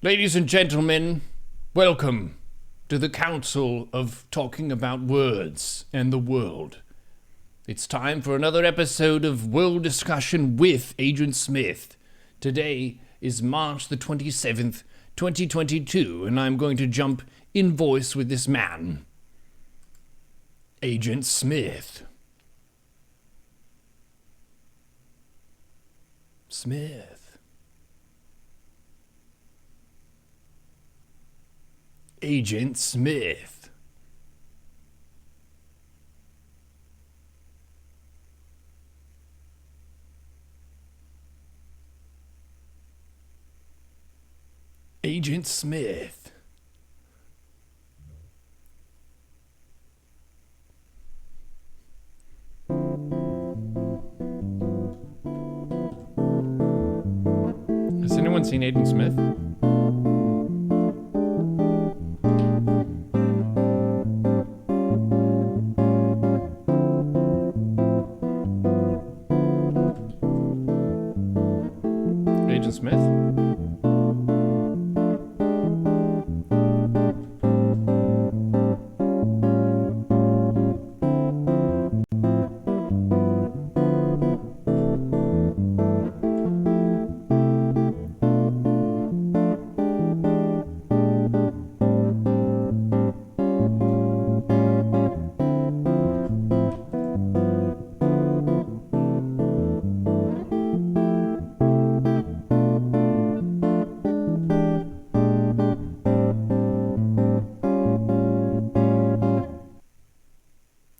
Ladies and gentlemen, welcome to the Council of Talking About Words and the World. It's time for another episode of World Discussion with Agent Smith. Today is March the 27th, 2022, and I'm going to jump in voice with this man, Agent Smith. Smith. Agent Smith. Agent Smith. Has anyone seen Agent Smith? Agent Smith?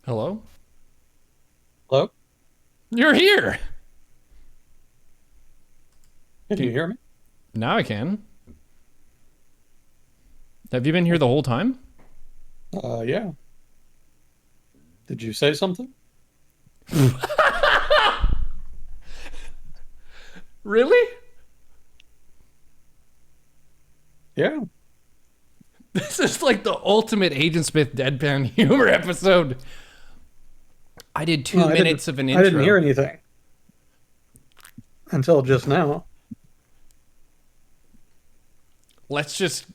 Hello? Hello? You're here! Can you hear me? Now I can. Have you been here the whole time? Yeah. Did you say something? Really? Yeah. This is like the ultimate Agent Smith deadpan humor episode. I did 2 minutes of an intro. I didn't hear anything until just now. Let's just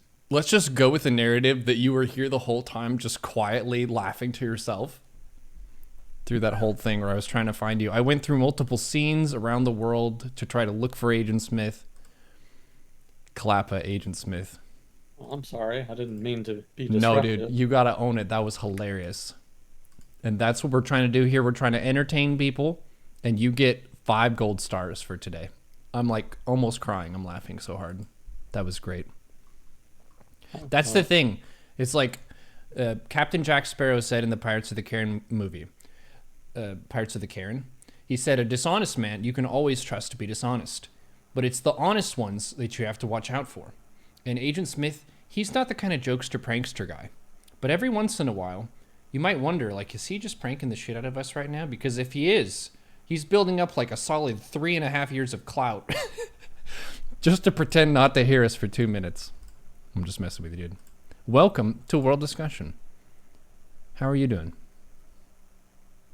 go with the narrative that you were here the whole time, just quietly laughing to yourself through that whole thing where I was trying to find you. I went through multiple scenes around the world to try to look for Agent Smith. Kalapa Agent Smith. Well, I'm sorry. I didn't mean to be disruptive. No, dude, you gotta own it. That was hilarious. And that's what we're trying to do here. We're trying to entertain people, and you get 5 gold stars for today. I'm like almost crying. I'm laughing so hard. That was great. That's the thing. It's like Captain Jack Sparrow said in the Pirates of the Caribbean movie, Pirates of the Caribbean. He said, a dishonest man you can always trust to be dishonest, but it's the honest ones that you have to watch out for. And Agent Smith, he's not the kind of jokester prankster guy, but every once in a while, you might wonder, like, is he just pranking the shit out of us right now? Because if he is, he's building up like a solid 3.5 years of clout just to pretend not to hear us for 2 minutes. I'm just messing with you, dude. Welcome to World Discussion. How are you doing?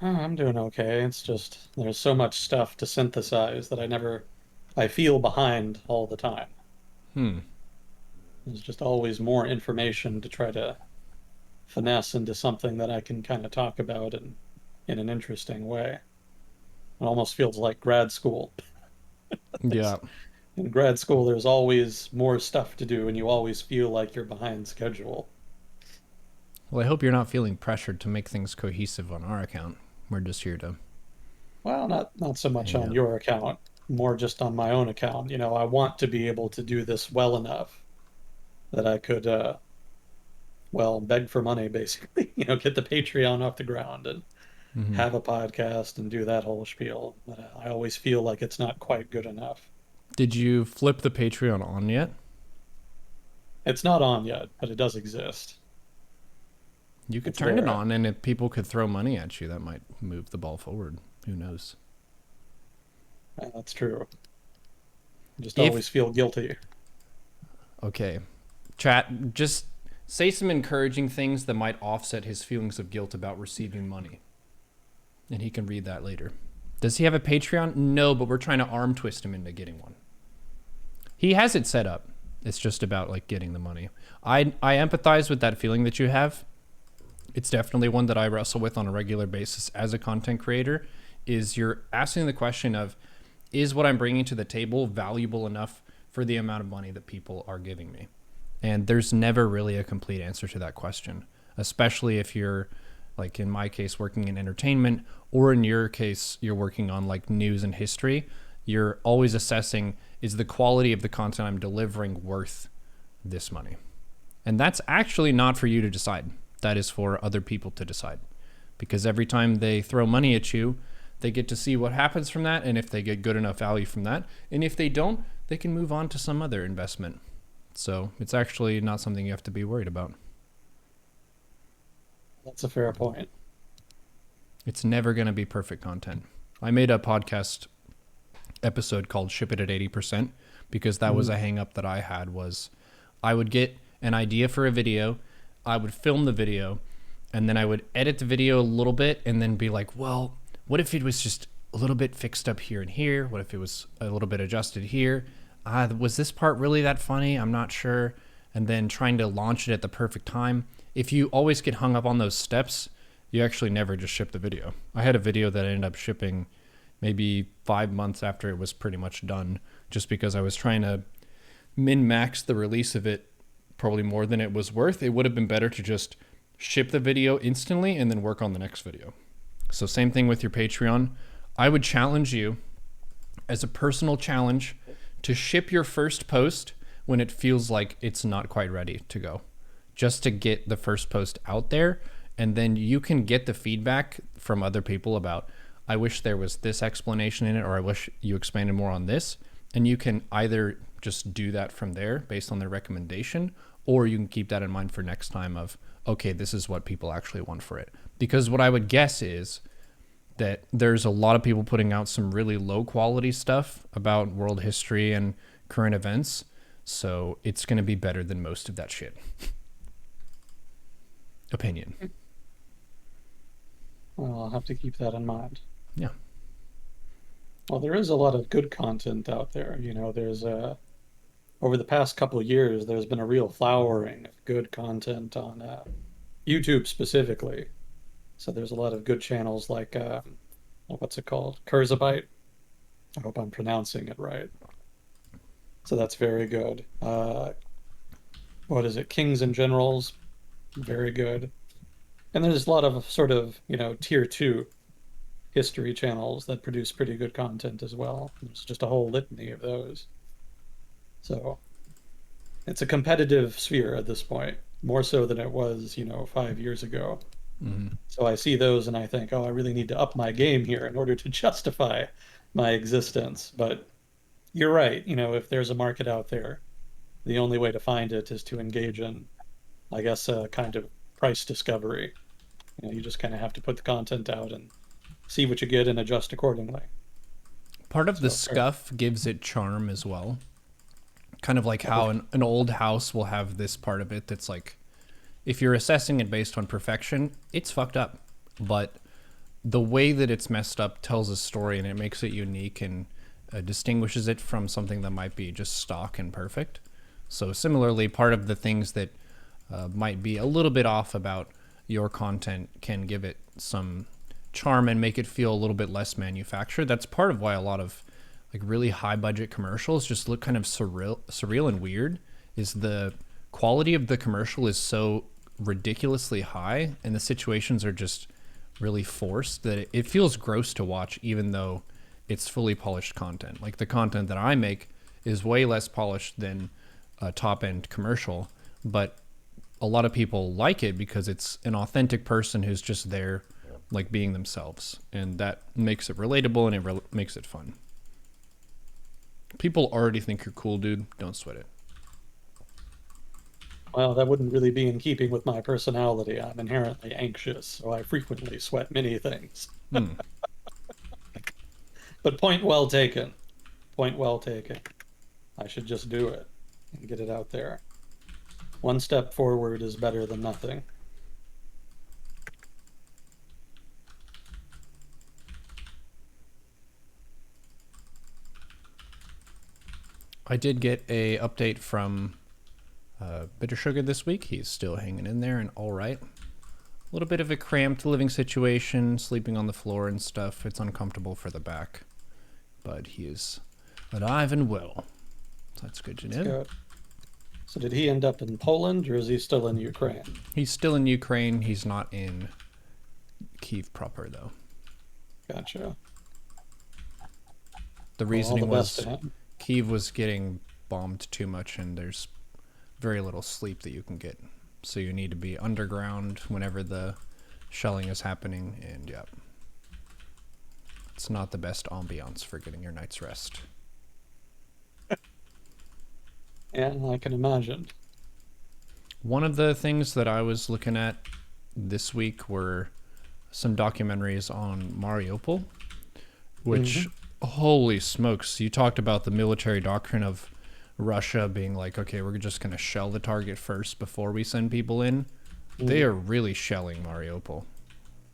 I'm doing okay. It's just there's so much stuff to synthesize that I feel behind all the time. There's just always more information to try to finesse into something that I can kind of talk about in an interesting way. It almost feels like grad school. Yeah. In grad school, there's always more stuff to do, and you always feel like you're behind schedule. Well, I hope you're not feeling pressured to make things cohesive on our account. We're just here to... Well, not so much on your account, more just on my own account. You know, I want to be able to do this well enough that I could, beg for money, basically. You know, get the Patreon off the ground and have a podcast and do that whole spiel. But I always feel like it's not quite good enough. Did you flip the Patreon on yet? It's not on yet, but it does exist. You could turn it on, and if people could throw money at you, that might move the ball forward. Who knows? That's true. I just always feel guilty. Okay. Chat, just say some encouraging things that might offset his feelings of guilt about receiving money. And he can read that later. Does he have a Patreon? No, but we're trying to arm twist him into getting one. He has it set up. It's just about like getting the money. I empathize with that feeling that you have. It's definitely one that I wrestle with on a regular basis as a content creator. Is you're asking the question of, is what I'm bringing to the table valuable enough for the amount of money that people are giving me? And there's never really a complete answer to that question, especially if you're, like in my case, working in entertainment, or in your case, you're working on like news and history. You're always assessing, is the quality of the content I'm delivering worth this money? And that's actually not for you to decide. That is for other people to decide. Because every time they throw money at you, they get to see what happens from that, and if they get good enough value from that. And if they don't, they can move on to some other investment. So it's actually not something you have to be worried about. That's a fair point. It's never going to be perfect content. I made a podcast episode called Ship It at 80% because that was a hang up that I had. Was I would get an idea for a video, I would film the video, and then I would edit the video a little bit and then be like, well, what if it was just a little bit fixed up here and here? What if it was a little bit adjusted here? Was this part really that funny? I'm not sure. And then trying to launch it at the perfect time. If you always get hung up on those steps, you actually never just ship the video. I had a video that I ended up shipping maybe 5 months after it was pretty much done, just because I was trying to min-max the release of it probably more than it was worth. It would have been better to just ship the video instantly and then work on the next video. So same thing with your Patreon. I would challenge you as a personal challenge to ship your first post when it feels like it's not quite ready to go, just to get the first post out there. And then you can get the feedback from other people about, I wish there was this explanation in it, or I wish you expanded more on this. And you can either just do that from there based on their recommendation, or you can keep that in mind for next time of, okay, this is what people actually want for it. Because what I would guess is that there's a lot of people putting out some really low quality stuff about world history and current events. So it's going to be better than most of that shit. Opinion. Well, I'll have to keep that in mind. Yeah. Well, there is a lot of good content out there. There's over the past couple of years, there's been a real flowering of good content on YouTube specifically. So there's a lot of good channels like, what's it called? Kurzarbeit. I hope I'm pronouncing it right. So that's very good. What is it? Kings and Generals. Very good. And there's a lot of sort of, tier 2 history channels that produce pretty good content as well. There's just a whole litany of those. So it's a competitive sphere at this point, more so than it was, 5 years ago. Mm-hmm. So I see those and I think, oh, I really need to up my game here in order to justify my existence. But you're right. If there's a market out there, the only way to find it is to engage in, I guess, a kind of price discovery. You just kind of have to put the content out and see what you get and adjust accordingly. Part of the scuff gives it charm as well. Kind of like how an old house will have this part of it that's like, if you're assessing it based on perfection, it's fucked up. But the way that it's messed up tells a story, and it makes it unique and distinguishes it from something that might be just stock and perfect. So similarly, part of the things that might be a little bit off about your content can give it some charm and make it feel a little bit less manufactured. That's part of why a lot of like really high budget commercials just look kind of surreal and weird, is the quality of the commercial is so ridiculously high and the situations are just really forced that it feels gross to watch, even though it's fully polished content. Like the content that I make is way less polished than a top end commercial, but a lot of people like it because it's an authentic person who's just there like being themselves, and that makes it relatable and it makes it fun. People already think you're cool, dude. Don't sweat it. Well, that wouldn't really be in keeping with my personality. I'm inherently anxious, so I frequently sweat many things. But point well taken. Point well taken. I should just do it and get it out there. One step forward is better than nothing. I did get a update from Bitter Sugar this week. He's still hanging in there and all right. A little bit of a cramped living situation, sleeping on the floor and stuff. It's uncomfortable for the back, but he is alive and well. So that's good to know. Good. So did he end up in Poland, or is he still in Ukraine? He's still in Ukraine. He's not in Kyiv proper, though. Gotcha. The reasoning was him. Kyiv was getting bombed too much, and there's very little sleep that you can get. So you need to be underground whenever the shelling is happening, and yeah, it's not the best ambiance for getting your night's rest. Yeah, I can imagine. One of the things that I was looking at this week were some documentaries on Mariupol, which, holy smokes, you talked about the military doctrine of Russia being like, okay, we're just going to shell the target first before we send people in. They are really shelling Mariupol.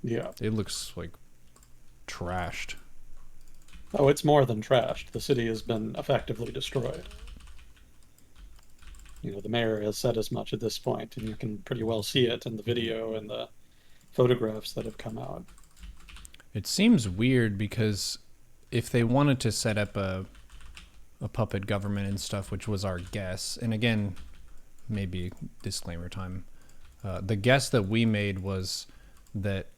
Yeah. It looks like trashed. Oh, it's more than trashed. The city has been effectively destroyed. You know, the mayor has said as much at this point, and you can pretty well see it in the video and the photographs that have come out. It seems weird because if they wanted to set up a puppet government and stuff, which was our guess, and again, maybe disclaimer time, the guess that we made was that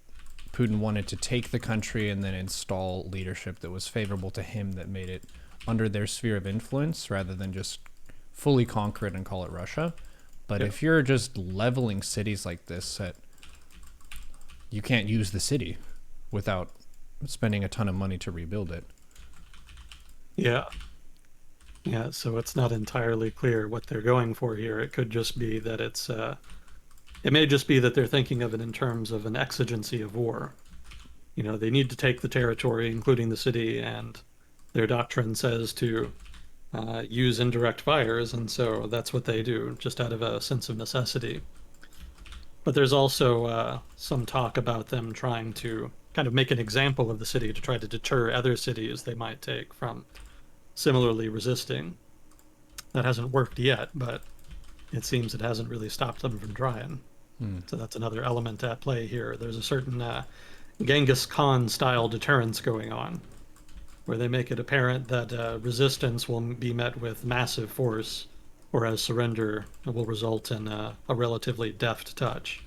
Putin wanted to take the country and then install leadership that was favorable to him, that made it under their sphere of influence rather than just fully conquer it and call it Russia. But if you're just leveling cities like this, you can't use the city without spending a ton of money to rebuild it. Yeah. Yeah, so it's not entirely clear what they're going for here. It could just be that it may just be that they're thinking of it in terms of an exigency of war. You know, they need to take the territory, including the city, and their doctrine says to use indirect fires, and so that's what they do, just out of a sense of necessity. But there's also some talk about them trying to kind of make an example of the city to try to deter other cities they might take from similarly resisting. That hasn't worked yet, but it seems it hasn't really stopped them from trying. So that's another element at play here. There's a certain Genghis Khan style deterrence going on, where they make it apparent that resistance will be met with massive force, whereas surrender will result in a relatively deft touch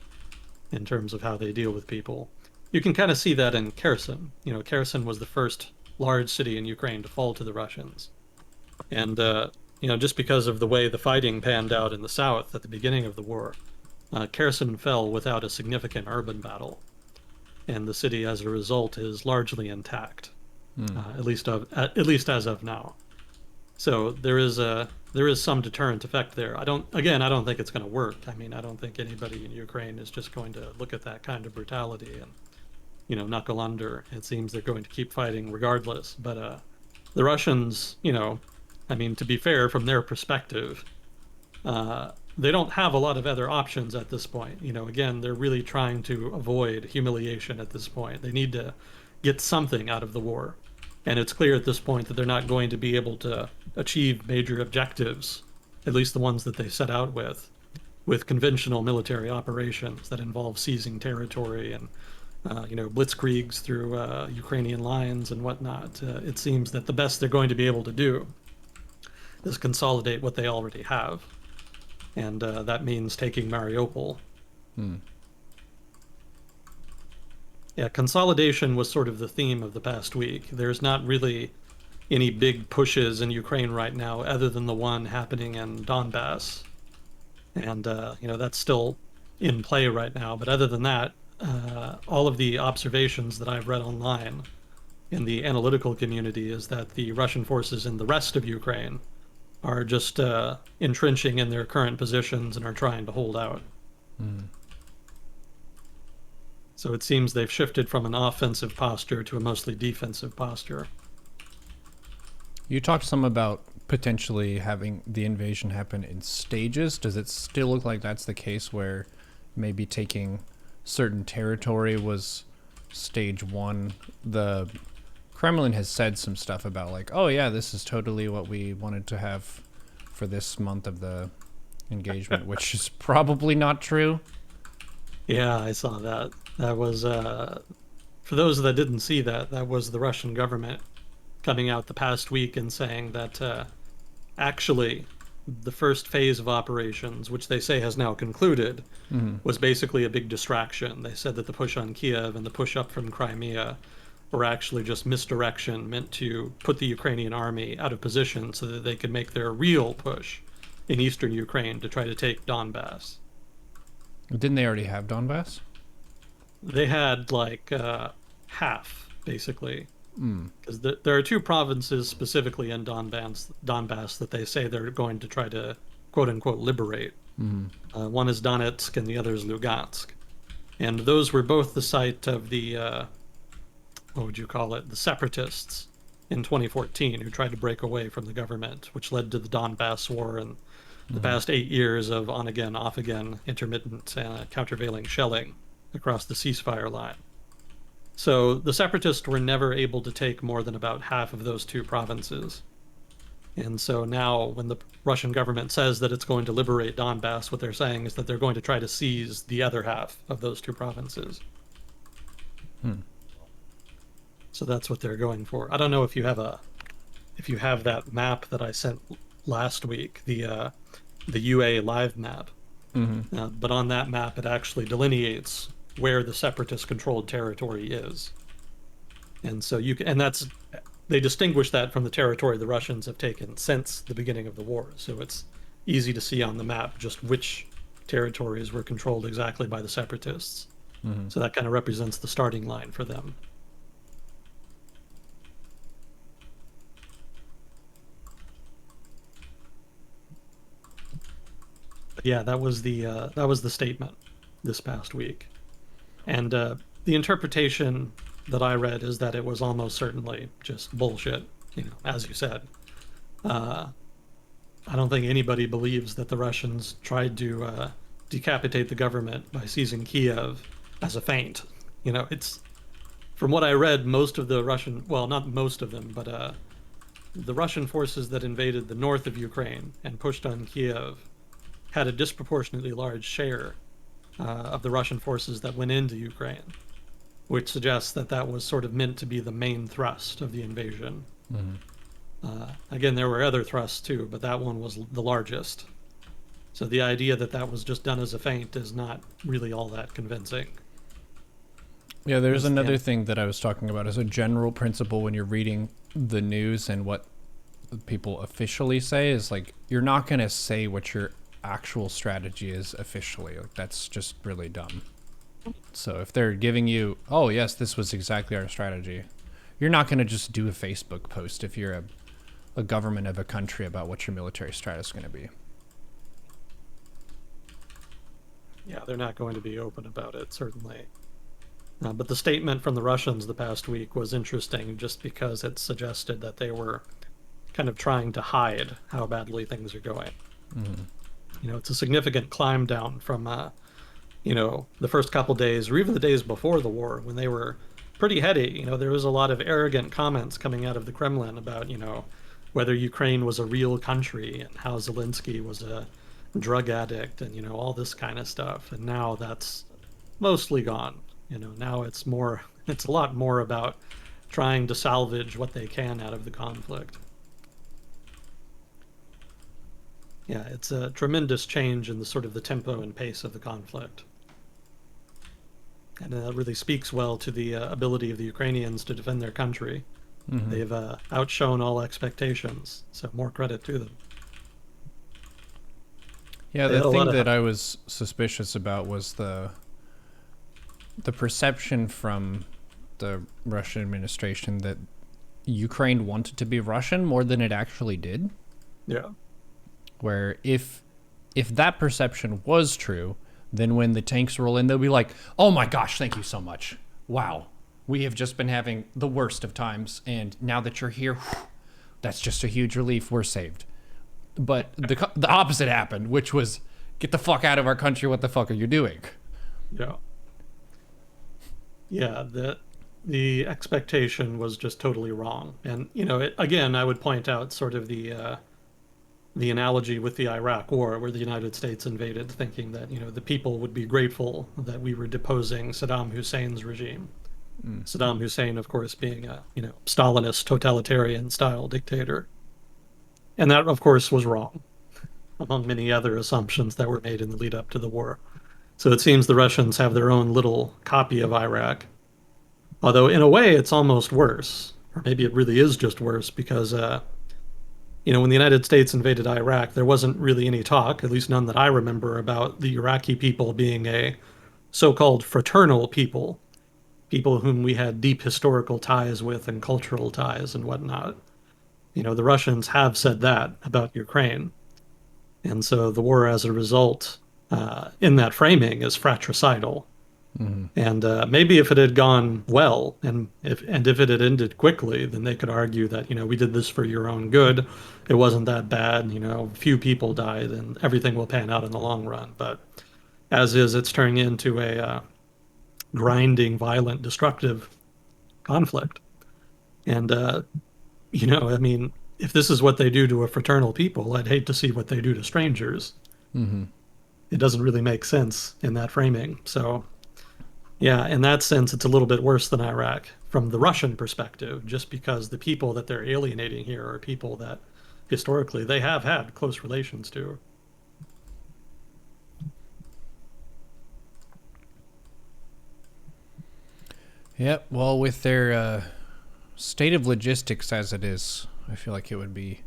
in terms of how they deal with people. You can kind of see that in Kherson. You know, Kherson was the first large city in Ukraine to fall to the Russians. And, you know, just because of the way the fighting panned out in the south at the beginning of the war, Kherson fell without a significant urban battle. And the city, as a result, is largely intact, at least as of now. So there is some deterrent effect there. I don't think it's going to work. I mean, I don't think anybody in Ukraine is just going to look at that kind of brutality and, you know, knuckle under. It seems they're going to keep fighting regardless. But the Russians, you know, I mean, to be fair, from their perspective, they don't have a lot of other options at this point. You know, again, they're really trying to avoid humiliation at this point. They need to get something out of the war. And it's clear at this point that they're not going to be able to achieve major objectives, at least the ones that they set out with conventional military operations that involve seizing territory and, you know, blitzkriegs through Ukrainian lines and whatnot. It seems that the best they're going to be able to do is consolidate what they already have. And that means taking Mariupol. Yeah, consolidation was sort of the theme of the past week. There's not really any big pushes in Ukraine right now other than the one happening in Donbas. And, you know, that's still in play right now. But other than that, all of the observations that I've read online in the analytical community is that the Russian forces in the rest of Ukraine are just entrenching in their current positions and are trying to hold out. So it seems they've shifted from an offensive posture to a mostly defensive posture. You talked some about potentially having the invasion happen in stages. Does it still look like that's the case, where maybe taking certain territory was stage one, the Kremlin has said some stuff about like, oh yeah, this is totally what we wanted to have for this month of the engagement, which is probably not true. Yeah, I saw that. That was for those that didn't see that, that was the Russian government coming out the past week and saying that actually the first phase of operations, which they say has now concluded, was basically a big distraction. They said that the push on Kiev and the push up from Crimea were actually just misdirection meant to put the Ukrainian army out of position so that they could make their real push in eastern Ukraine to try to take Donbas. Didn't they already have Donbas? They had like half, basically. Because there are two provinces specifically in Donbas that they say they're going to try to quote unquote liberate. One is Donetsk and the other is Lugansk. And those were both the site of the, what would you call it, the separatists in 2014 who tried to break away from the government, which led to the Donbas War and the past 8 years of on again, off again, intermittent countervailing shelling across the ceasefire line. So the separatists were never able to take more than about half of those two provinces. And so now when the Russian government says that it's going to liberate Donbass, what they're saying is that they're going to try to seize the other half of those two provinces. So that's what they're going for. I don't know if you have that map that I sent last week, the UA live map. But on that map, it actually delineates where the separatist controlled territory is. And so they distinguish that from the territory the Russians have taken since the beginning of the war. So it's easy to see on the map just which territories were controlled exactly by the separatists. So that kind of represents the starting line for them. But yeah, that was the statement this past week. And the interpretation that I read is that it was almost certainly just bullshit, as you said. I don't think anybody believes that the Russians tried to decapitate the government by seizing Kiev as a feint. It's, from what I read, most of the Russian, well, not most of them, but the Russian forces that invaded the north of Ukraine and pushed on Kiev had a disproportionately large share of the Russian forces that went into Ukraine, which suggests that that was sort of meant to be the main thrust of the invasion. Again, there were other thrusts too, but that one was the largest. So the idea that that was just done as a feint is not really all that convincing. Yeah, there's another thing that I was talking about as a general principle when you're reading the news and what people officially say is like, you're not going to say what your actual strategy is officially. Like, that's just really dumb. So if they're giving you, oh yes, this was exactly our strategy, you're not going to just do a Facebook post if you're a government of a country about what your military strategy is going to be. Yeah, they're not going to be open about it, certainly. But the statement from the Russians the past week was interesting just because it suggested that they were kind of trying to hide how badly things are going. It's a significant climb down from, the first couple days or even the days before the war when they were pretty heady. There was a lot of arrogant comments coming out of the Kremlin about, whether Ukraine was a real country and how Zelensky was a drug addict and, all this kind of stuff. And now that's mostly gone. Now it's a lot more about trying to salvage what they can out of the conflict. Yeah, it's a tremendous change in the sort of the tempo and pace of the conflict. And that really speaks well to the ability of the Ukrainians to defend their country. They've outshone all expectations, so more credit to them. Yeah, the thing that I was suspicious about was the perception from the Russian administration that Ukraine wanted to be Russian more than it actually did. Yeah. Where if that perception was true, then when the tanks roll in, they'll be like, oh my gosh, thank you so much. Wow. We have just been having the worst of times, and now that you're here, that's just a huge relief. We're saved. But the opposite happened, which was, get the fuck out of our country. What the fuck are you doing? Yeah. Yeah, the expectation was just totally wrong. And, again, I would point out sort of the analogy with the Iraq War, where the United States invaded thinking that, the people would be grateful that we were deposing Saddam Hussein's regime. Saddam Hussein, of course, being a, Stalinist totalitarian style dictator. And that, of course, was wrong, among many other assumptions that were made in the lead up to the war. So it seems the Russians have their own little copy of Iraq. Although, in a way, it's almost worse. Or maybe it really is just worse because, when the United States invaded Iraq, there wasn't really any talk, at least none that I remember, about the Iraqi people being a so called fraternal people, people whom we had deep historical ties with and cultural ties and whatnot. The Russians have said that about Ukraine. And so the war, as a result, in that framing, is fratricidal. And maybe if it had gone well, and if it had ended quickly, then they could argue that we did this for your own good. It wasn't that bad. Few people died, and everything will pan out in the long run. But as is, it's turning into a grinding, violent, destructive conflict. And I mean, if this is what they do to a fraternal people, I'd hate to see what they do to strangers. It doesn't really make sense in that framing. So. Yeah, in that sense, it's a little bit worse than Iraq from the Russian perspective, just because the people that they're alienating here are people that historically they have had close relations to. Yep. Well, with their state of logistics as it is, I feel like it would be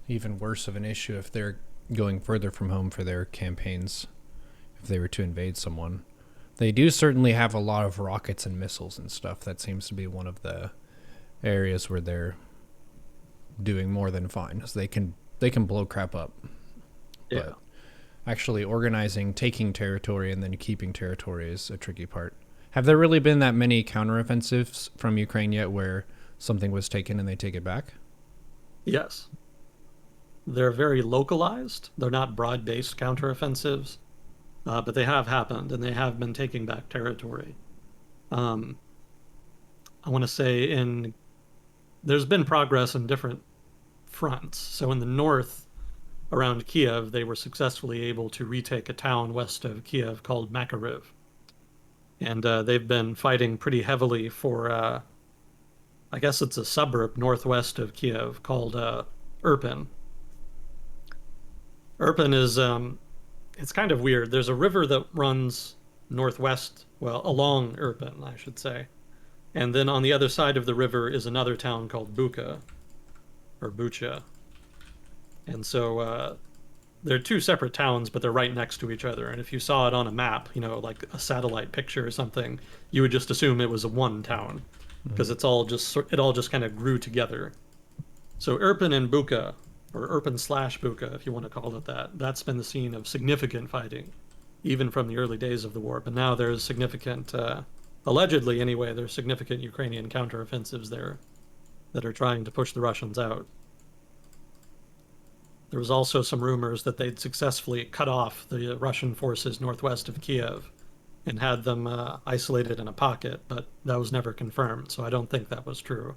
even worse of an issue if they're going further from home for their campaigns, if they were to invade someone. They do certainly have a lot of rockets and missiles and stuff. That seems to be one of the areas where they're doing more than fine. So they can blow crap up. Yeah. But actually organizing, taking territory, and then keeping territory is a tricky part. Have there really been that many counteroffensives from Ukraine yet where something was taken and they take it back? Yes. They're very localized. They're not broad-based counteroffensives. But they have happened, and they have been taking back territory. I want to say there's been progress in different fronts. So in the north, around Kiev, they were successfully able to retake a town west of Kiev called Makariv. And they've been fighting pretty heavily for, I guess it's a suburb northwest of Kiev called Irpin. Irpin is... it's kind of weird. There's a river that runs northwest, along Irpin, I should say. And then on the other side of the river is another town called Bucha, or Bucha. And so they're two separate towns, but they're right next to each other. And if you saw it on a map, like a satellite picture or something, you would just assume it was one town, because it all just kind of grew together. So Irpin and Bucha, or Irpin/Bucha, if you want to call it that, that's been the scene of significant fighting, even from the early days of the war. But now there's significant, allegedly anyway, there's significant Ukrainian counteroffensives there that are trying to push the Russians out. There was also some rumors that they'd successfully cut off the Russian forces northwest of Kiev and had them isolated in a pocket, but that was never confirmed, so I don't think that was true.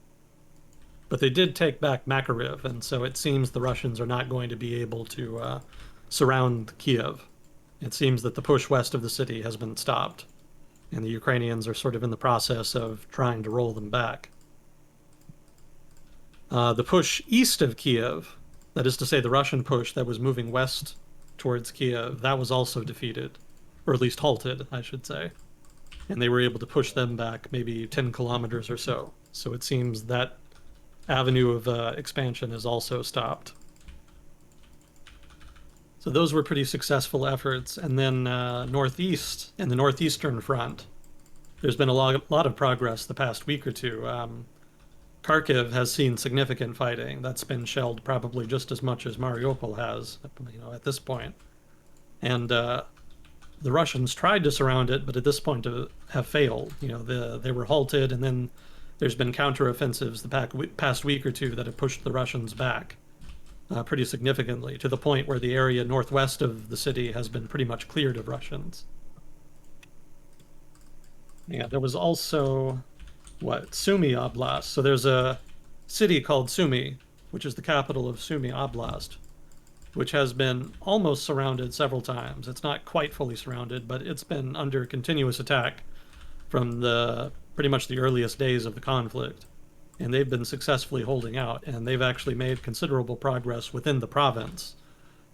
But they did take back Makariv, and so it seems the Russians are not going to be able to surround Kiev. It seems that the push west of the city has been stopped, and the Ukrainians are sort of in the process of trying to roll them back. The push east of Kiev, that is to say the Russian push that was moving west towards Kiev, that was also defeated, or at least halted, I should say. And they were able to push them back maybe 10 kilometers or so. So it seems that avenue of expansion is also stopped. So those were pretty successful efforts. And then northeast, in the northeastern front, there's been a lot of progress the past week or two. Kharkiv has seen significant fighting. That's been shelled probably just as much as Mariupol has, at this point. And the Russians tried to surround it, but at this point have failed. They were halted, and then there's been counteroffensives the past week or two that have pushed the Russians back pretty significantly, to the point where the area northwest of the city has been pretty much cleared of Russians. Yeah, there was also Sumy Oblast. So there's a city called Sumy, which is the capital of Sumy Oblast, which has been almost surrounded several times. It's not quite fully surrounded, but it's been under continuous attack from the pretty much the earliest days of the conflict. And they've been successfully holding out, and they've actually made considerable progress within the province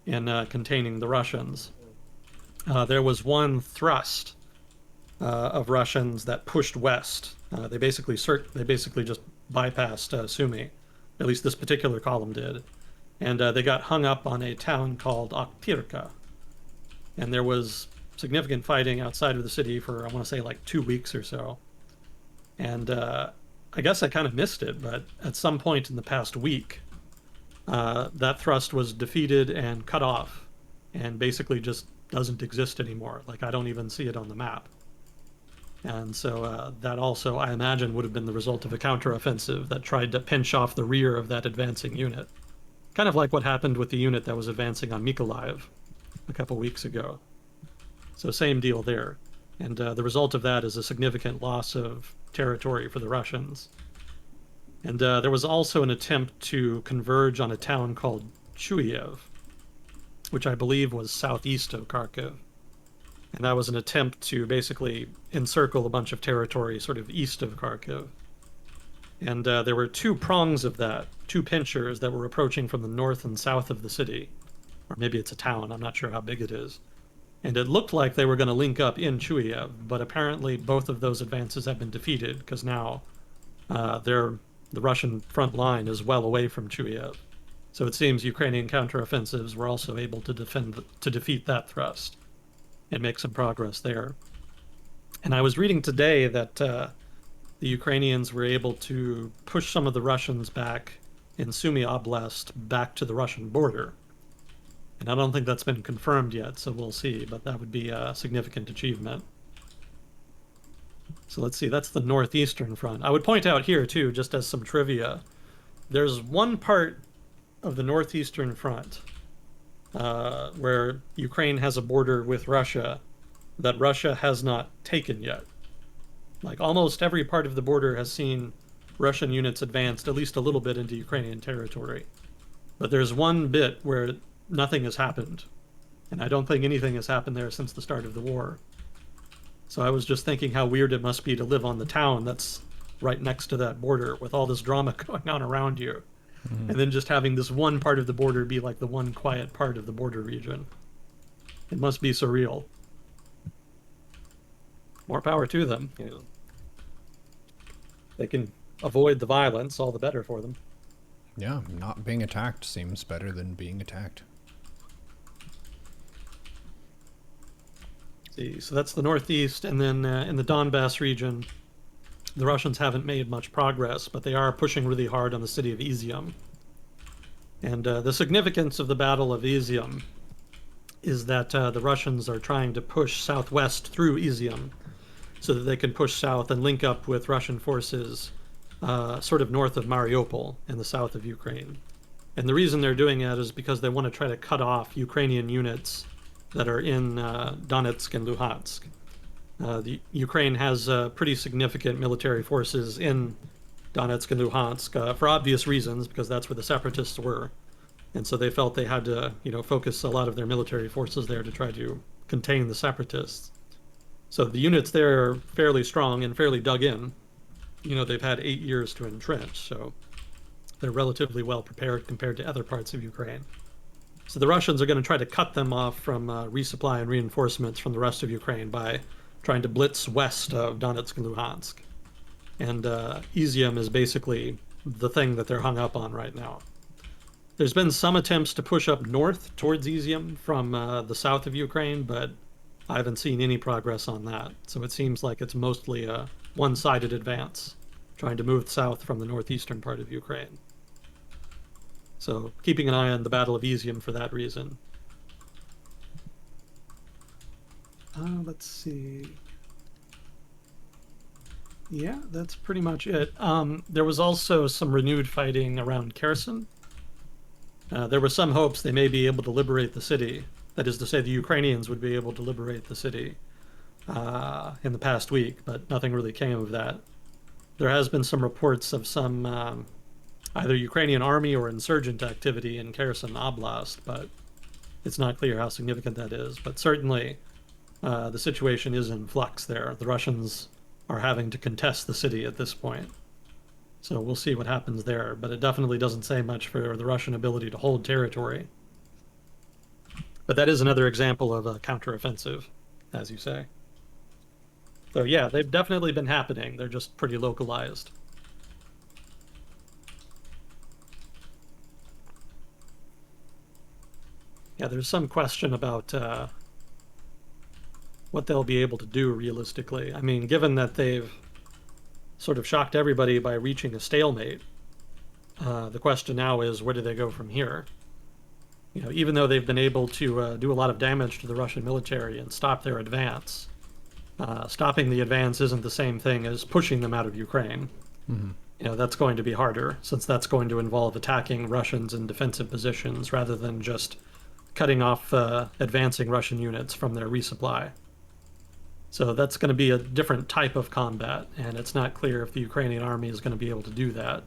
in containing the Russians. There was one thrust of Russians that pushed west. They basically just bypassed Sumy. At least this particular column did, and they got hung up on a town called Oktirka. And there was significant fighting outside of the city for, I want to say, like 2 weeks or so. And I guess I kind of missed it, but at some point in the past week, that thrust was defeated and cut off, and basically just doesn't exist anymore. Like, I don't even see it on the map. And so that also, I imagine, would have been the result of a counteroffensive that tried to pinch off the rear of that advancing unit. Kind of like what happened with the unit that was advancing on Mykolaiv a couple weeks ago. So same deal there. And the result of that is a significant loss of territory for the Russians. And there was also an attempt to converge on a town called Chuyev, which I believe was southeast of Kharkiv. And that was an attempt to basically encircle a bunch of territory sort of east of Kharkiv. And there were two prongs of that, two pinchers that were approaching from the north and south of the city. Or maybe it's a town, I'm not sure how big it is. And it looked like they were going to link up in Chuyev, but apparently both of those advances have been defeated, because now the Russian front line is well away from Chuyev. So it seems Ukrainian counteroffensives were also able to defeat that thrust and make some progress there. And I was reading today that the Ukrainians were able to push some of the Russians back in Sumy Oblast back to the Russian border. And I don't think that's been confirmed yet, so we'll see, but that would be a significant achievement. So let's see, that's the northeastern front. I would point out here, too, just as some trivia, there's one part of the northeastern front where Ukraine has a border with Russia that Russia has not taken yet. Like, almost every part of the border has seen Russian units advanced at least a little bit into Ukrainian territory. But there's one bit where nothing has happened. And I don't think anything has happened there since the start of the war. So I was just thinking how weird it must be to live on the town that's right next to that border with all this drama going on around you. Mm-hmm. And then just having this one part of the border be like the one quiet part of the border region. It must be surreal. More power to them. You know, they can avoid the violence, all the better for them. Yeah, not being attacked seems better than being attacked. See, so that's the northeast, and then in the Donbas region, the Russians haven't made much progress, but they are pushing really hard on the city of Izium. And the significance of the Battle of Izium is that the Russians are trying to push southwest through Izium so that they can push south and link up with Russian forces sort of north of Mariupol in the south of Ukraine. And the reason they're doing that is because they want to try to cut off Ukrainian units that are in Donetsk and Luhansk. The Ukraine has pretty significant military forces in Donetsk and Luhansk for obvious reasons, because that's where the separatists were. And so they felt they had to, focus a lot of their military forces there to try to contain the separatists. So the units there are fairly strong and fairly dug in. They've had 8 years to entrench, so they're relatively well prepared compared to other parts of Ukraine. So the Russians are going to try to cut them off from resupply and reinforcements from the rest of Ukraine by trying to blitz west of Donetsk and Luhansk. And Izium is basically the thing that they're hung up on right now. There's been some attempts to push up north towards Izium from the south of Ukraine, but I haven't seen any progress on that. So it seems like it's mostly a one-sided advance, trying to move south from the northeastern part of Ukraine. So keeping an eye on the Battle of Izium for that reason. Let's see. Yeah, that's pretty much it. There was also some renewed fighting around Kherson. There were some hopes they may be able to liberate the city. That is to say, the Ukrainians would be able to liberate the city in the past week, but nothing really came of that. There has been some reports of some either Ukrainian army or insurgent activity in Kherson Oblast, but it's not clear how significant that is. But certainly, the situation is in flux there. The Russians are having to contest the city at this point. So we'll see what happens there. But it definitely doesn't say much for the Russian ability to hold territory. But that is another example of a counteroffensive, as you say. So yeah, they've definitely been happening. They're just pretty localized. Yeah, there's some question about what they'll be able to do realistically. I mean, given that they've sort of shocked everybody by reaching a stalemate, the question now is where do they go from here? You know, even though they've been able to do a lot of damage to the Russian military and stop their advance, stopping the advance isn't the same thing as pushing them out of Ukraine. Mm-hmm. You know, that's going to be harder since that's going to involve attacking Russians in defensive positions rather than just cutting off advancing Russian units from their resupply. So that's going to be a different type of combat, and it's not clear if the Ukrainian army is going to be able to do that.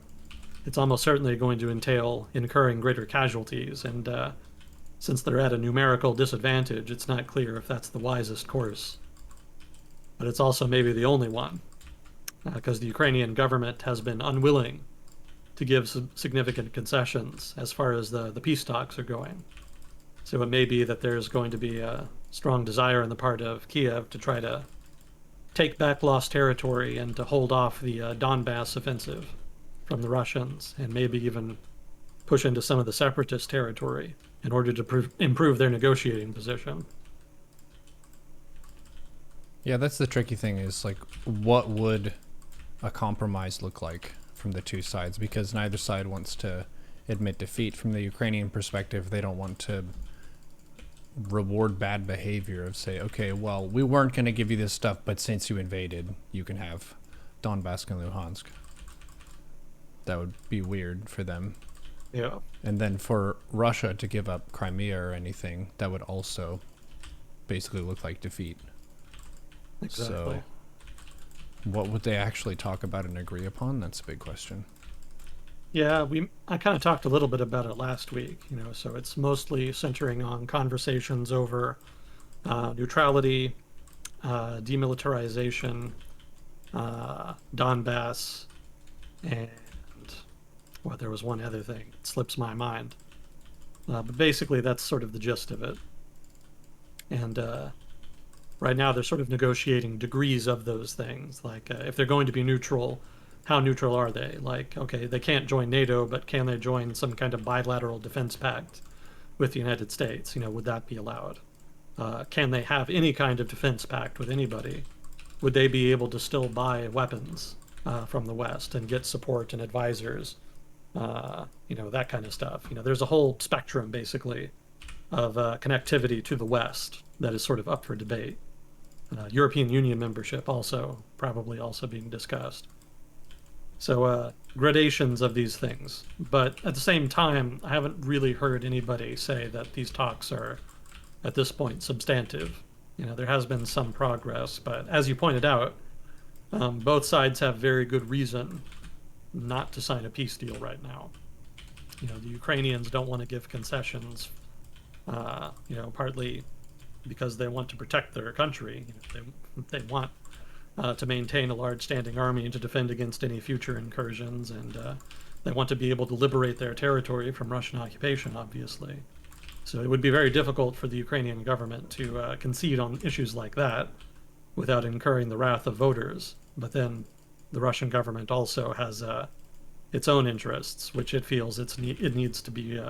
It's almost certainly going to entail incurring greater casualties, and since they're at a numerical disadvantage, it's not clear if that's the wisest course. But it's also maybe the only one, because the Ukrainian government has been unwilling to give some significant concessions as far as the peace talks are going. So it may be that there's going to be a strong desire on the part of Kiev to try to take back lost territory and to hold off the Donbas offensive from the Russians, and maybe even push into some of the separatist territory in order to improve their negotiating position. Yeah, that's the tricky thing is like, what would a compromise look like from the two sides? Because neither side wants to admit defeat. From the Ukrainian perspective, they don't want to reward bad behavior of say, okay, well, we weren't going to give you this stuff, but since you invaded, you can have Donbas and Luhansk. That would be weird for them. Yeah. And then for Russia to give up Crimea or anything, that would also basically look like defeat. Exactly. So what would they actually talk about and agree upon? That's a big question. Yeah, I kind of talked a little bit about it last week, you know, so it's mostly centering on conversations over neutrality, demilitarization, Donbass, and well, there was one other thing. It slips my mind. But basically, that's sort of the gist of it. And right now, they're sort of negotiating degrees of those things. Like, if they're going to be neutral, how neutral are they? Like, okay, they can't join NATO, but can they join some kind of bilateral defense pact with the United States? You know, would that be allowed? Can they have any kind of defense pact with anybody? Would they be able to still buy weapons from the West and get support and advisors? You know, that kind of stuff. You know, there's a whole spectrum, basically, of connectivity to the West that is sort of up for debate. European Union membership also probably also being discussed. So gradations of these things. But at the same time, I haven't really heard anybody say that these talks are, at this point, substantive. You know, there has been some progress, but as you pointed out, both sides have very good reason not to sign a peace deal right now. You know, the Ukrainians don't want to give concessions, you know, partly because they want to protect their country. You know, they want to maintain a large standing army to defend against any future incursions, and they want to be able to liberate their territory from Russian occupation, obviously. So it would be very difficult for the Ukrainian government to concede on issues like that without incurring the wrath of voters. But then the Russian government also has its own interests, which it feels it needs to be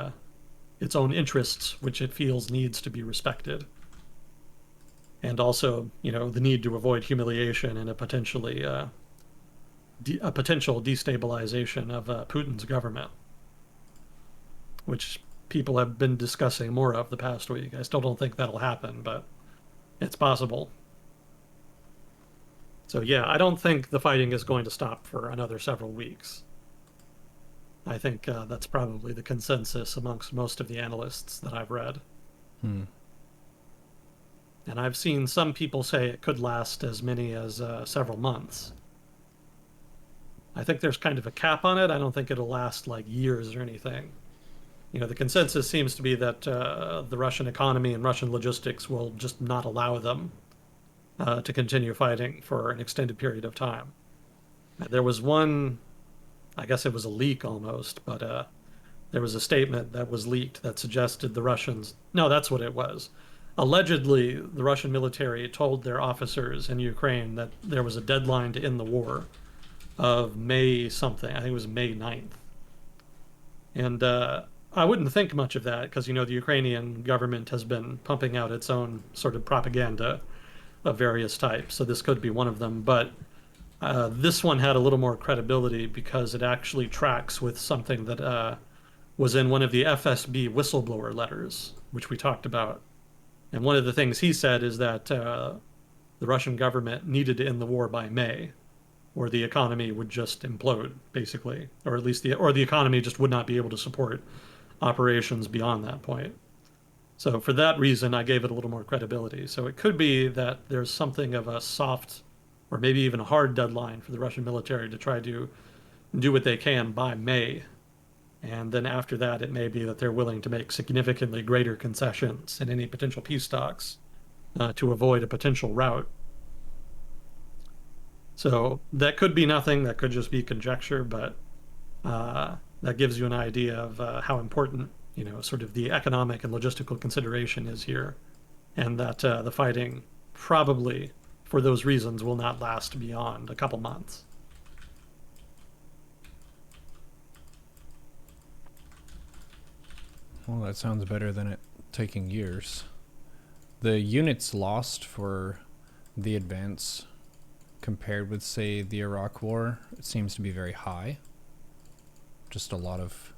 its own interests, which it feels needs to be respected, and also, you know, the need to avoid humiliation and a potential destabilization of Putin's government, which people have been discussing more of the past week. I still don't think that'll happen, but it's possible. So yeah, I don't think the fighting is going to stop for another several weeks. I think that's probably the consensus amongst most of the analysts that I've read. And I've seen some people say it could last as many as several months. I think there's kind of a cap on it. I don't think it'll last like years or anything. The consensus seems to be that the Russian economy and Russian logistics will just not allow them to continue fighting for an extended period of time. There was one, I guess it was a leak almost, but there was a statement that was leaked that suggested the Russians, no, that's what it was. Allegedly, the Russian military told their officers in Ukraine that there was a deadline to end the war of May something. I think it was May 9th. And I wouldn't think much of that because, the Ukrainian government has been pumping out its own sort of propaganda of various types. So this could be one of them. But this one had a little more credibility because it actually tracks with something that was in one of the FSB whistleblower letters, which we talked about. And one of the things he said is that the Russian government needed to end the war by May, or the economy would just implode, basically, or at least the economy just would not be able to support operations beyond that point. So for that reason, I gave it a little more credibility. So it could be that there's something of a soft or maybe even a hard deadline for the Russian military to try to do what they can by May. And then after that, it may be that they're willing to make significantly greater concessions in any potential peace talks to avoid a potential rout. So that could be nothing. That could just be conjecture, but that gives you an idea of how important, sort of the economic and logistical consideration is here, and that the fighting probably, for those reasons, will not last beyond a couple months. Well, that sounds better than it taking years. The units lost for the advance compared with, say, the Iraq War, it seems to be very high. Just a lot of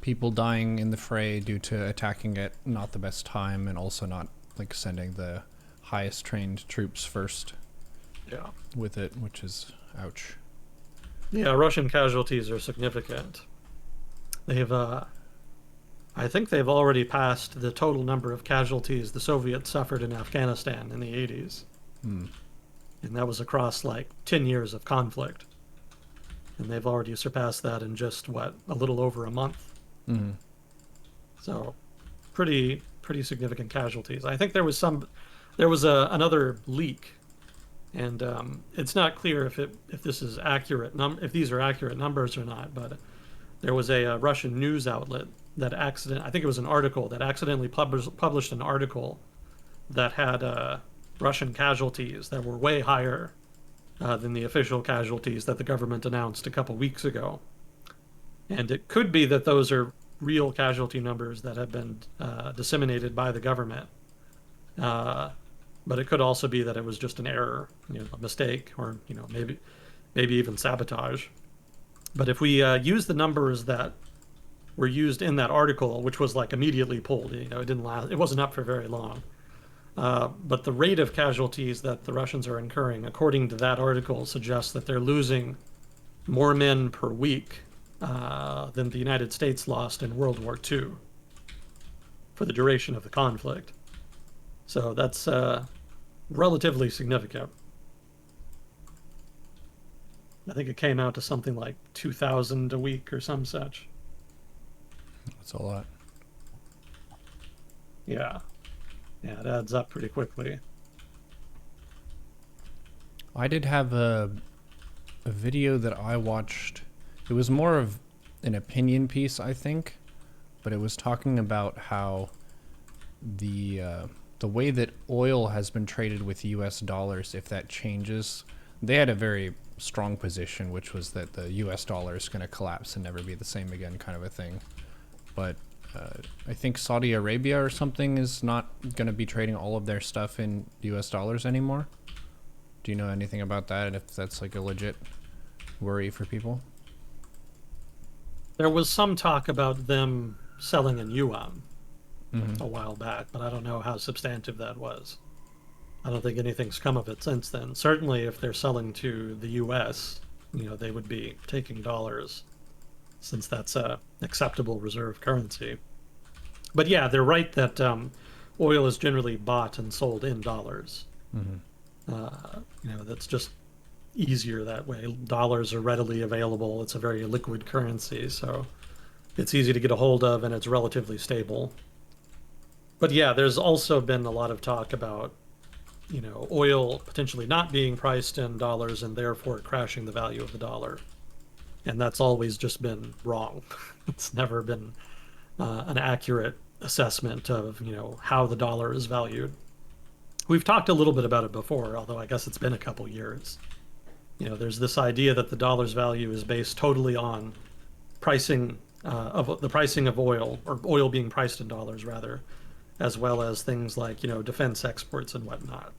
people dying in the fray due to attacking at not the best time and also not like sending the highest trained troops first. Yeah. With it, which is ouch. Yeah, Russian casualties are significant. They've I think they've already passed the total number of casualties the Soviets suffered in Afghanistan in the 80s. And that was across like 10 years of conflict. And they've already surpassed that in just, a little over a month. So pretty significant casualties. I think there was another leak, and it's not clear if this is accurate, if these are accurate numbers or not, but there was a Russian news outlet that I think it was an article that accidentally published an article that had Russian casualties that were way higher than the official casualties that the government announced a couple weeks ago. And it could be that those are real casualty numbers that have been disseminated by the government. But it could also be that it was just an error, a mistake, or maybe even sabotage. But if we use the numbers that were used in that article, which was like immediately pulled, it didn't last, it wasn't up for very long. But the rate of casualties that the Russians are incurring, according to that article, suggests that they're losing more men per week than the United States lost in World War II for the duration of the conflict. So that's relatively significant. I think it came out to something like 2,000 a week or some such. That's a lot. Yeah. Yeah, it adds up pretty quickly. I did have a video that I watched. It was more of an opinion piece, I think, but it was talking about how the way that oil has been traded with US dollars, if that changes, they had a very strong position, which was that the US dollar is going to collapse and never be the same again, kind of a thing. But I think Saudi Arabia or something is not going to be trading all of their stuff in US dollars anymore. Do you know anything about that, and if that's like a legit worry for people? There was some talk about them selling in yuan a while back, but I don't know how substantive that was. I don't think anything's come of it since then. Certainly if they're selling to the US, they would be taking dollars, since that's a acceptable reserve currency. But yeah, they're right that oil is generally bought and sold in dollars. That's just easier that way. Dollars are readily available. It's a very liquid currency, so it's easy to get a hold of and it's relatively stable. But yeah, there's also been a lot of talk about, oil potentially not being priced in dollars and therefore crashing the value of the dollar. And that's always just been wrong. It's never been an accurate assessment of, how the dollar is valued. We've talked a little bit about it before, although I guess it's been a couple years. There's this idea that the dollar's value is based totally on pricing of the pricing of oil, or oil being priced in dollars rather, as well as things like defense exports and whatnot.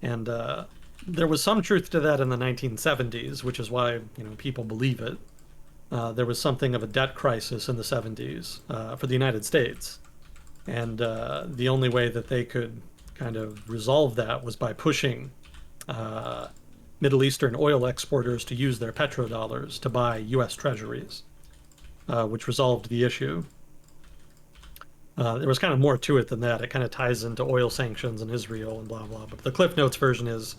And there was some truth to that in the 1970s, which is why people believe it. There was something of a debt crisis in the 70s for the United States, and the only way that they could kind of resolve that was by pushing Middle Eastern oil exporters to use their petrodollars to buy U.S. treasuries, which resolved the issue. There was kind of more to it than that. It kind of ties into oil sanctions and Israel and blah, blah. But the Cliff Notes version is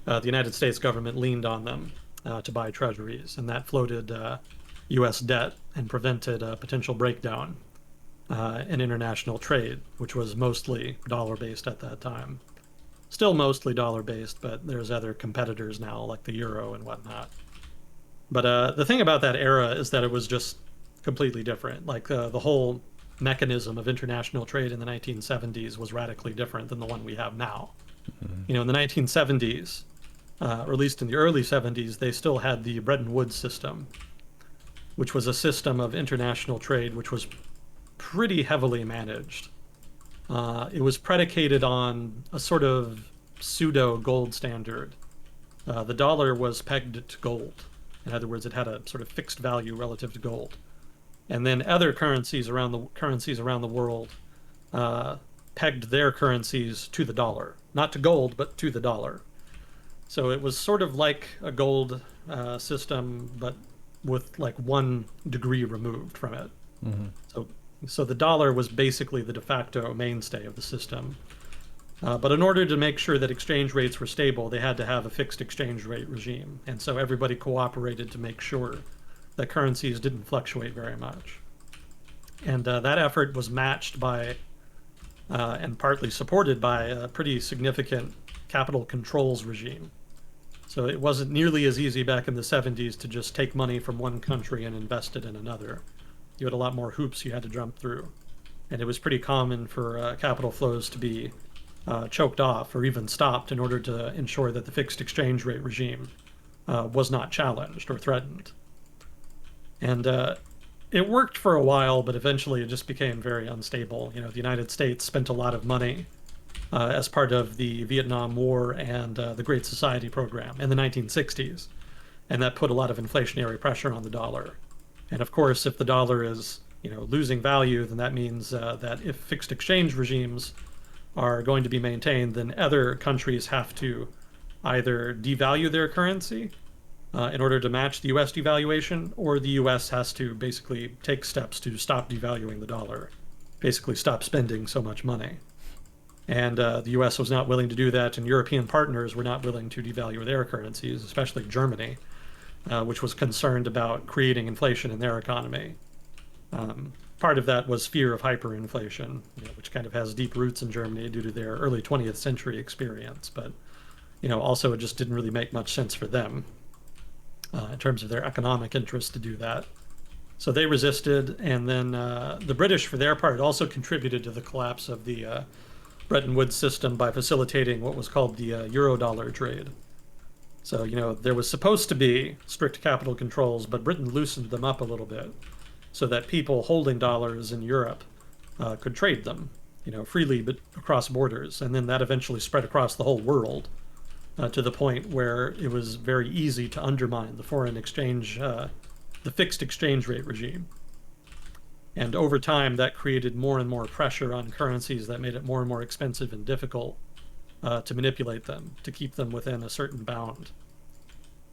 the United States government leaned on them to buy treasuries, and that floated U.S. debt and prevented a potential breakdown in international trade, which was mostly dollar-based at that time. Still mostly dollar-based, but there's other competitors now, like the Euro and whatnot. But the thing about that era is that it was just completely different. Like the whole mechanism of international trade in the 1970s was radically different than the one we have now. Mm-hmm. In the 1970s, or at least in the early 70s, they still had the Bretton Woods system, which was a system of international trade which was pretty heavily managed. It was predicated on a sort of pseudo gold standard. The dollar was pegged to gold. In other words, it had a sort of fixed value relative to gold. And then other currencies around the world pegged their currencies to the dollar, not to gold, but to the dollar. So it was sort of like a gold system, but with like 1 degree removed from it. Mm-hmm. So the dollar was basically the de facto mainstay of the system. But in order to make sure that exchange rates were stable, they had to have a fixed exchange rate regime. And so everybody cooperated to make sure that currencies didn't fluctuate very much. And that effort was matched by, and partly supported by, a pretty significant capital controls regime. So it wasn't nearly as easy back in the 70s to just take money from one country and invest it in another. You had a lot more hoops you had to jump through. And it was pretty common for capital flows to be choked off or even stopped in order to ensure that the fixed exchange rate regime was not challenged or threatened. And it worked for a while, but eventually it just became very unstable. The United States spent a lot of money as part of the Vietnam War and the Great Society program in the 1960s. And that put a lot of inflationary pressure on the dollar. And of course, if the dollar is losing value, then that means that if fixed exchange regimes are going to be maintained, then other countries have to either devalue their currency in order to match the U.S. devaluation, or the U.S. has to basically take steps to stop devaluing the dollar, basically stop spending so much money. And the U.S. was not willing to do that, and European partners were not willing to devalue their currencies, especially Germany, which was concerned about creating inflation in their economy. Part of that was fear of hyperinflation, which kind of has deep roots in Germany due to their early 20th century experience. But, also it just didn't really make much sense for them in terms of their economic interest to do that. So they resisted, and then the British, for their part, also contributed to the collapse of the Bretton Woods system by facilitating what was called the Eurodollar trade. So, there was supposed to be strict capital controls, but Britain loosened them up a little bit so that people holding dollars in Europe could trade them, freely but across borders. And then that eventually spread across the whole world to the point where it was very easy to undermine the foreign exchange, the fixed exchange rate regime. And over time, that created more and more pressure on currencies that made it more and more expensive and difficult to manipulate them, to keep them within a certain bound.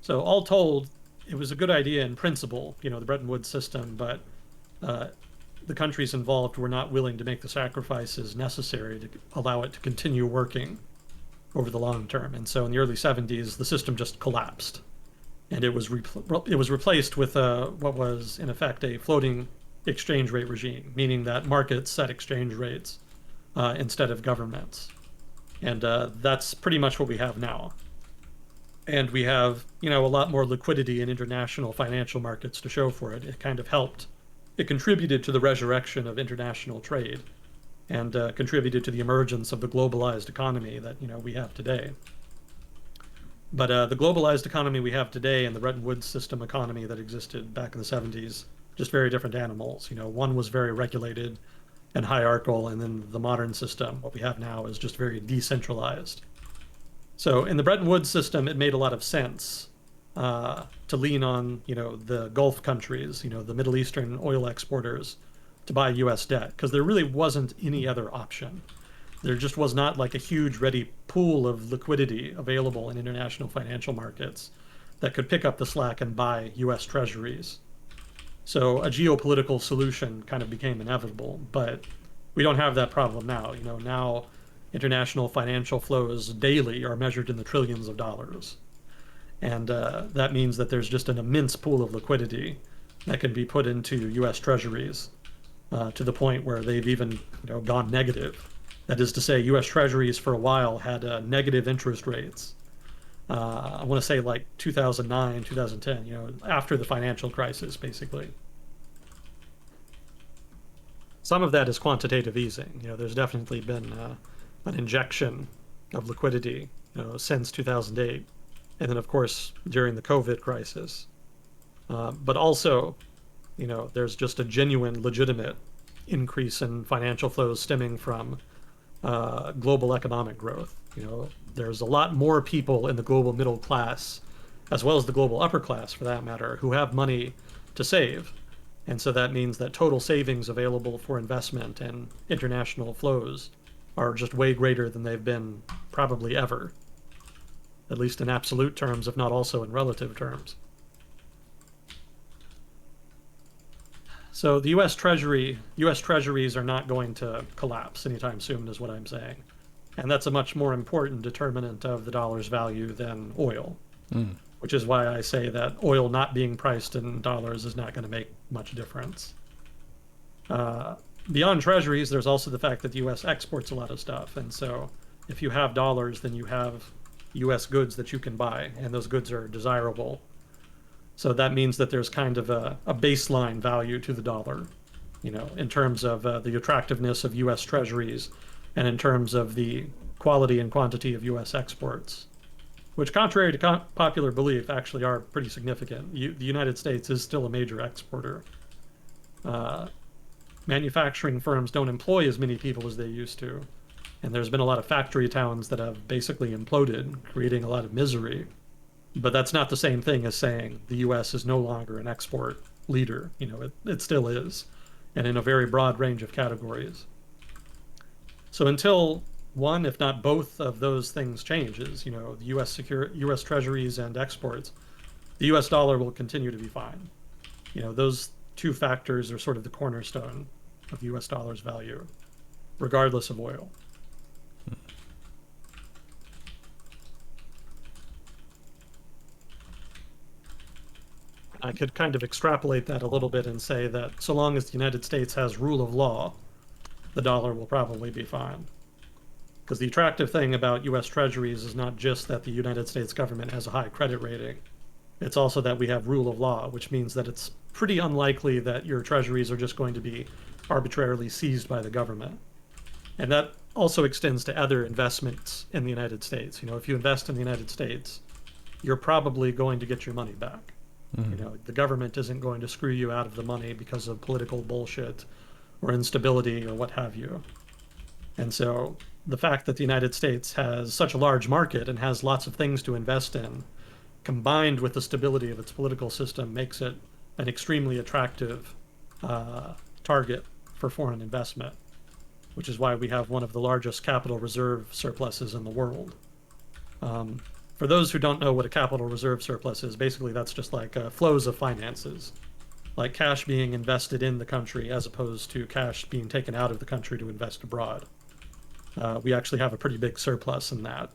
So all told, it was a good idea in principle, the Bretton Woods system, but the countries involved were not willing to make the sacrifices necessary to allow it to continue working. over the long term. And so in the early 70s, the system just collapsed. And it was replaced with what was, in effect, a floating exchange rate regime, meaning that markets set exchange rates instead of governments. And that's pretty much what we have now. And we have, a lot more liquidity in international financial markets to show for it. It kind of helped. It contributed to the resurrection of international trade and contributed to the emergence of the globalized economy that, we have today. But the globalized economy we have today and the Bretton Woods system economy that existed back in the 70s, just very different animals. One was very regulated and hierarchical, and then the modern system, what we have now, is just very decentralized. So in the Bretton Woods system, it made a lot of sense to lean on, the Gulf countries, the Middle Eastern oil exporters, to buy U.S. debt, because there really wasn't any other option. There just was not like a huge ready pool of liquidity available in international financial markets that could pick up the slack and buy U.S. treasuries. So a geopolitical solution kind of became inevitable, but we don't have that problem now. Now international financial flows daily are measured in the trillions of dollars. And that means that there's just an immense pool of liquidity that can be put into U.S. treasuries to the point where they've even gone negative. That is to say, U.S. treasuries for a while had negative interest rates. I want to say like 2009, 2010, after the financial crisis, basically. Some of that is quantitative easing. There's definitely been an injection of liquidity, since 2008. And then, of course, during the COVID crisis. But also, there's just a genuine, legitimate increase in financial flows stemming from global economic growth. There's a lot more people in the global middle class, as well as the global upper class, for that matter, who have money to save. And so that means that total savings available for investment and international flows are just way greater than they've been probably ever, at least in absolute terms, if not also in relative terms. So the U.S. treasuries are not going to collapse anytime soon, is what I'm saying. And that's a much more important determinant of the dollar's value than oil, which is why I say that oil not being priced in dollars is not going to make much difference. Beyond treasuries, there's also the fact that the U.S. exports a lot of stuff. And so if you have dollars, then you have U.S. goods that you can buy, and those goods are desirable. So that means that there's kind of a baseline value to the dollar, in terms of the attractiveness of U.S. treasuries and in terms of the quality and quantity of U.S. exports, which, contrary to popular belief, actually are pretty significant. The United States is still a major exporter. Manufacturing firms don't employ as many people as they used to, and there's been a lot of factory towns that have basically imploded, creating a lot of misery. But that's not the same thing as saying the U.S. is no longer an export leader. It still is, and in a very broad range of categories. So until one, if not both of those things changes, the U.S. treasuries and exports, the U.S. dollar will continue to be fine. Those two factors are sort of the cornerstone of the U.S. dollar's value, regardless of oil. I could kind of extrapolate that a little bit and say that so long as the United States has rule of law, the dollar will probably be fine. Because the attractive thing about U.S. treasuries is not just that the United States government has a high credit rating. It's also that we have rule of law, which means that it's pretty unlikely that your treasuries are just going to be arbitrarily seized by the government. And that also extends to other investments in the United States. If you invest in the United States, you're probably going to get your money back. The government isn't going to screw you out of the money because of political bullshit or instability or what have you. And so the fact that the United States has such a large market and has lots of things to invest in, combined with the stability of its political system, makes it an extremely attractive target for foreign investment, which is why we have one of the largest capital reserve surpluses in the world. For those who don't know what a capital reserve surplus is, basically that's just like flows of finances, like cash being invested in the country as opposed to cash being taken out of the country to invest abroad. We actually have a pretty big surplus in that.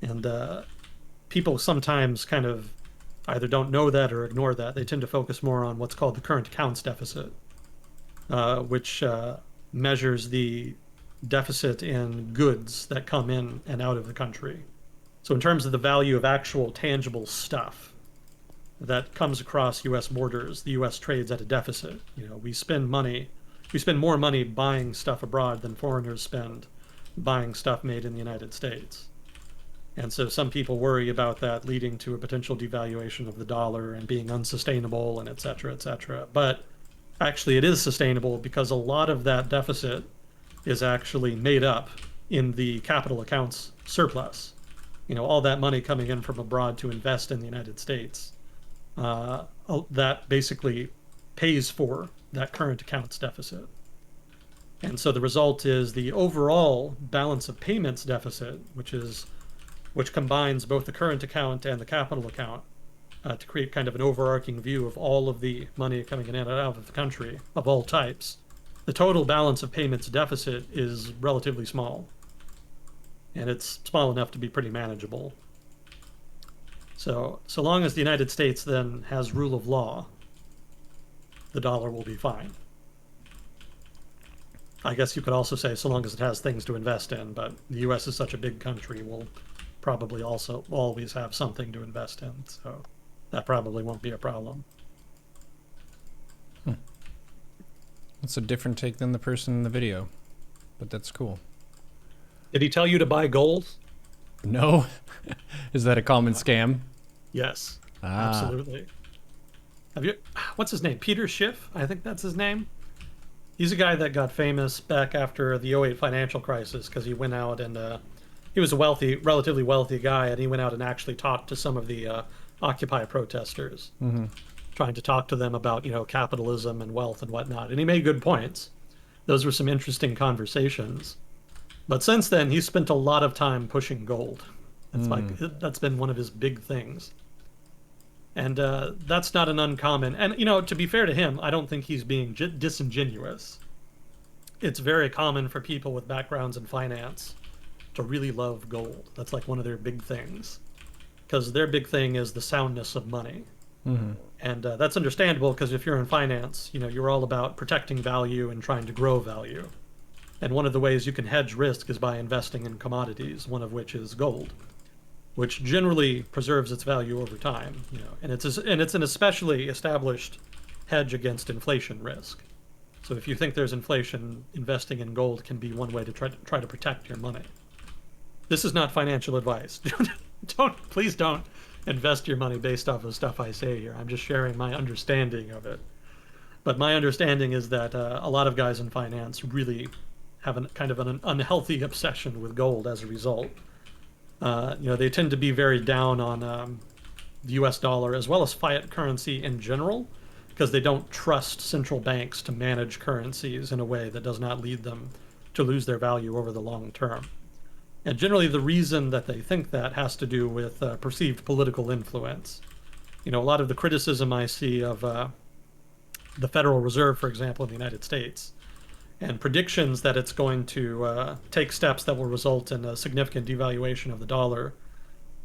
And people sometimes kind of either don't know that or ignore that. They tend to focus more on what's called the current accounts deficit, which measures the deficit in goods that come in and out of the country. So, in terms of the value of actual tangible stuff that comes across U.S. borders, the U.S. trades at a deficit. We spend more money buying stuff abroad than foreigners spend buying stuff made in the United States. And so some people worry about that leading to a potential devaluation of the dollar and being unsustainable and et cetera, et cetera. But actually, it is sustainable because a lot of that deficit is actually made up in the capital accounts surplus. All that money coming in from abroad to invest in the United States, that basically pays for that current accounts deficit. And so the result is the overall balance of payments deficit, which combines both the current account and the capital account to create kind of an overarching view of all of the money coming in and out of the country of all types. The total balance of payments deficit is relatively small, and it's small enough to be pretty manageable. So long as the United States then has rule of law, the dollar will be fine. I guess you could also say so long as it has things to invest in, but the U.S. is such a big country, we'll probably also always have something to invest in, so that probably won't be a problem. That's a different take than the person in the video, but that's cool. Did he tell you to buy gold? No? Is that a common scam? Yes, absolutely. What's his name? Peter Schiff? I think that's his name. He's a guy that got famous back after the '08 financial crisis because he went out and he was a relatively wealthy guy, and he went out and actually talked to some of the Occupy protesters, trying to talk to them about, capitalism and wealth and whatnot. And he made good points. Those were some interesting conversations. But since then, he's spent a lot of time pushing gold. That's been one of his big things. And that's not an uncommon. And, to be fair to him, I don't think he's being disingenuous. It's very common for people with backgrounds in finance to really love gold. That's like one of their big things. Because their big thing is the soundness of money. And that's understandable because if you're in finance, you're all about protecting value and trying to grow value. And one of the ways you can hedge risk is by investing in commodities, one of which is gold, which generally preserves its value over time. And it's an especially established hedge against inflation risk. So if you think there's inflation, investing in gold can be one way to try to protect your money. This is not financial advice. Please don't invest your money based off of stuff I say here. I'm just sharing my understanding of it. But my understanding is that a lot of guys in finance really have kind of an unhealthy obsession with gold as a result. They tend to be very down on the US dollar as well as fiat currency in general because they don't trust central banks to manage currencies in a way that does not lead them to lose their value over the long term. And generally the reason that they think that has to do with perceived political influence. A lot of the criticism I see of the Federal Reserve, for example, in the United States, and predictions that it's going to take steps that will result in a significant devaluation of the dollar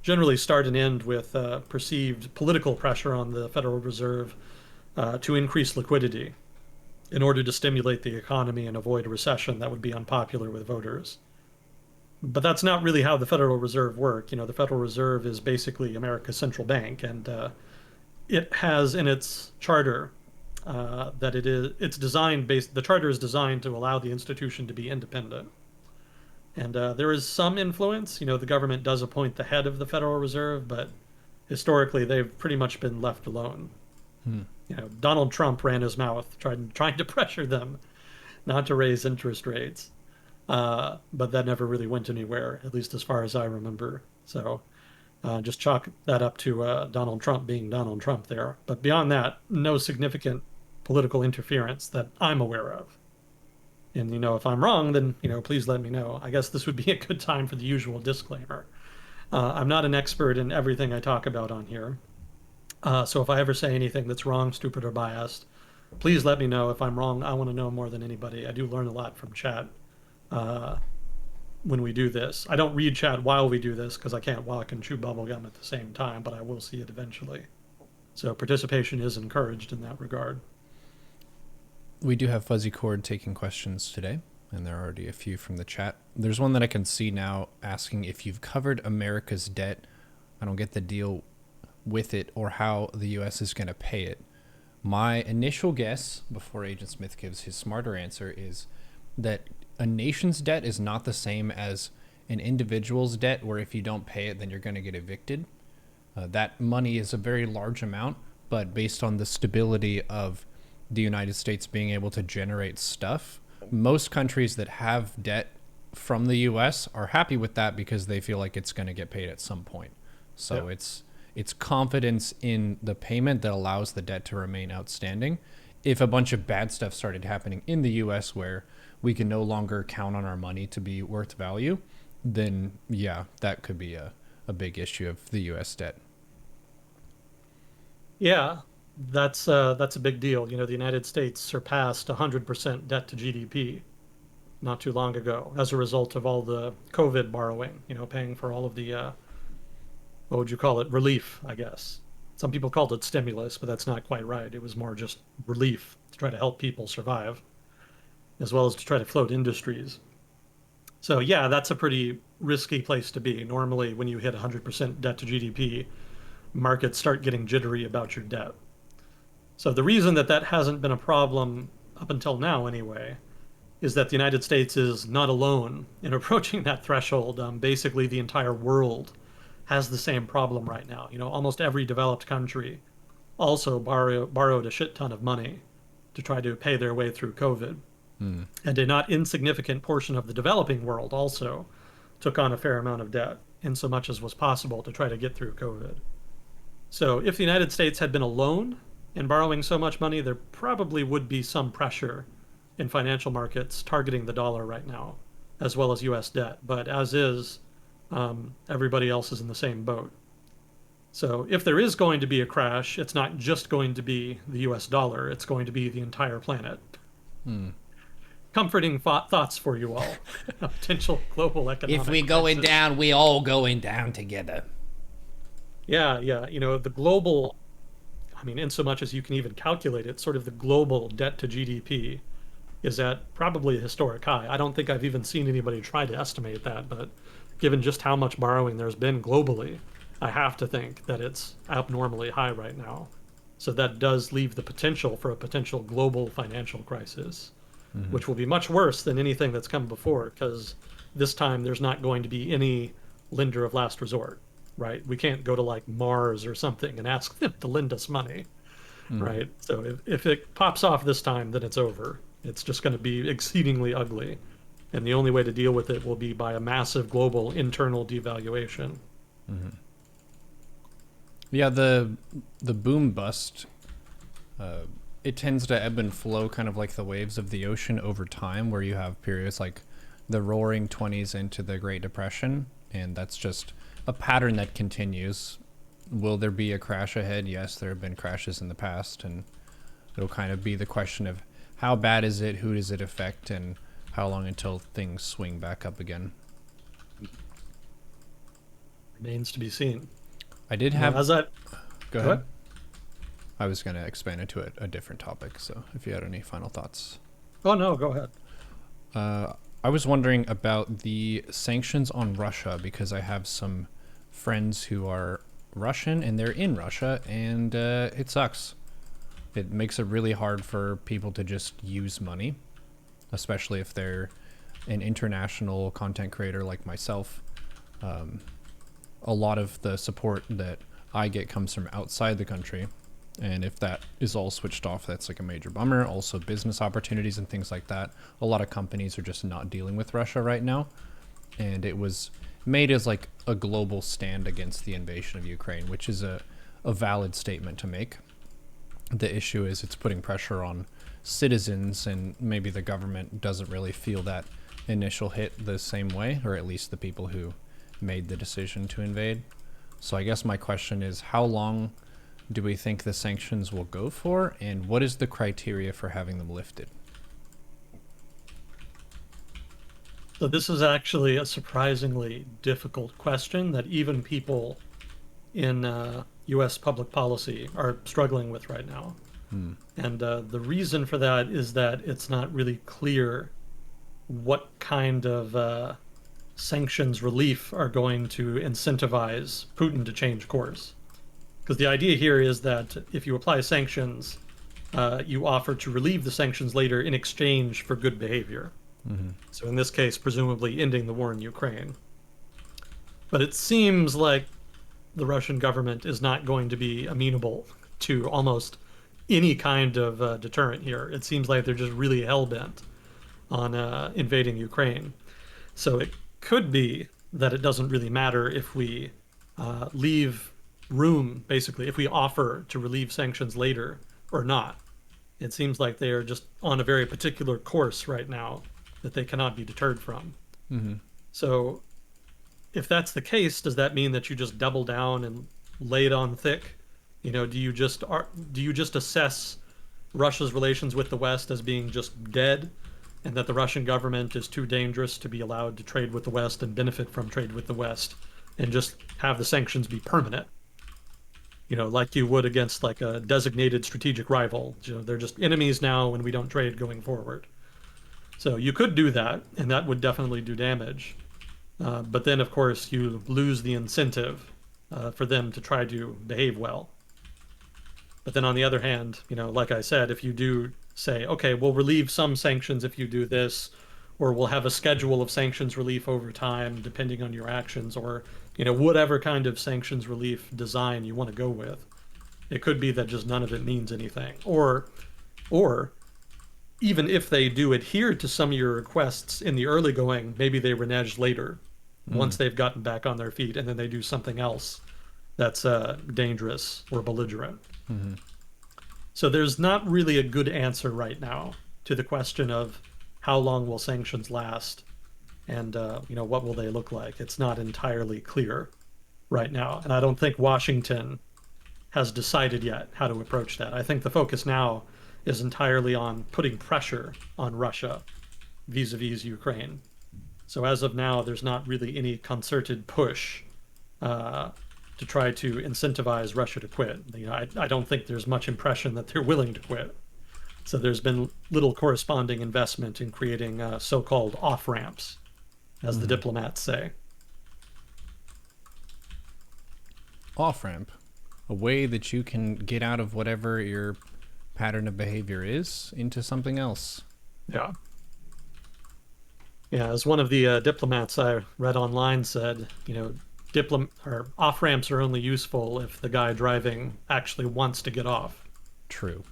generally start and end with perceived political pressure on the Federal Reserve to increase liquidity in order to stimulate the economy and avoid a recession that would be unpopular with voters. But that's not really how the Federal Reserve works. The Federal Reserve is basically America's central bank, and it has in its charter that the charter is designed to allow the institution to be independent. And there is some influence. The government does appoint the head of the Federal Reserve, but historically they've pretty much been left alone. Donald Trump ran his mouth trying to pressure them not to raise interest rates. But that never really went anywhere, at least as far as I remember. So just chalk that up to Donald Trump being Donald Trump there. But beyond that, no significant political interference that I'm aware of. And, if I'm wrong, then, please let me know. I guess this would be a good time for the usual disclaimer. I'm not an expert in everything I talk about on here. So if I ever say anything that's wrong, stupid, or biased, please let me know. If I'm wrong, I want to know more than anybody. I do learn a lot from chat. when we do this. I don't read chat while we do this because I can't walk and chew bubblegum at the same time, but I will see it eventually. So participation is encouraged in that regard. We do have Fuzzy Cord taking questions today, and there are already a few from the chat. There's one that I can see now asking if you've covered America's debt. I don't get the deal with it or how the U.S. is going to pay it. My initial guess, before Agent Smith gives his smarter answer, is that a nation's debt is not the same as an individual's debt, where if you don't pay it, then you're going to get evicted. That money is a very large amount, but based on the stability of the United States being able to generate stuff, most countries that have debt from the U.S. are happy with that because they feel like it's going to get paid at some point. So Yeah. it's confidence in the payment that allows the debt to remain outstanding. If a bunch of bad stuff started happening in the U.S. where we can no longer count on our money to be worth value, then yeah, that could be a big issue of the U.S. debt. Yeah, that's a big deal. You know, the United States surpassed 100% debt to GDP not too long ago as a result of all the COVID borrowing, you know, paying for all of the what would you call it? Relief, I guess. Some people called it stimulus, but that's not quite right. It was more just relief to try to help people survive, as well as to try to float industries. So, yeah, that's a pretty risky place to be. Normally, when you hit 100% debt to GDP, markets start getting jittery about your debt. So, the reason that that hasn't been a problem up until now, anyway, is that the United States is not alone in approaching that threshold. Basically, the entire world has the same problem right now. You know, almost every developed country also borrowed a shit ton of money to try to pay their way through COVID. Hmm. And a not insignificant portion of the developing world also took on a fair amount of debt, in so much as was possible to try to get through COVID. So if the United States had been alone in borrowing so much money, there probably would be some pressure in financial markets targeting the dollar right now, as well as US debt. But as is, everybody else is in the same boat. So if there is going to be a crash, it's not just going to be the US dollar, it's going to be the entire planet. Hmm. Comforting thoughts for you all. A potential global economic If we going crisis. down, we all going down together. Yeah, yeah. You know, the global, I mean, in so much as you can even calculate it, sort of the global debt to GDP is at probably a historic high. I don't think I've even seen anybody try to estimate that, but given just how much borrowing there's been globally, I have to think that it's abnormally high right now. So that does leave the potential for a potential global financial crisis, Mm-hmm. which will be much worse than anything that's come before, because this time there's not going to be any lender of last resort, right? We can't go to like Mars or something and ask them to lend us money, Mm-hmm. right? So if it pops off this time, then it's over. It's just going to be exceedingly ugly. And the only way to deal with it will be by a massive global internal devaluation. Mm-hmm. Yeah, the boom bust, uh, it tends to ebb and flow, kind of like the waves of the ocean over time, where you have periods like the Roaring '20s into the Great Depression, and that's just a pattern that continues. Will there be a crash ahead? Yes, there have been crashes in the past, and it'll kind of be the question of how bad is it, who does it affect, and how long until things swing back up again. Remains to be seen. I did You know, have. as that, Go go ahead. ahead. I was going to expand into a different topic, so if you had any final thoughts. Oh no, go ahead. I was wondering about the sanctions on Russia because I have some friends who are Russian and they're in Russia, and it sucks. It makes it really hard for people to just use money, especially if they're an international content creator like myself. A lot of the support that I get comes from outside the country. And if that is all switched off, that's like a major bummer. Also, business opportunities and things like that. A lot of companies are just not dealing with Russia right now. And it was made as like a global stand against the invasion of Ukraine, which is a valid statement to make. The issue is it's putting pressure on citizens, and maybe the government doesn't really feel that initial hit the same way, or at least the people who made the decision to invade. So I guess my question is, how long do we think the sanctions will go for, and what is the criteria for having them lifted? So this is actually a surprisingly difficult question that even people in U.S. public policy are struggling with right now. Hmm. And the reason for that is that it's not really clear what kind of sanctions relief are going to incentivize Putin to change course. Because the idea here is that if you apply sanctions, you offer to relieve the sanctions later in exchange for good behavior. Mm-hmm. So in this case, presumably ending the war in Ukraine. But it seems like the Russian government is not going to be amenable to almost any kind of deterrent here. It seems like they're just really hell-bent on invading Ukraine. So it could be that it doesn't really matter if we leave room, basically, if we offer to relieve sanctions later or not. It seems like they are just on a very particular course right now that they cannot be deterred from. Mm-hmm. So if that's the case, does that mean that you just double down and lay it on thick? Do you just assess Russia's relations with the West as being just dead, and that the Russian government is too dangerous to be allowed to trade with the West and benefit from trade with the West, and just have the sanctions be permanent? Like you would against like a designated strategic rival. They're just enemies now when we don't trade going forward. So you could do that, and that would definitely do damage. But then, of course, you lose the incentive for them to try to behave well. But then on the other hand, like I said, if you do say, okay, we'll relieve some sanctions if you do this, or we'll have a schedule of sanctions relief over time, depending on your actions, or, whatever kind of sanctions relief design you want to go with, it could be that just none of it means anything. Or even if they do adhere to some of your requests in the early going, maybe they renege later once they've gotten back on their feet, and then they do something else that's dangerous or belligerent. Mm-hmm. So there's not really a good answer right now to the question of how long will sanctions last, and what will they look like. It's not entirely clear right now, and I don't think Washington has decided yet how to approach that. I think the focus now is entirely on putting pressure on Russia vis-a-vis Ukraine. So as of now, there's not really any concerted push to try to incentivize Russia to quit. I don't think there's much impression that they're willing to quit. So there's been little corresponding investment in creating so-called off-ramps, as the diplomats say. Off-ramp, a way that you can get out of whatever your pattern of behavior is into something else. Yeah. Yeah, as one of the diplomats I read online said, off ramps are only useful if the guy driving actually wants to get off. True.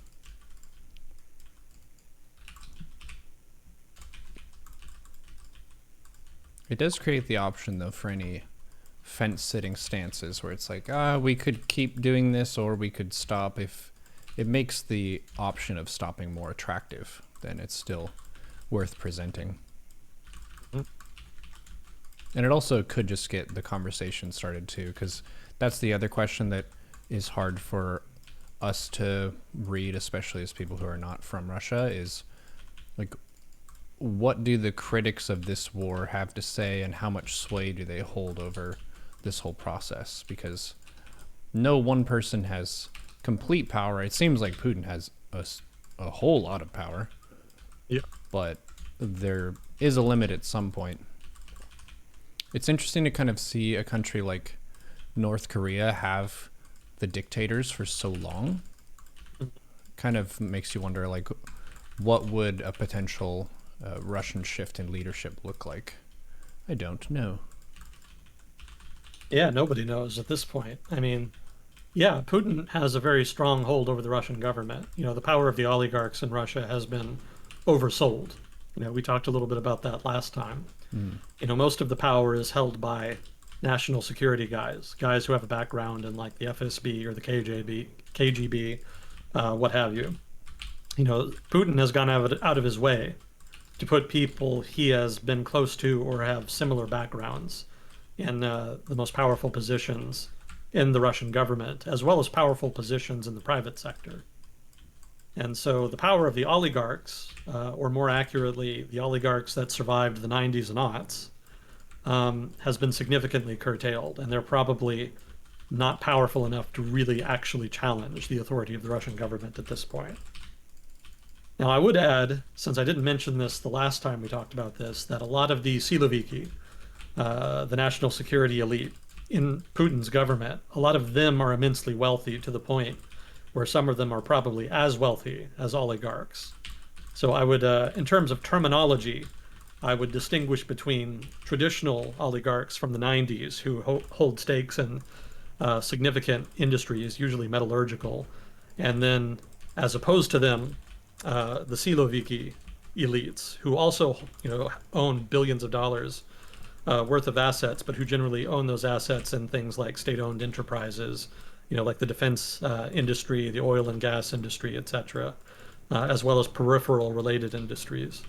It does create the option, though, for any fence-sitting stances where it's like, we could keep doing this or we could stop. If it makes the option of stopping more attractive, then it's still worth presenting. And it also could just get the conversation started too, because that's the other question that is hard for us to read, especially as people who are not from Russia, is like, what do the critics of this war have to say, and how much sway do they hold over this whole process? Because no one person has complete power. It seems like Putin has a whole lot of power. Yeah. But there is a limit at some point. It's interesting to kind of see a country like North Korea have the dictators for so long. Kind of makes you wonder, like, what would a potential Russian shift in leadership look like? I don't know. Yeah, nobody knows at this point. I mean, yeah, Putin has a very strong hold over the Russian government. The power of the oligarchs in Russia has been oversold. We talked a little bit about that last time. Most of the power is held by national security guys who have a background in like the FSB or the KGB, what have you. Putin has gone out of his way to put people he has been close to or have similar backgrounds in the most powerful positions in the Russian government, as well as powerful positions in the private sector. And so the power of the oligarchs, or more accurately, the oligarchs that survived the 90s and aughts, has been significantly curtailed, and they're probably not powerful enough to really actually challenge the authority of the Russian government at this point. Now, I would add, since I didn't mention this the last time we talked about this, that a lot of the Siloviki, the national security elite in Putin's government, a lot of them are immensely wealthy to the point where some of them are probably as wealthy as oligarchs. So I would, in terms of terminology, I would distinguish between traditional oligarchs from the 90s who hold stakes in significant industries, usually metallurgical, and then, as opposed to them, the Siloviki elites, who also, own billions of dollars worth of assets, but who generally own those assets in things like state-owned enterprises, like the defense industry, the oil and gas industry, etc., as well as peripheral related industries.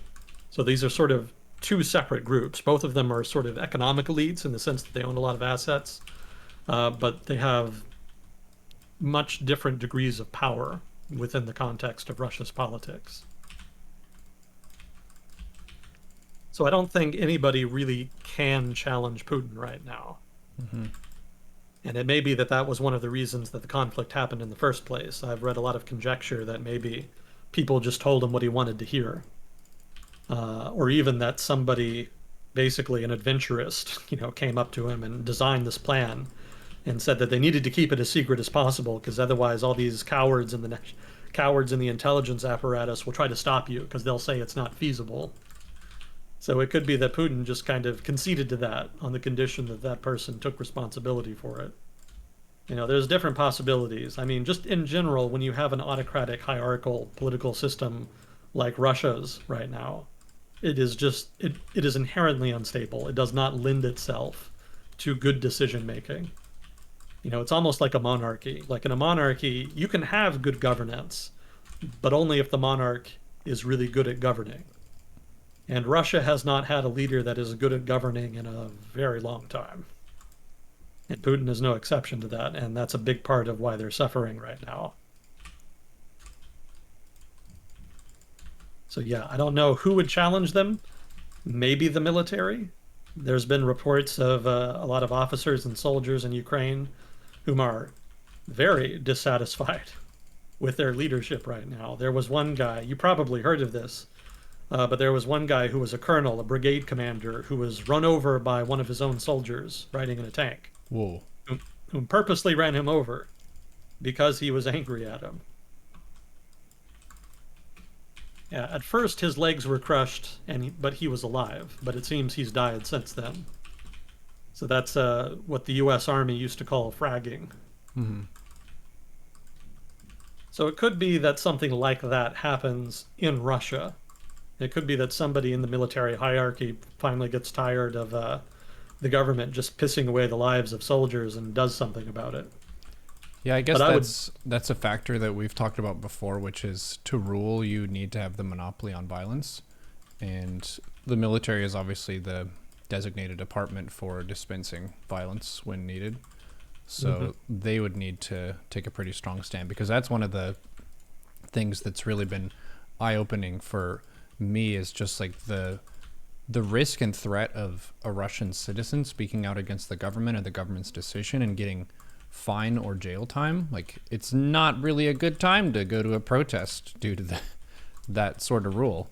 So these are sort of two separate groups. Both of them are sort of economic elites in the sense that they own a lot of assets, but they have much different degrees of power within the context of Russia's politics. So I don't think anybody really can challenge Putin right now. Mm-hmm. And it may be that that was one of the reasons that the conflict happened in the first place. I've read a lot of conjecture that maybe people just told him what he wanted to hear. Or even that somebody, basically an adventurist, came up to him and designed this plan and said that they needed to keep it as secret as possible because otherwise all these cowards in the intelligence apparatus will try to stop you because they'll say it's not feasible. So it could be that Putin just kind of conceded to that on the condition that that person took responsibility for it. There's different possibilities. I mean, just in general, when you have an autocratic, hierarchical political system like Russia's right now, it is inherently unstable. It does not lend itself to good decision making. It's almost like a monarchy. Like in a monarchy, you can have good governance, but only if the monarch is really good at governing. And Russia has not had a leader that is good at governing in a very long time. And Putin is no exception to that, and that's a big part of why they're suffering right now. So yeah, I don't know who would challenge them. Maybe the military. There's been reports of a lot of officers and soldiers in Ukraine whom are very dissatisfied with their leadership right now. There was one guy, you probably heard of this, but there was one guy who was a colonel, a brigade commander, who was run over by one of his own soldiers riding in a tank. Whoa. Whom purposely ran him over because he was angry at him. Yeah, at first his legs were crushed, but he was alive. But it seems he's died since then. So that's what the U.S. Army used to call fragging. Mm-hmm. So it could be that something like that happens in Russia. It could be that somebody in the military hierarchy finally gets tired of the government just pissing away the lives of soldiers and does something about it. Yeah, I guess that's a factor that we've talked about before, which is to rule, you need to have the monopoly on violence. And the military is obviously the designated department for dispensing violence when needed. So they would need to take a pretty strong stand, because that's one of the things that's really been eye-opening for me, is just like the risk and threat of a Russian citizen speaking out against the government or the government's decision and getting fine or jail time. Like, it's not really a good time to go to a protest due to that sort of rule.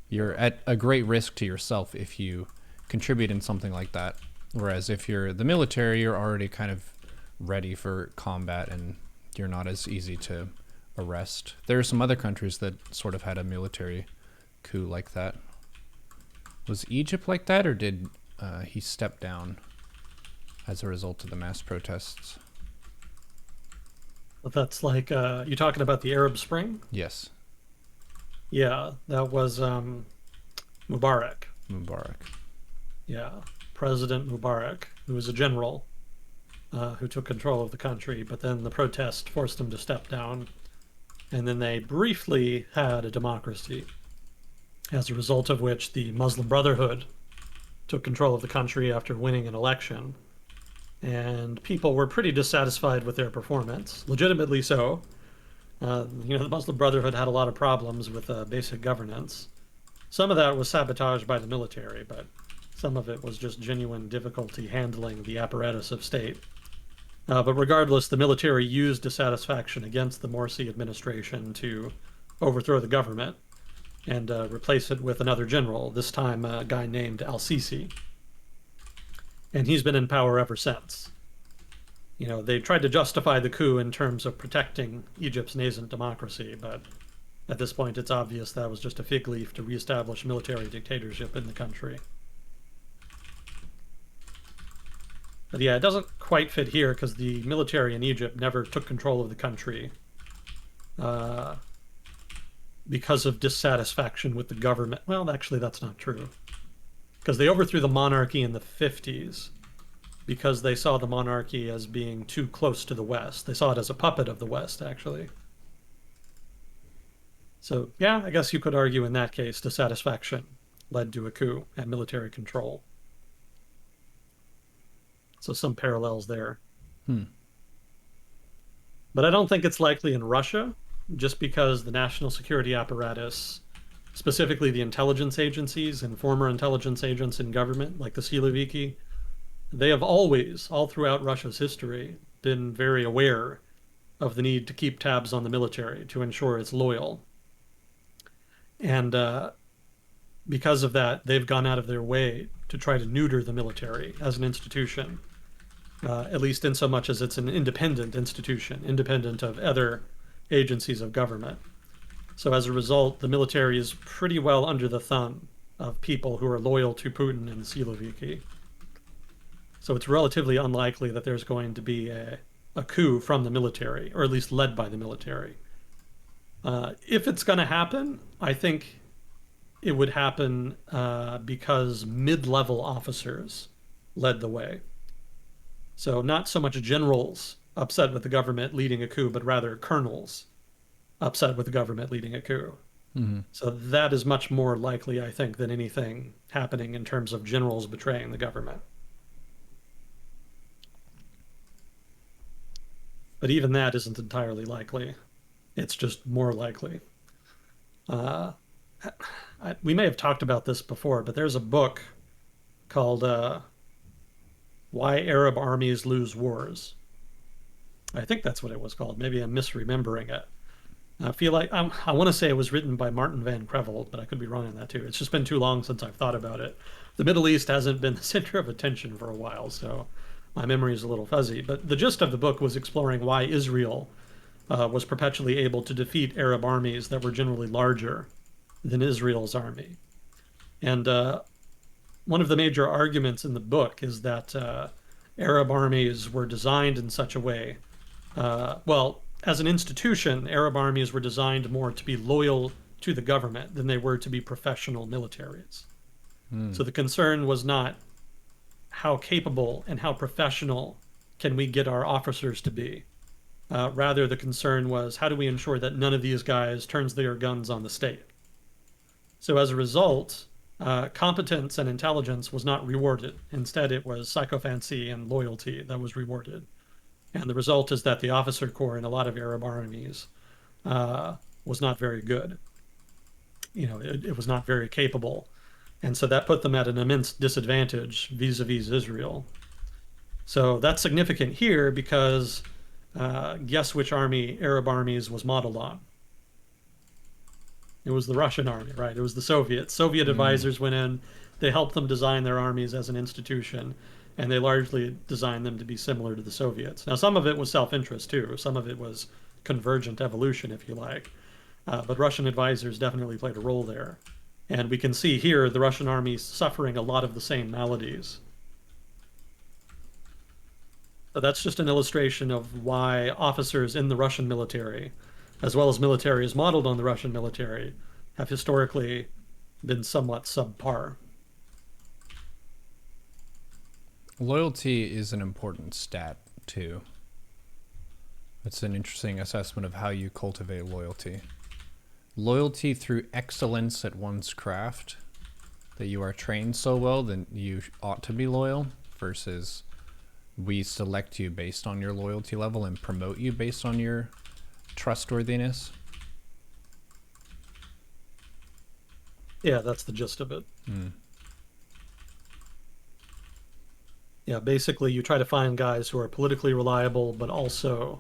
You're at a great risk to yourself if you contribute in something like that. Whereas if you're the military, you're already kind of ready for combat and you're not as easy to arrest. There are some other countries that sort of had a military coup like that. Was Egypt like that, or did he step down as a result of the mass protests? That's like, you talking about the Arab Spring? Yes. Yeah, that was Mubarak. Yeah, President Mubarak, who was a general who took control of the country, but then the protest forced him to step down, and then they briefly had a democracy, as a result of which the Muslim Brotherhood took control of the country after winning an election. And people were pretty dissatisfied with their performance, legitimately so. The Muslim Brotherhood had a lot of problems with basic governance. Some of that was sabotaged by the military, but some of it was just genuine difficulty handling the apparatus of state. But regardless, the military used dissatisfaction against the Morsi administration to overthrow the government and replace it with another general, this time a guy named al-Sisi. And he's been in power ever since. They tried to justify the coup in terms of protecting Egypt's nascent democracy, but at this point it's obvious that was just a fig leaf to reestablish military dictatorship in the country. But yeah, it doesn't quite fit here because the military in Egypt never took control of the country because of dissatisfaction with the government. Well, actually, that's not true. Because they overthrew the monarchy in the 50s because they saw the monarchy as being too close to the West. They saw it as a puppet of the West, actually. So, yeah, I guess you could argue in that case dissatisfaction led to a coup and military control. So some parallels there. But I don't think it's likely in Russia, just because the national security apparatus, specifically the intelligence agencies and former intelligence agents in government, like the Siloviki, they have always, all throughout Russia's history, been very aware of the need to keep tabs on the military to ensure it's loyal. And because of that, they've gone out of their way to try to neuter the military as an institution, at least in so much as it's an independent institution, independent of other agencies of government. So as a result, the military is pretty well under the thumb of people who are loyal to Putin and Siloviki. So it's relatively unlikely that there's going to be a coup from the military, or at least led by the military. If it's going to happen, I think it would happen because mid-level officers led the way. So not so much generals upset with the government leading a coup, but rather colonels upset with the government leading a coup. Mm-hmm. So that is much more likely, I think, than anything happening in terms of generals betraying the government. But even that isn't entirely likely. It's just more likely. We may have talked about this before, but there's a book called Why Arab Armies Lose Wars. I think that's what it was called. Maybe I'm misremembering it. I feel like I want to say it was written by Martin Van Creveld, but I could be wrong on that too. It's just been too long since I've thought about it. The Middle East hasn't been the center of attention for a while, so my memory is a little fuzzy. But the gist of the book was exploring why Israel was perpetually able to defeat Arab armies that were generally larger than Israel's army. And one of the major arguments in the book is that Arab armies were designed in such a way, as an institution, Arab armies were designed more to be loyal to the government than they were to be professional militaries. So the concern was not how capable and how professional can we get our officers to be. Rather, the concern was how do we ensure that none of these guys turns their guns on the state. So as a result, competence and intelligence was not rewarded. Instead, it was sycophancy and loyalty that was rewarded. And the result is that the officer corps in a lot of Arab armies was not very good. It was not very capable. And so that put them at an immense disadvantage vis-a-vis Israel. So that's significant here because guess which army Arab armies was modeled on? It was the Russian army, right? It was the Soviets. Soviet advisors went in, they helped them design their armies as an institution, and they largely designed them to be similar to the Soviets. Now, some of it was self-interest, too. Some of it was convergent evolution, if you like. But Russian advisors definitely played a role there. And we can see here the Russian army suffering a lot of the same maladies. So that's just an illustration of why officers in the Russian military, as well as militaries modeled on the Russian military, have historically been somewhat subpar. Loyalty is an important stat, too. It's an interesting assessment of how you cultivate loyalty. Loyalty through excellence at one's craft, that you are trained so well that you ought to be loyal, versus we select you based on your loyalty level and promote you based on your trustworthiness. Yeah, that's the gist of it. Yeah, basically you try to find guys who are politically reliable, but also,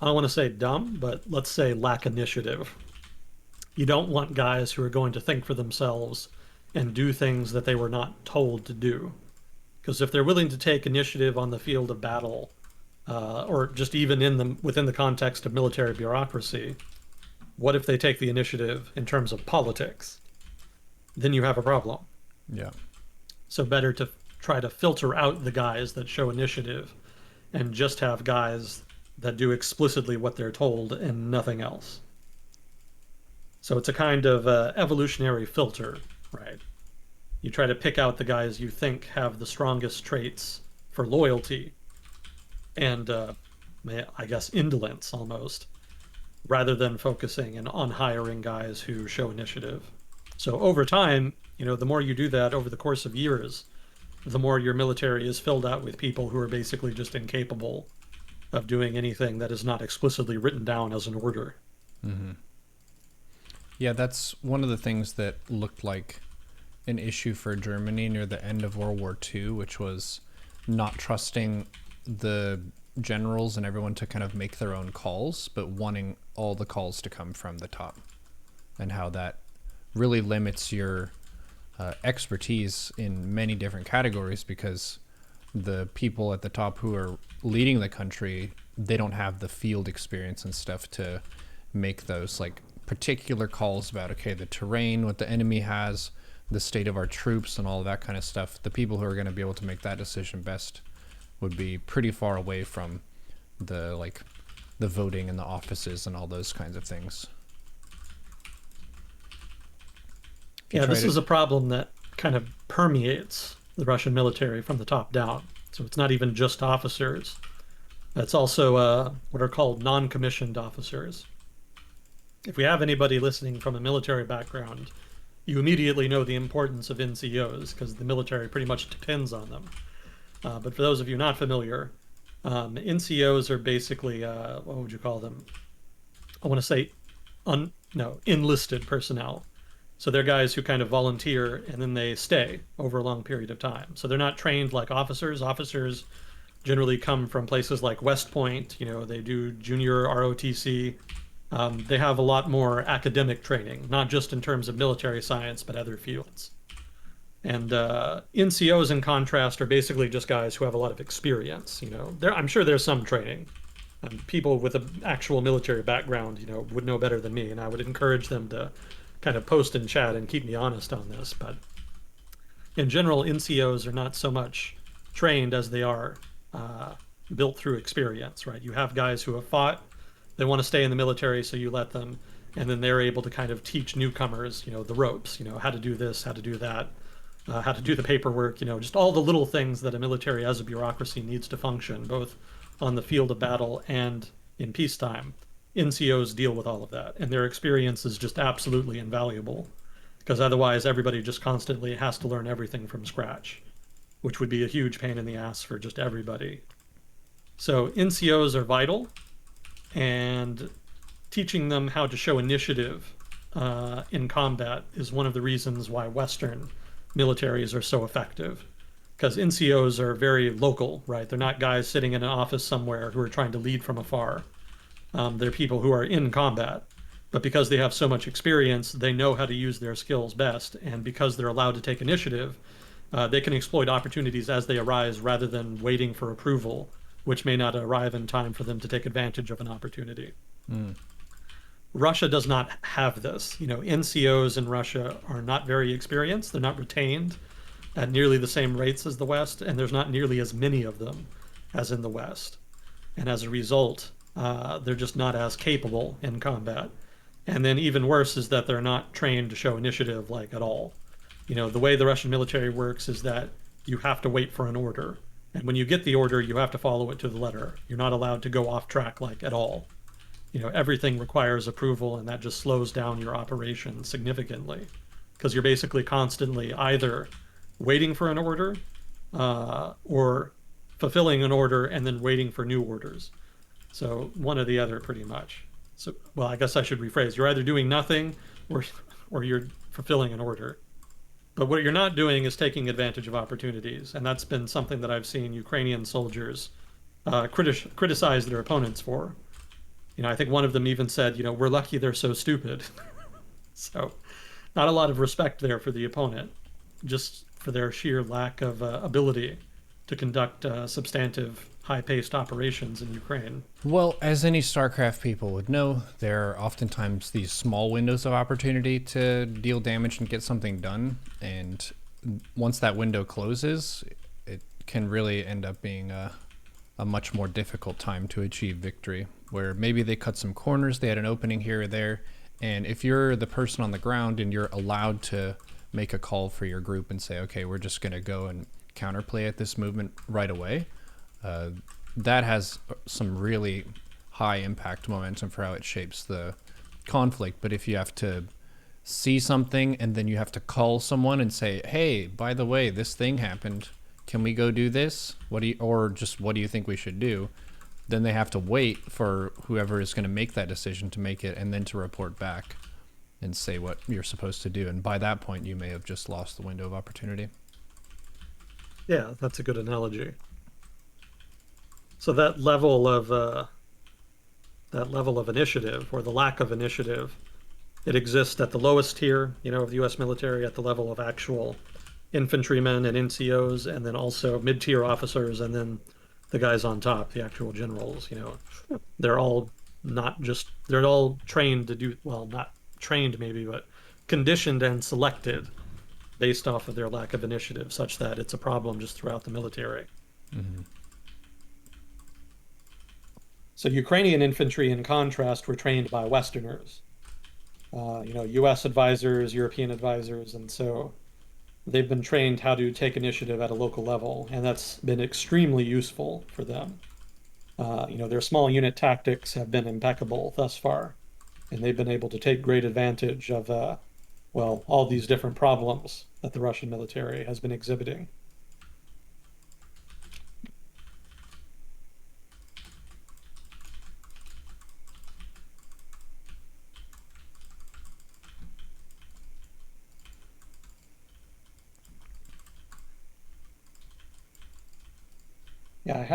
I don't want to say dumb, but let's say lack initiative. You don't want guys who are going to think for themselves and do things that they were not told to do. Because if they're willing to take initiative on the field of battle, or just even within the context of military bureaucracy, what if they take the initiative in terms of politics? Then you have a problem. Yeah. So better to try to filter out the guys that show initiative and just have guys that do explicitly what they're told and nothing else. So it's a kind of evolutionary filter, right? You try to pick out the guys you think have the strongest traits for loyalty and, I guess, indolence almost, rather than focusing on hiring guys who show initiative. So over time, the more you do that over the course of years, the more your military is filled out with people who are basically just incapable of doing anything that is not explicitly written down as an order. Mm-hmm. Yeah, that's one of the things that looked like an issue for Germany near the end of World War II, which was not trusting the generals and everyone to kind of make their own calls, but wanting all the calls to come from the top, and how that really limits your expertise in many different categories, because the people at the top who are leading the country, they don't have the field experience and stuff to make those like particular calls about, okay, the terrain, what the enemy has, the state of our troops and all of that kind of stuff. The people who are going to be able to make that decision best would be pretty far away from the voting and the offices and all those kinds of things. Yeah, this is a problem that kind of permeates the Russian military from the top down. So it's not even just officers. It's also what are called non-commissioned officers. If we have anybody listening from a military background, you immediately know the importance of NCOs because the military pretty much depends on them. But for those of you not familiar, NCOs are basically, what would you call them? I want to say enlisted personnel. So they're guys who kind of volunteer and then they stay over a long period of time. So they're not trained like officers. Officers generally come from places like West Point. They do junior ROTC. They have a lot more academic training, not just in terms of military science, but other fields. And NCOs, in contrast, are basically just guys who have a lot of experience. I'm sure there's some training. People with an actual military background, would know better than me, and I would encourage them to kind of post in chat and keep me honest on this. But in general, NCOs are not so much trained as they are built through experience, right? You have guys who have fought, they want to stay in the military, so you let them, and then they're able to kind of teach newcomers, the ropes, how to do this, how to do that, how to do the paperwork, just all the little things that a military as a bureaucracy needs to function, both on the field of battle and in peacetime. NCOs deal with all of that, and their experience is just absolutely invaluable, because otherwise everybody just constantly has to learn everything from scratch, which would be a huge pain in the ass for just everybody. So NCOs are vital, and teaching them how to show initiative in combat is one of the reasons why Western militaries are so effective, because NCOs are very local, right? They're not guys sitting in an office somewhere who are trying to lead from afar. They're people who are in combat, but because they have so much experience, they know how to use their skills best, and because they're allowed to take initiative, they can exploit opportunities as they arise rather than waiting for approval, which may not arrive in time for them to take advantage of an opportunity. Russia does not have this. NCOs in Russia are not very experienced. They're not retained at nearly the same rates as the West, and there's not nearly as many of them as in the West. And as a result, they're just not as capable in combat. And then even worse is that they're not trained to show initiative at all. The way the Russian military works is that you have to wait for an order. And when you get the order, you have to follow it to the letter. You're not allowed to go off track at all. Everything requires approval, and that just slows down your operation significantly, because you're basically constantly either waiting for an order or fulfilling an order and then waiting for new orders. So one or the other, pretty much. So, well, I guess I should rephrase. You're either doing nothing or you're fulfilling an order. But what you're not doing is taking advantage of opportunities, and that's been something that I've seen Ukrainian soldiers criticize their opponents for. I think one of them even said, we're lucky they're so stupid. So, not a lot of respect there for the opponent, just for their sheer lack of ability to conduct substantive, high-paced operations in Ukraine. Well, as any StarCraft people would know, there are oftentimes these small windows of opportunity to deal damage and get something done. And once that window closes, it can really end up being a much more difficult time to achieve victory, where maybe they cut some corners, they had an opening here or there. And if you're the person on the ground and you're allowed to make a call for your group and say, okay, we're just going to go and counterplay at this movement right away, that has some really high impact momentum for how it shapes the conflict. But if you have to see something and then you have to call someone and say, hey, by the way, this thing happened, can we go do this? What do you think we should do? Then they have to wait for whoever is going to make that decision to make it, and then to report back and say what you're supposed to do. And by that point, you may have just lost the window of opportunity. Yeah, that's a good analogy. So that level of initiative, or the lack of initiative, it exists at the lowest tier, of the U.S. military, at the level of actual infantrymen and NCOs, and then also mid-tier officers, and then the guys on top, the actual generals. They're all they're all trained to do, well, not trained maybe, but conditioned and selected based off of their lack of initiative, such that it's a problem just throughout the military. Mm-hmm. So Ukrainian infantry, in contrast, were trained by Westerners, U.S. advisors, European advisors, and so they've been trained how to take initiative at a local level, and that's been extremely useful for them. Their small unit tactics have been impeccable thus far, and they've been able to take great advantage of, all these different problems that the Russian military has been exhibiting. Yeah,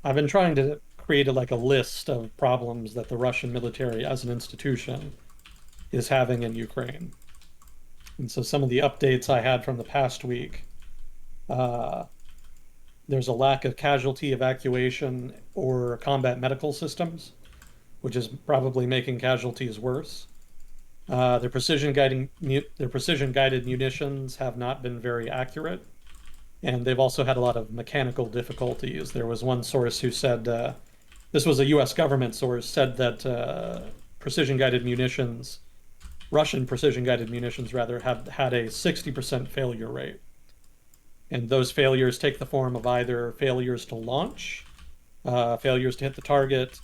I've been trying to create like a list of problems that the Russian military as an institution is having in Ukraine. And so some of the updates I had from the past week, uh, there's a lack of casualty evacuation or combat medical systems, which is probably making casualties worse. Their precision guided munitions have not been very accurate, and they've also had a lot of mechanical difficulties. There was one source who said, this was a U.S. government source, said that Russian precision guided munitions rather, have had a 60% failure rate. And those failures take the form of either failures to launch, failures to hit the target,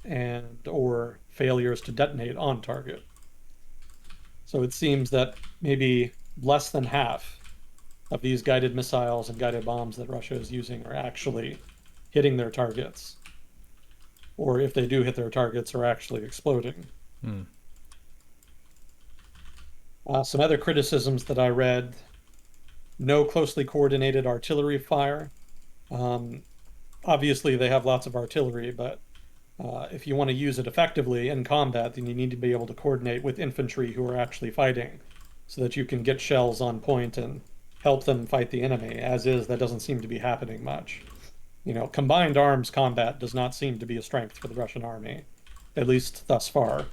or failures to detonate on target. So it seems that maybe less than half of these guided missiles and guided bombs that Russia is using are actually hitting their targets. Or if they do hit their targets, are actually exploding. Some other criticisms that I read: no closely coordinated artillery fire. Obviously, they have lots of artillery, but if you want to use it effectively in combat, then you need to be able to coordinate with infantry who are actually fighting so that you can get shells on point and help them fight the enemy. As is, that doesn't seem to be happening much. Combined arms combat does not seem to be a strength for the Russian army, at least thus far.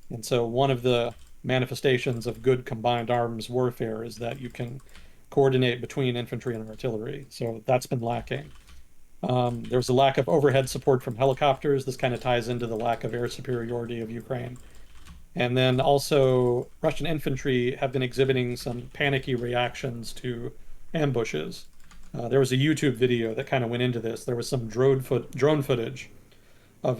And so one of the manifestations of good combined arms warfare is that you can coordinate between infantry and artillery. So that's been lacking. There's a lack of overhead support from helicopters. This kind of ties into the lack of air superiority of Ukraine. And then also, Russian infantry have been exhibiting some panicky reactions to ambushes. There was a YouTube video that kind of went into this. There was some drone footage of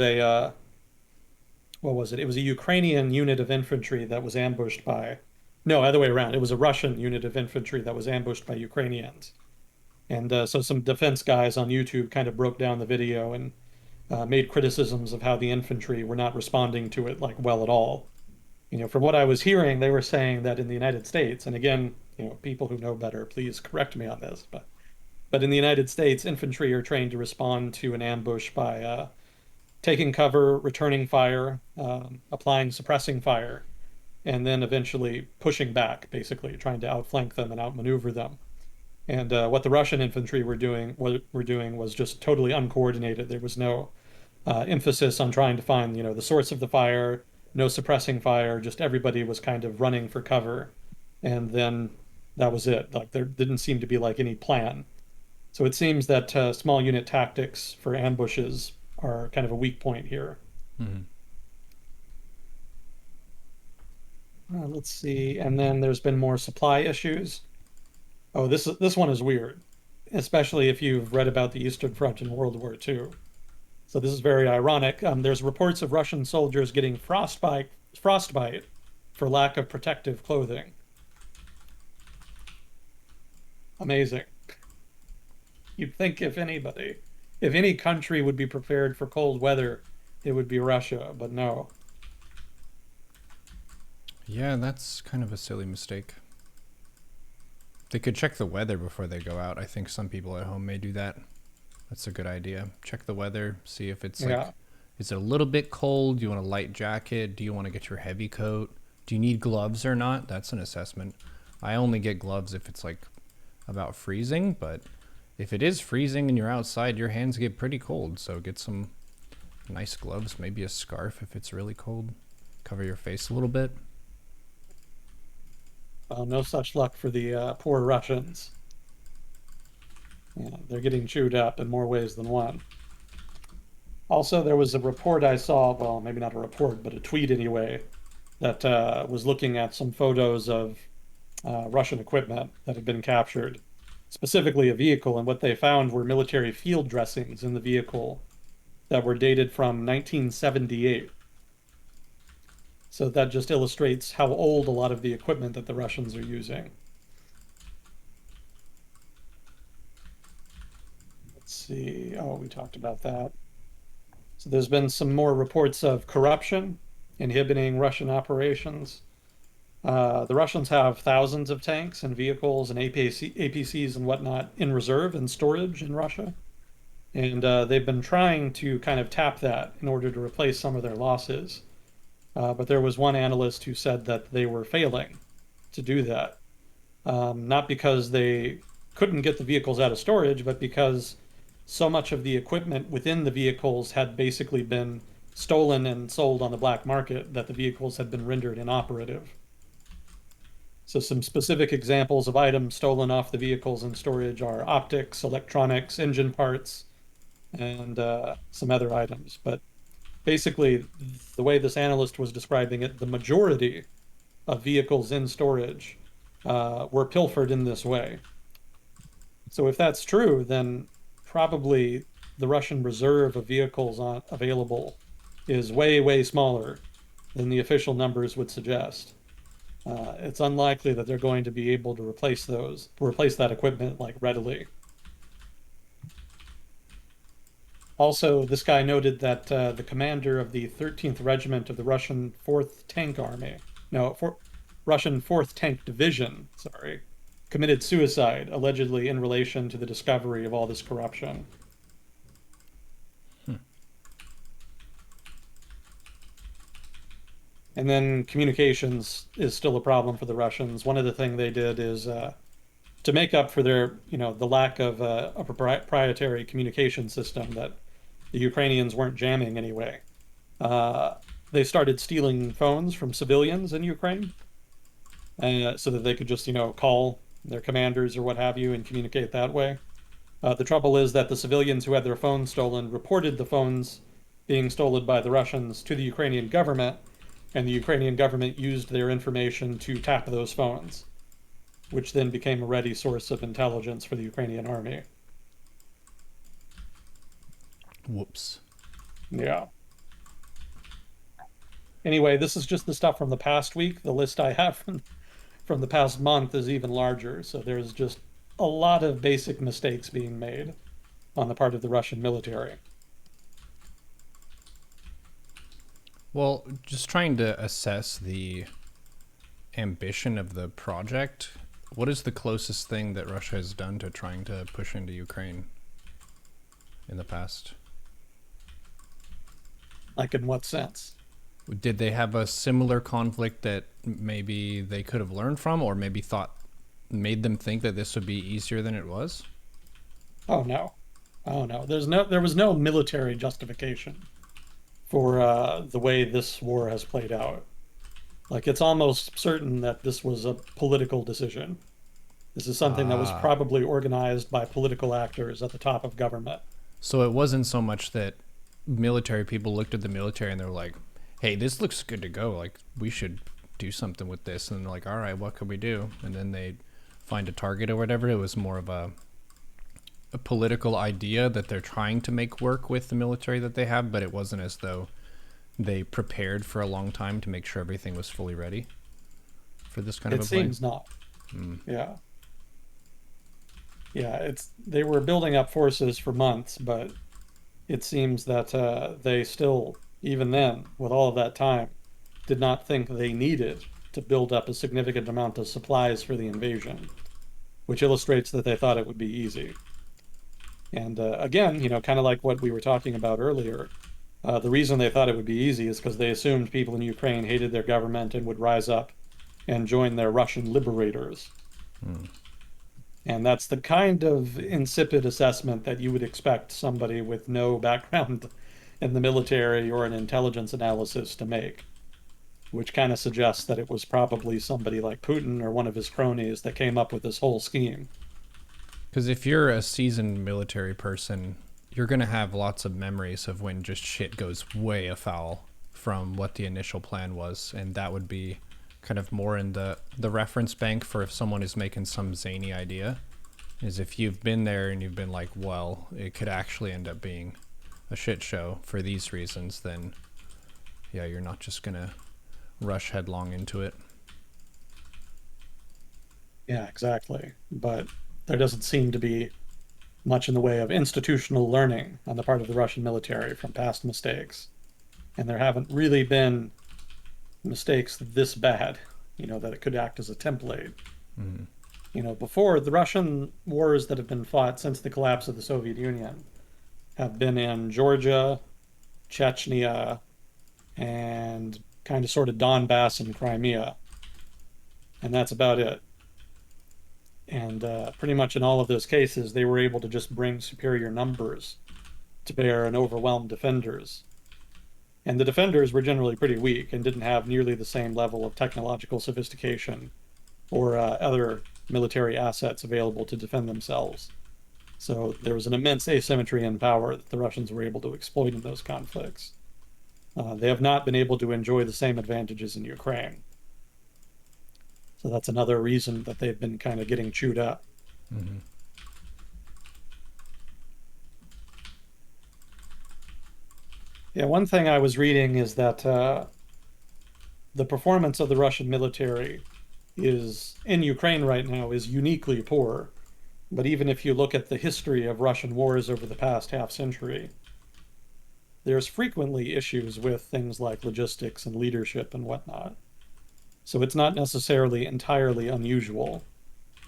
what was it? It was a Ukrainian unit of infantry that was ambushed by, no, other way around. It was a Russian unit of infantry that was ambushed by Ukrainians. And so some defense guys on YouTube kind of broke down the video and made criticisms of how the infantry were not responding to it like well at all. From what I was hearing, they were saying that in the United States, and again, people who know better, please correct me on this, but in the United States, infantry are trained to respond to an ambush by taking cover, returning fire, applying suppressing fire, and then eventually pushing back, basically trying to outflank them and outmaneuver them. And what the Russian infantry were doing was just totally uncoordinated. There was no emphasis on trying to find, the source of the fire, no suppressing fire. Just everybody was kind of running for cover, and then that was it. Like there didn't seem to be like any plan. So it seems that small unit tactics for ambushes are kind of a weak point here. Mm-hmm. Let's see. And then there's been more supply issues. Oh, this one is weird, especially if you've read about the Eastern Front in World War II. So this is very ironic. There's reports of Russian soldiers getting frostbite for lack of protective clothing. Amazing. You'd think if any country would be prepared for cold weather, it would be Russia, but no. Yeah, that's kind of a silly mistake. They could check the weather before they go out. I think some people at home may do that. That's a good idea. Check the weather, see if it's Yeah. is it a little bit cold? Do you want a light jacket? Do you want to get your heavy coat? Do you need gloves or not? That's an assessment. I only get gloves if it's like about freezing, but if it is freezing and you're outside, your hands get pretty cold. So get some nice gloves, maybe a scarf if it's really cold. Cover your face a little bit. Well, no such luck for the poor Russians. Yeah, they're getting chewed up in more ways than one. Also, there was a report I saw, well, maybe not a report, but a tweet anyway, that was looking at some photos of Russian equipment that had been captured, specifically a vehicle, and what they found were military field dressings in the vehicle that were dated from 1978. So that just illustrates how old a lot of the equipment that the Russians are using. Let's see. Oh, we talked about that. So there's been some more reports of corruption inhibiting Russian operations. The Russians have thousands of tanks and vehicles and APCs and whatnot in reserve and storage in Russia. And they've been trying to kind of tap that in order to replace some of their losses. But there was one analyst who said that they were failing to do that. Not because they couldn't get the vehicles out of storage, but because so much of the equipment within the vehicles had basically been stolen and sold on the black market that the vehicles had been rendered inoperative. So some specific examples of items stolen off the vehicles in storage are optics, electronics, engine parts, and some other items. But basically, the way this analyst was describing it, the majority of vehicles in storage were pilfered in this way. So if that's true, then probably the Russian reserve of vehicles available is way, way smaller than the official numbers would suggest. It's unlikely that they're going to be able to replace that equipment like readily. Also, this guy noted that the commander of the 13th Regiment of the Russian 4th Tank Army, no, Russian 4th Tank Division, sorry, committed suicide, allegedly in relation to the discovery of all this corruption. And then communications is still a problem for the Russians. One of the things they did is to make up for their, the lack of a proprietary communication system that the Ukrainians weren't jamming anyway. They started stealing phones from civilians in Ukraine so that they could just, call their commanders or what have you and communicate that way. The trouble is that the civilians who had their phones stolen reported the phones being stolen by the Russians to the Ukrainian government, and the Ukrainian government used their information to tap those phones, which then became a ready source of intelligence for the Ukrainian army. Whoops. Yeah. Anyway, this is just the stuff from the past week. The list I have from the past month is even larger. So there's just a lot of basic mistakes being made on the part of the Russian military. Well, just trying to assess the ambition of the project. What is the closest thing that Russia has done to trying to push into Ukraine in the past? Like, in what sense? Did they have a similar conflict that maybe they could have learned from, or maybe thought made them think that this would be easier than it was? Oh no, oh no. There was no military justification for the way this war has played out. Like, it's almost certain that this was a political decision. This is something that was Ah, probably organized by political actors at the top of government. so it wasn't so much that military people looked at the military and they're like, "Hey, this looks good to go. Like, we should do something with this." And they're like, "All right, what can we do?" And then they find a target or whatever. It was more of a political idea that they're trying to make work with the military that they have, but it wasn't as though they prepared for a long time to make sure everything was fully ready for this kind of It a play. seems not. Yeah. Yeah, it's they were building up forces for months, but it seems that they still, even then, with all of that time, did not think they needed to build up a significant amount of supplies for the invasion, which illustrates that they thought it would be easy. And again, kind of like what we were talking about earlier, the reason they thought it would be easy is because they assumed people in Ukraine hated their government and would rise up and join their Russian liberators. And that's the kind of insipid assessment that you would expect somebody with no background in the military or in intelligence analysis to make, which kind of suggests that it was probably somebody like Putin or one of his cronies that came up with this whole scheme. Because if you're a seasoned military person, you're going to have lots of memories of when just shit goes way afoul from what the initial plan was. And that would be kind of more in the reference bank for if someone is making some zany idea. Is if you've been there and you've been like, well, it could actually end up being a shit show for these reasons, then yeah, you're not just going to rush headlong into it. Yeah, exactly. But there doesn't seem to be much in the way of institutional learning on the part of the Russian military from past mistakes. And there haven't really been mistakes this bad, that it could act as a template. Before, the Russian wars that have been fought since the collapse of the Soviet Union have been in Georgia, Chechnya, and kind of sort of Donbas and Crimea. And that's about it. And pretty much in all of those cases, they were able to just bring superior numbers to bear and overwhelm defenders. And the defenders were generally pretty weak and didn't have nearly the same level of technological sophistication or other military assets available to defend themselves. So there was an immense asymmetry in power that the Russians were able to exploit in those conflicts. They have not been able to enjoy the same advantages in Ukraine. So that's another reason that they've been kind of getting chewed up. Mm-hmm. Yeah, one thing I was reading is that the performance of the Russian military is in Ukraine right now is uniquely poor. But even if you look at the history of Russian wars over the past half century, there's frequently issues with things like logistics and leadership and whatnot. So it's not necessarily entirely unusual,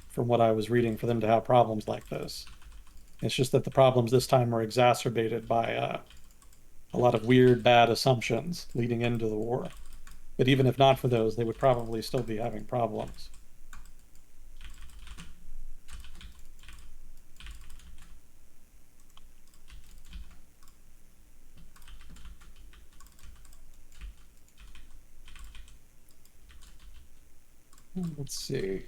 from what I was reading, for them to have problems like this. It's just that the problems this time are exacerbated by a lot of weird, bad assumptions leading into the war. But even if not for those, they would probably still be having problems. Let's see.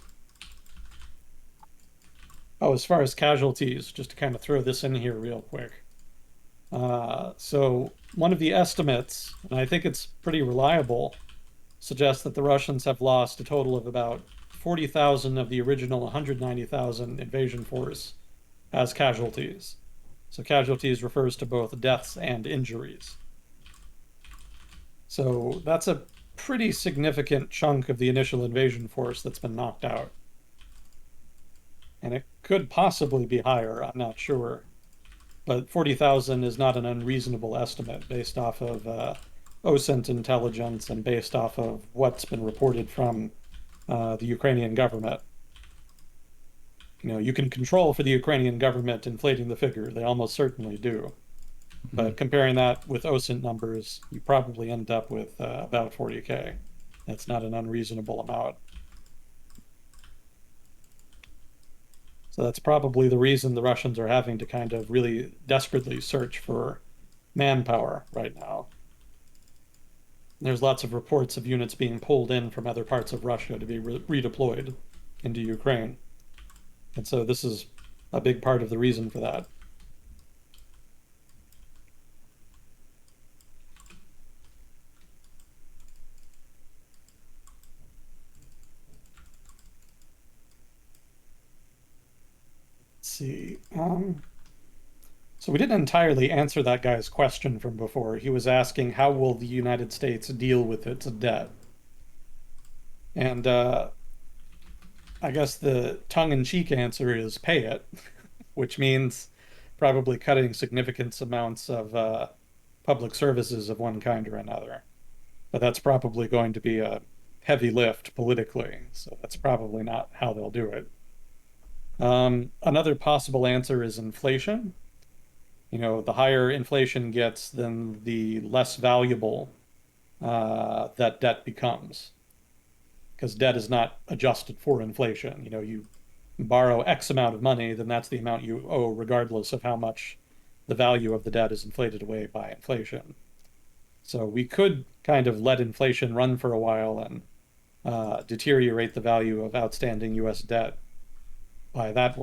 Oh, as far as casualties, just to kind of throw this in here real quick. So one of the estimates, and I think it's pretty reliable, suggests that the Russians have lost a total of about 40,000 of the original 190,000 invasion force as casualties. So casualties refers to both deaths and injuries. So that's a pretty significant chunk of the initial invasion force that's been knocked out. And it could possibly be higher, I'm not sure. But 40,000 is not an unreasonable estimate based off of OSINT intelligence and based off of what's been reported from the Ukrainian government. You can control for the Ukrainian government inflating the figure. They almost certainly do. But comparing that with OSINT numbers, you probably end up with about 40K. That's not an unreasonable amount. So that's probably the reason the Russians are having to kind of really desperately search for manpower right now. There's lots of reports of units being pulled in from other parts of Russia to be redeployed into Ukraine. And so this is a big part of the reason for that. Let's see. So we didn't entirely answer that guy's question from before. He was asking, how will the United States deal with its debt? And I guess the tongue-in-cheek answer is pay it, which means probably cutting significant amounts of public services of one kind or another. But that's probably going to be a heavy lift politically, so that's probably not how they'll do it. Another possible answer is inflation. The higher inflation gets, then the less valuable that debt becomes. Because debt is not adjusted for inflation. You borrow X amount of money, then that's the amount you owe, regardless of how much the value of the debt is inflated away by inflation. So we could kind of let inflation run for a while and deteriorate the value of outstanding US debt by that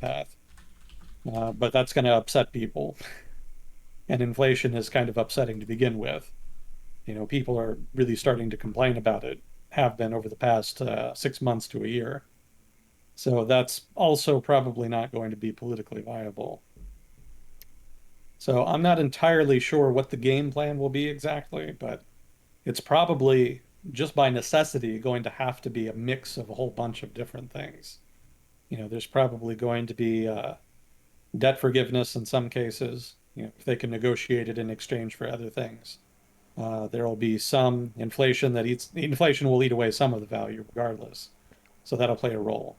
path. But that's going to upset people. And inflation is kind of upsetting to begin with. People are really starting to complain about it, have been over the past 6 months to a year. So that's also probably not going to be politically viable. So I'm not entirely sure what the game plan will be exactly, but it's probably just by necessity going to have to be a mix of a whole bunch of different things. There's probably going to be debt forgiveness in some cases, if they can negotiate it in exchange for other things. There will be some inflation inflation will eat away some of the value regardless. So that'll play a role.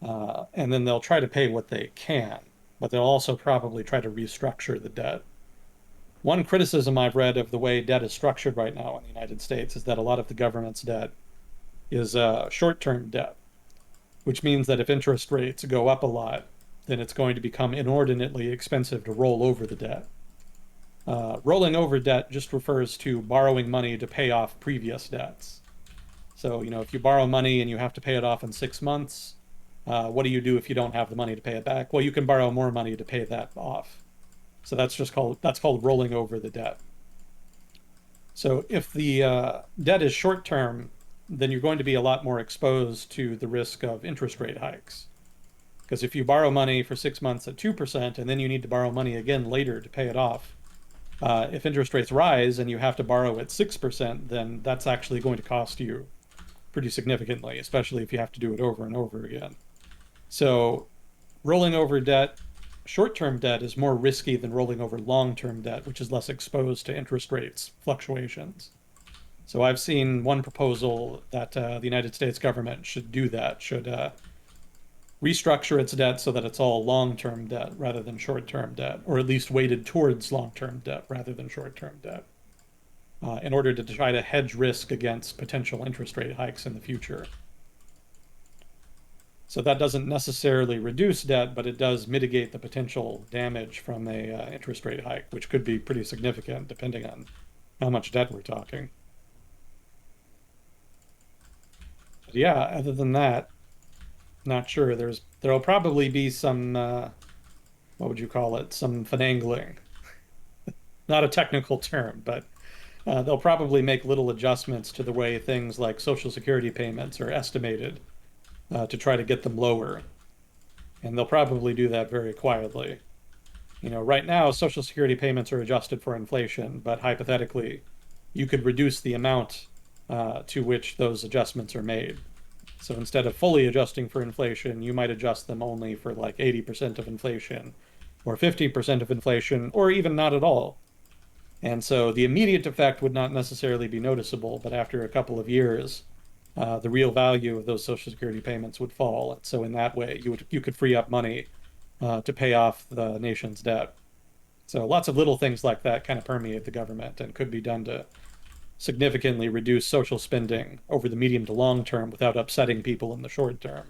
And then they'll try to pay what they can, but they'll also probably try to restructure the debt. One criticism I've read of the way debt is structured right now in the United States is that a lot of the government's debt is short-term debt, which means that if interest rates go up a lot, then it's going to become inordinately expensive to roll over the debt. Rolling over debt just refers to borrowing money to pay off previous debts. So, if you borrow money and you have to pay it off in 6 months, what do you do if you don't have the money to pay it back? Well, you can borrow more money to pay that off. So that's called rolling over the debt. So if the debt is short term, then you're going to be a lot more exposed to the risk of interest rate hikes. Because if you borrow money for 6 months at 2% and then you need to borrow money again later to pay it off, if interest rates rise and you have to borrow at 6%, then that's actually going to cost you pretty significantly, especially if you have to do it over and over again. So rolling over debt, short-term debt, is more risky than rolling over long-term debt, which is less exposed to interest rates fluctuations. So I've seen one proposal that the United States government should do that, should restructure its debt so that it's all long-term debt rather than short-term debt, or at least weighted towards long-term debt rather than short-term debt, in order to try to hedge risk against potential interest rate hikes in the future. So that doesn't necessarily reduce debt, but it does mitigate the potential damage from a interest rate hike, which could be pretty significant depending on how much debt we're talking. But yeah, other than that, not sure. There'll probably be some what would you call it? Some finagling. Not a technical term, but they'll probably make little adjustments to the way things like Social Security payments are estimated to try to get them lower. And they'll probably do that very quietly. Right now, Social Security payments are adjusted for inflation, but hypothetically, you could reduce the amount to which those adjustments are made. So instead of fully adjusting for inflation, you might adjust them only for like 80% of inflation or 50% of inflation, or even not at all. And so the immediate effect would not necessarily be noticeable, but after a couple of years, the real value of those Social Security payments would fall. And so in that way, you could free up money to pay off the nation's debt. So lots of little things like that kind of permeate the government and could be done to significantly reduce social spending over the medium to long term without upsetting people in the short term.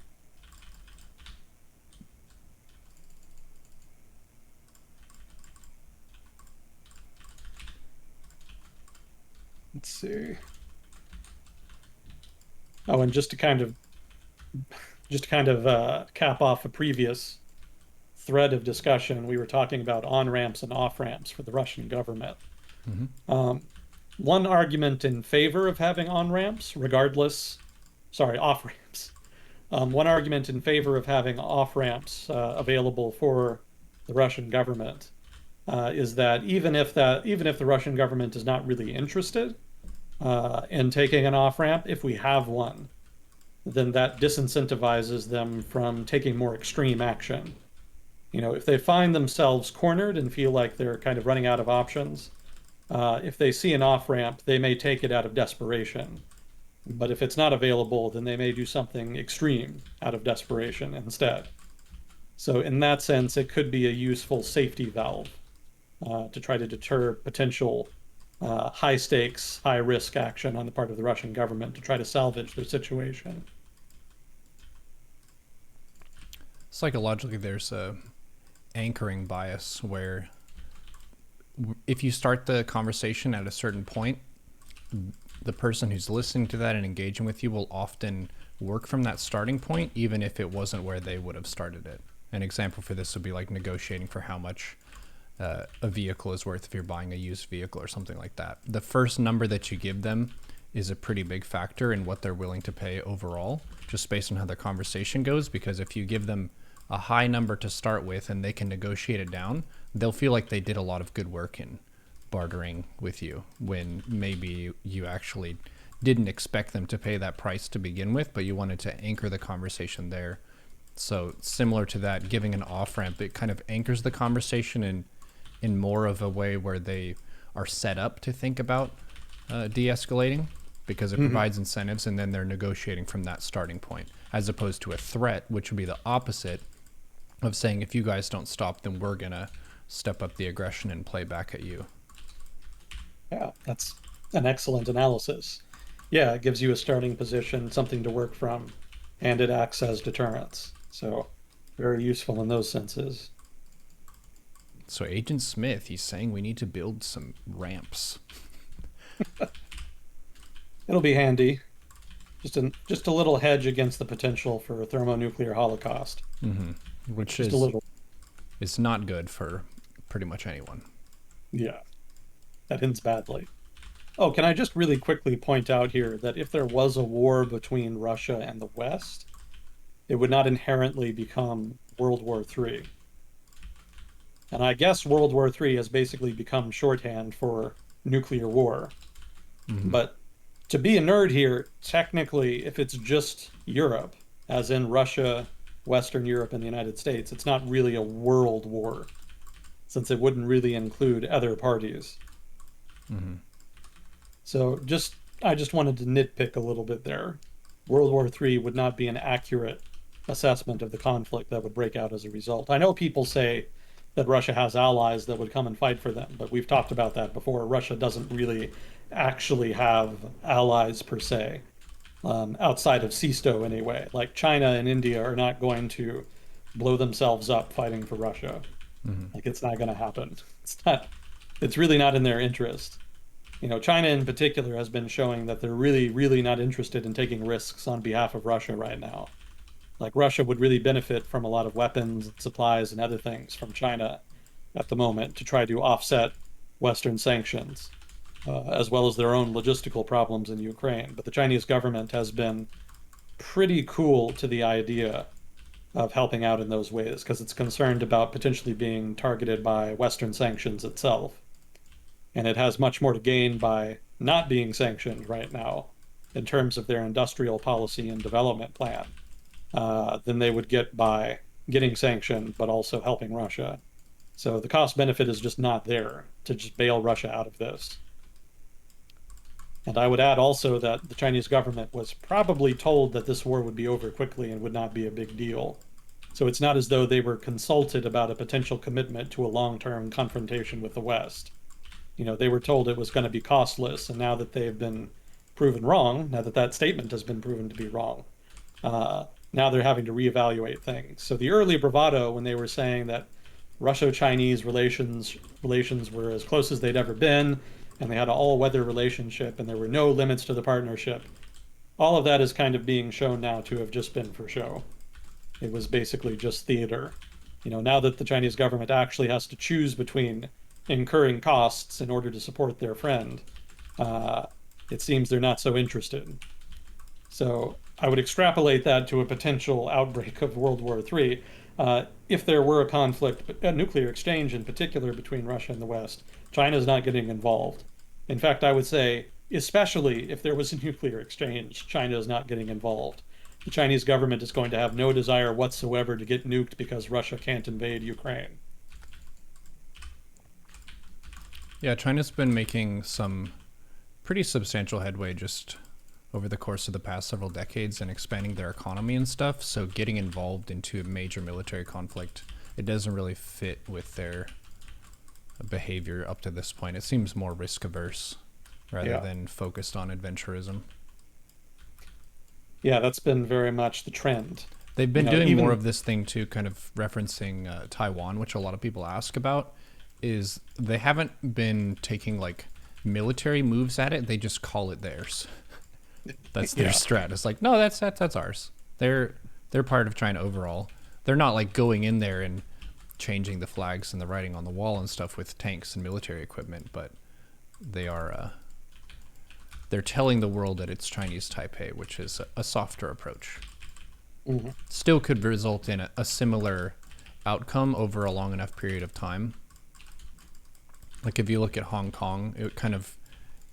Let's see. Oh, and just to kind of cap off a previous thread of discussion, we were talking about on-ramps and off-ramps for the Russian government. Mm-hmm. One argument in favor of having on-ramps, off-ramps. One argument in favor of having off-ramps available for the Russian government is that even if the Russian government is not really interested in taking an off-ramp, if we have one, then that disincentivizes them from taking more extreme action. If they find themselves cornered and feel like they're kind of running out of options, if they see an off-ramp, they may take it out of desperation. But if it's not available, then they may do something extreme out of desperation instead. So in that sense, it could be a useful safety valve to try to deter potential high stakes, high risk action on the part of the Russian government to try to salvage their situation. Psychologically, there's a anchoring bias where if you start the conversation at a certain point, the person who's listening to that and engaging with you will often work from that starting point, even if it wasn't where they would have started it. An example for this would be like negotiating for how much a vehicle is worth if you're buying a used vehicle or something like that. The first number that you give them is a pretty big factor in what they're willing to pay overall, just based on how the conversation goes, because if you give them a high number to start with and they can negotiate it down, they'll feel like they did a lot of good work in bartering with you when maybe you actually didn't expect them to pay that price to begin with, but you wanted to anchor the conversation there. So similar to that, giving an off-ramp, it kind of anchors the conversation in more of a way where they are set up to think about de-escalating, because it provides incentives, and then they're negotiating from that starting point, as opposed to a threat, which would be the opposite of saying, if you guys don't stop, then we're going to step up the aggression and play back at you. Yeah, that's an excellent analysis. Yeah, it gives you a starting position, something to work from, and it acts as deterrence. So very useful in those senses. So Agent Smith, he's saying we need to build some ramps. It'll be handy. Just a little hedge against the potential for a thermonuclear holocaust. Which just a little. Is not good for pretty much anyone. Yeah, that ends badly. Oh, can I just really quickly point out here that if there was a war between Russia and the West, it would not inherently become World War III. And I guess World War III has basically become shorthand for nuclear war. But to be a nerd here, technically, if it's just Europe, as in Russia, Western Europe, and the United States, it's not really a world war, since it wouldn't really include other parties. So I just wanted to nitpick a little bit there. World War III would not be an accurate assessment of the conflict that would break out as a result. I know people say that Russia has allies that would come and fight for them, but we've talked about that before. Russia doesn't really actually have allies per se, outside of CSTO anyway. Like China and India are not going to blow themselves up fighting for Russia. Like, it's not going to happen. It's really not in their interest. China in particular has been showing that they're really, really not interested in taking risks on behalf of Russia right now. Like, Russia would really benefit from a lot of weapons, supplies, and other things from China at the moment to try to offset Western sanctions, as well as their own logistical problems in Ukraine. But the Chinese government has been pretty cool to the idea of helping out in those ways because it's concerned about potentially being targeted by Western sanctions itself. And it has much more to gain by not being sanctioned right now in terms of their industrial policy and development plan than they would get by getting sanctioned, but also helping Russia. So the cost benefit is just not there to just bail Russia out of this. And I would add also that the Chinese government was probably told that this war would be over quickly and would not be a big deal. So it's not as though they were consulted about a potential commitment to a long-term confrontation with the West. They were told it was going to be costless, and now that they've been proven wrong, now that that statement has been proven to be wrong, now they're having to reevaluate things. So the early bravado when they were saying that Russo-Chinese relations were as close as they'd ever been, and they had an all-weather relationship, and there were no limits to the partnership, all of that is kind of being shown now to have just been for show. It was basically just theater. Now that the Chinese government actually has to choose between incurring costs in order to support their friend, it seems they're not so interested. So I would extrapolate that to a potential outbreak of World War III. If there were a conflict, a nuclear exchange in particular between Russia and the West, China's not getting involved. In fact, I would say, especially if there was a nuclear exchange, China is not getting involved. The Chinese government is going to have no desire whatsoever to get nuked because Russia can't invade Ukraine. Yeah, China's been making some pretty substantial headway just over the course of the past several decades and expanding their economy and stuff. So getting involved into a major military conflict, it doesn't really fit with their behavior up to this point. It seems more risk averse rather than focused on adventurism. Yeah, that's been very much the trend. They've been doing more of this thing too, kind of referencing Taiwan, which a lot of people ask about, is they haven't been taking like military moves at it. They just call it theirs. That's their strat. It's like, no, that's ours. They're part of China overall. They're not like going in there and changing the flags and the writing on the wall and stuff with tanks and military equipment, but they are they're telling the world that it's Chinese Taipei, which is a softer approach. Mm-hmm. Still could result in a similar outcome over a long enough period of time. Like if you look at Hong Kong, it kind of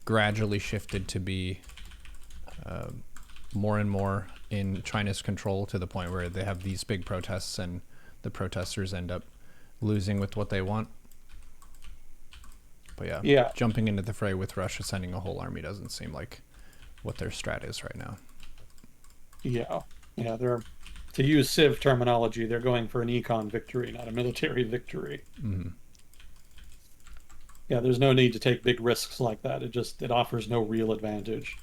gradually shifted to be more and more in China's control to the point where they have these big protests and the protesters end up losing with what they want. But jumping into the fray with Russia sending a whole army doesn't seem like what their strat is right now. Yeah, they're, to use Civ terminology, they're going for an econ victory, not a military victory. Mm-hmm. Yeah, there's no need to take big risks like that. It offers no real advantage.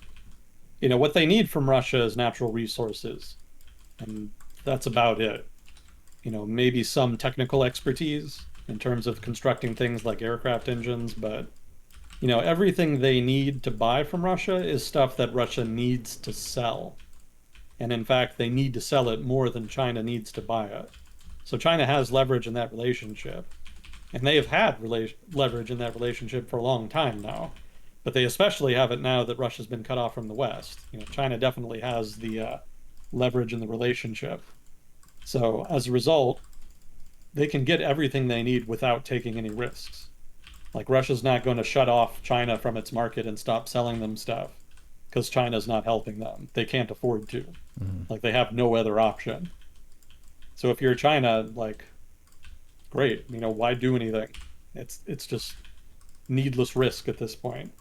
What they need from Russia is natural resources, and that's about it. Maybe some technical expertise in terms of constructing things like aircraft engines, but everything they need to buy from Russia is stuff that Russia needs to sell. And in fact, they need to sell it more than China needs to buy it. So China has leverage in that relationship. And they have had leverage in that relationship for a long time now. But they especially have it now that Russia's been cut off from the West. China definitely has the leverage in the relationship. So as a result, they can get everything they need without taking any risks. Like Russia's not going to shut off China from its market and stop selling them stuff because China's not helping them. They can't afford to. Mm-hmm. Like they have no other option. So if you're China, like, great, why do anything? It's just needless risk at this point.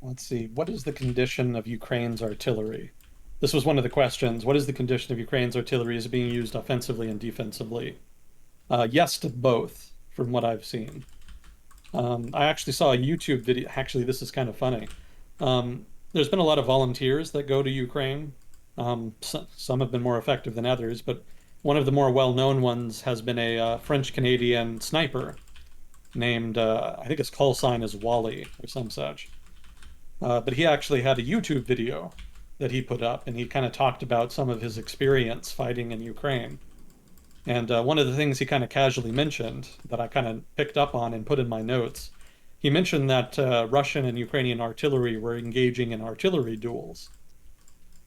Let's see, what is the condition of Ukraine's artillery? This was one of the questions. What is the condition of Ukraine's artillery? Is it being used offensively and defensively? Yes to both, from what I've seen. I actually saw a YouTube video. Actually, this is kind of funny. There's been a lot of volunteers that go to Ukraine. Some have been more effective than others, but one of the more well-known ones has been a French-Canadian sniper named, I think his call sign is Wally or some such. But he actually had a YouTube video that he put up, and he kind of talked about some of his experience fighting in Ukraine. And one of the things he kind of casually mentioned that I kind of picked up on and put in my notes, he mentioned that Russian and Ukrainian artillery were engaging in artillery duels,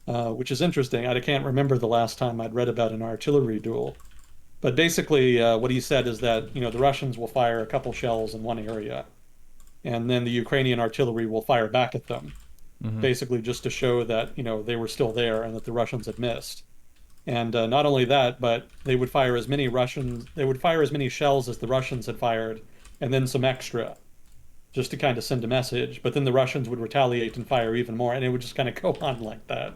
which is interesting. I can't remember the last time I'd read about an artillery duel. But basically, what he said is that, the Russians will fire a couple shells in one area, and then the Ukrainian artillery will fire back at them. basically just to show that, they were still there and that the Russians had missed. And not only that, but they would fire as many shells as the Russians had fired, and then some extra, just to kind of send a message. But then the Russians would retaliate and fire even more, and it would just kind of go on like that.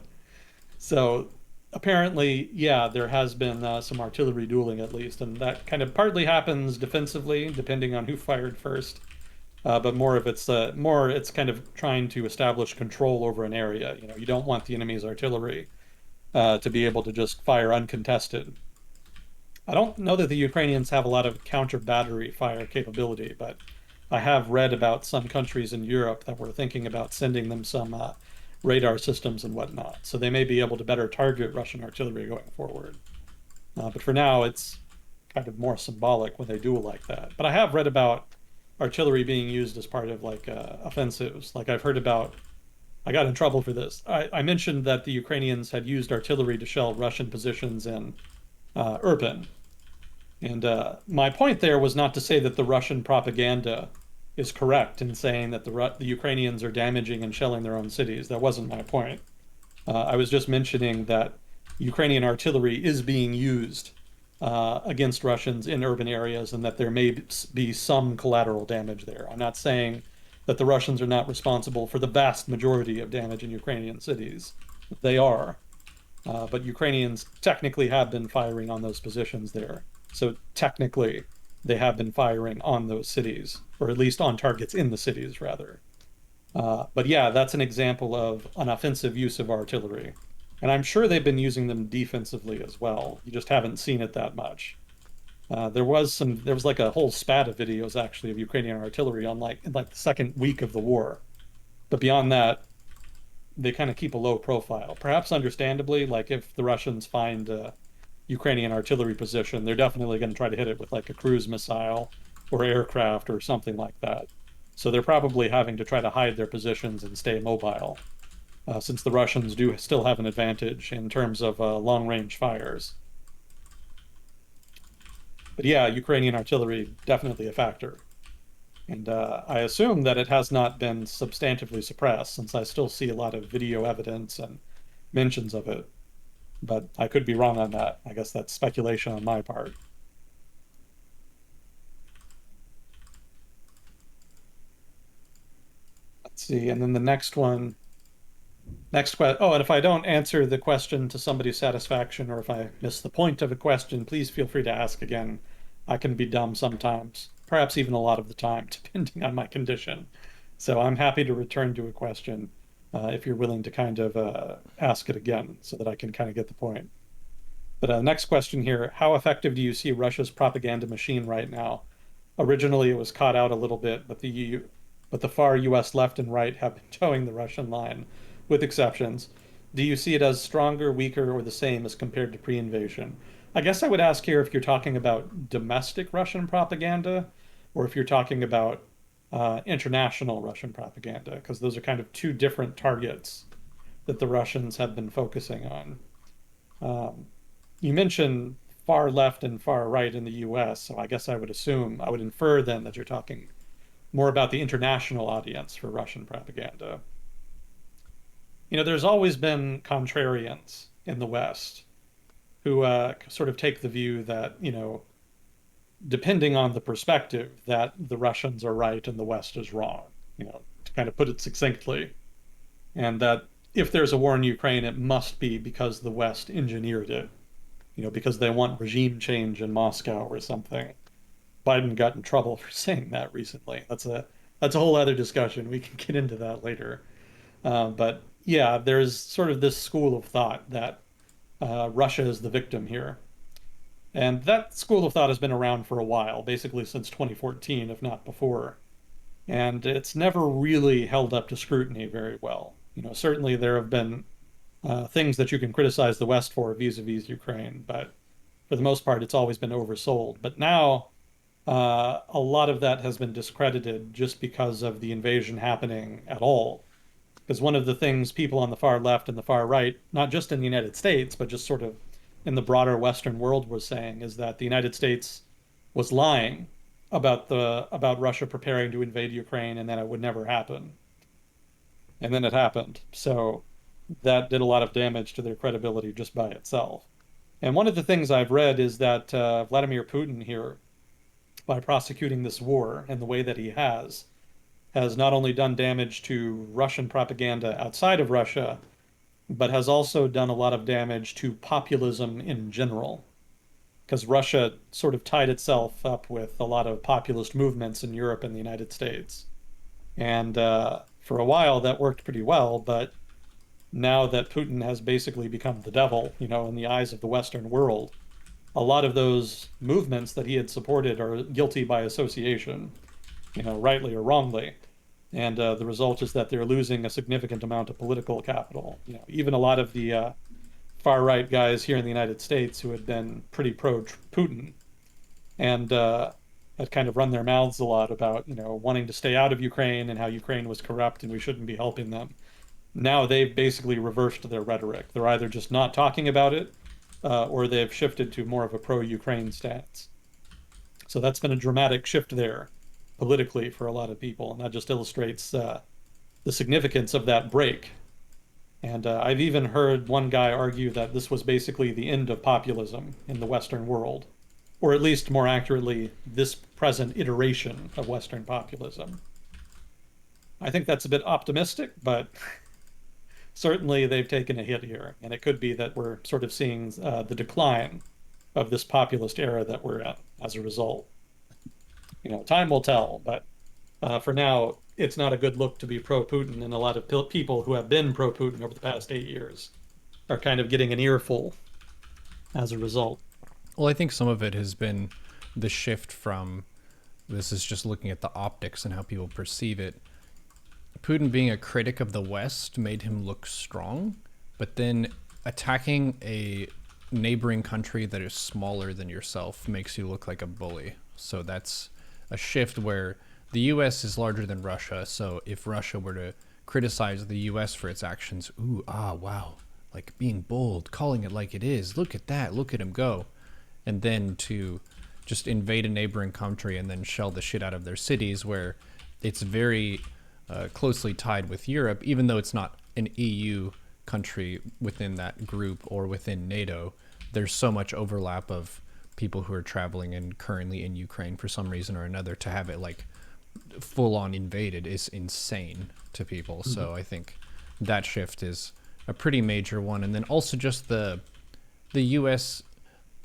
So apparently, yeah, there has been some artillery dueling at least, and that kind of partly happens defensively, depending on who fired first. But more it's kind of trying to establish control over an area. You don't want the enemy's artillery to be able to just fire uncontested. I don't know that the Ukrainians have a lot of counter battery fire capability, but I have read about some countries in Europe that were thinking about sending them some radar systems and whatnot. So they may be able to better target Russian artillery going forward. But for now, it's kind of more symbolic when they duel like that. But I have read about artillery being used as part of like offensives. Like I've heard about, I got in trouble for this. I mentioned that the Ukrainians had used artillery to shell Russian positions in Irpin. And my point there was not to say that the Russian propaganda is correct in saying that the Ukrainians are damaging and shelling their own cities. That wasn't my point. I was just mentioning that Ukrainian artillery is being used against Russians in urban areas and that there may be some collateral damage there. I'm not saying that the Russians are not responsible for the vast majority of damage in Ukrainian cities. They are. But Ukrainians technically have been firing on those positions there. So technically, they have been firing on those cities, or at least on targets in the cities, rather. But yeah, that's an example of an offensive use of artillery. And I'm sure they've been using them defensively as well. You just haven't seen it that much. There was like a whole spat of videos actually of Ukrainian artillery on in like the second week of the war. But beyond that, they kind of keep a low profile. Perhaps understandably, like if the Russians find a Ukrainian artillery position, they're definitely going to try to hit it with like a cruise missile or aircraft or something like that. So they're probably having to try to hide their positions and stay mobile, since the Russians do still have an advantage in terms of long-range fires. But yeah, Ukrainian artillery definitely a factor. And I assume that it has not been substantively suppressed, since I still see a lot of video evidence and mentions of it. But I could be wrong on that. I guess that's speculation on my part. Let's see. And then the next one. Next question. Oh, and if I don't answer the question to somebody's satisfaction, or if I miss the point of a question, please feel free to ask again. I can be dumb sometimes, perhaps even a lot of the time, depending on my condition. So I'm happy to return to a question if you're willing to kind of ask it again so that I can kind of get the point. But next question here, how effective do you see Russia's propaganda machine right now? Originally, it was caught out a little bit, but the far US left and right have been towing the Russian line, with exceptions. Do you see it as stronger, weaker, or the same as compared to pre-invasion? I guess I would ask here if you're talking about domestic Russian propaganda or if you're talking about international Russian propaganda, because those are kind of two different targets that the Russians have been focusing on. You mentioned far left and far right in the US, so I guess I would infer then that you're talking more about the international audience for Russian propaganda. There's always been contrarians in the West who sort of take the view that, depending on the perspective, that the Russians are right and the West is wrong, to kind of put it succinctly. And that if there's a war in Ukraine, it must be because the West engineered it, because they want regime change in Moscow or something. Biden got in trouble for saying that recently. That's a whole other discussion. We can get into that later. But yeah, there's sort of this school of thought that Russia is the victim here. And that school of thought has been around for a while, basically since 2014, if not before. And it's never really held up to scrutiny very well. Certainly there have been things that you can criticize the West for vis-a-vis Ukraine, but for the most part, it's always been oversold. But now, a lot of that has been discredited just because of the invasion happening at all. Because one of the things people on the far left and the far right, not just in the United States, but just sort of in the broader Western world, were saying is that the United States was lying about Russia preparing to invade Ukraine and that it would never happen. and then it happened. So that did a lot of damage to their credibility just by itself. And one of the things I've read is that Vladimir Putin here, by prosecuting this war in the way that he has not only done damage to Russian propaganda outside of Russia, but has also done a lot of damage to populism in general. Because Russia sort of tied itself up with a lot of populist movements in Europe and the United States. And for a while, that worked pretty well. But now that Putin has basically become the devil, in the eyes of the Western world, a lot of those movements that he had supported are guilty by association, rightly or wrongly. And the result is that they're losing a significant amount of political capital. Even a lot of the far right guys here in the United States who had been pretty pro Putin and had kind of run their mouths a lot about, wanting to stay out of Ukraine and how Ukraine was corrupt and we shouldn't be helping them. Now they've basically reversed their rhetoric. They're either just not talking about it, or they've shifted to more of a pro-Ukraine stance. So that's been a dramatic shift there politically for a lot of people, and that just illustrates the significance of that break. And I've even heard one guy argue that this was basically the end of populism in the Western world, or at least more accurately, this present iteration of Western populism. I think that's a bit optimistic, but certainly they've taken a hit here, and it could be that we're sort of seeing the decline of this populist era that we're at as a result. Time will tell, but for now, it's not a good look to be pro-Putin, and a lot of people who have been pro-Putin over the past 8 years are kind of getting an earful as a result. Well, I think some of it has been the shift from, this is just looking at the optics and how people perceive it. Putin being a critic of the West made him look strong, but then attacking a neighboring country that is smaller than yourself makes you look like a bully. So that's a shift where the US is larger than Russia. So if Russia were to criticize the US for its actions, wow, like being bold, calling it like it is, look at that, look at him go. And then to just invade a neighboring country and then shell the shit out of their cities, where it's very closely tied with Europe, even though it's not an EU country within that group or within NATO. There's so much overlap of people who are traveling and currently in Ukraine for some reason or another. To have it like full on invaded is insane to people. Mm-hmm. So I think that shift is a pretty major one. And then also just the US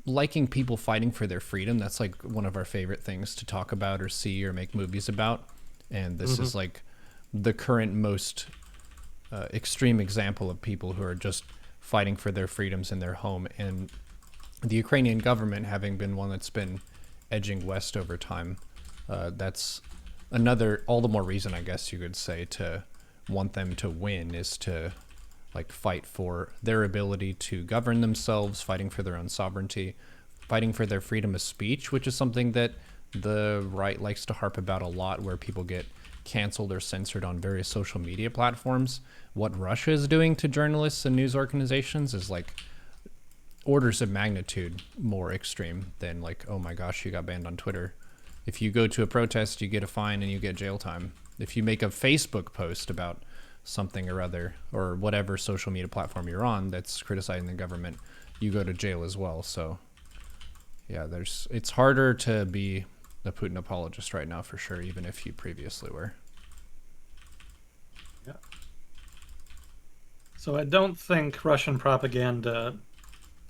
liking people fighting for their freedom. That's like one of our favorite things to talk about or see or make movies about. And this is like the current most extreme example of people who are just fighting for their freedoms in their home. And the Ukrainian government having been one that's been edging west over time, that's another, all the more reason, I guess you could say, to want them to win, is to like fight for their ability to govern themselves, fighting for their own sovereignty, fighting for their freedom of speech, which is something that the right likes to harp about a lot, where people get canceled or censored on various social media platforms. What Russia is doing to journalists and news organizations is like orders of magnitude more extreme than like, oh my gosh, you got banned on Twitter. If you go to a protest, you get a fine and you get jail time. If you make a Facebook post about something or other, or whatever social media platform you're on that's criticizing the government, you go to jail as well. So yeah, it's harder to be a Putin apologist right now for sure, even if you previously were. Yeah. So I don't think Russian propaganda,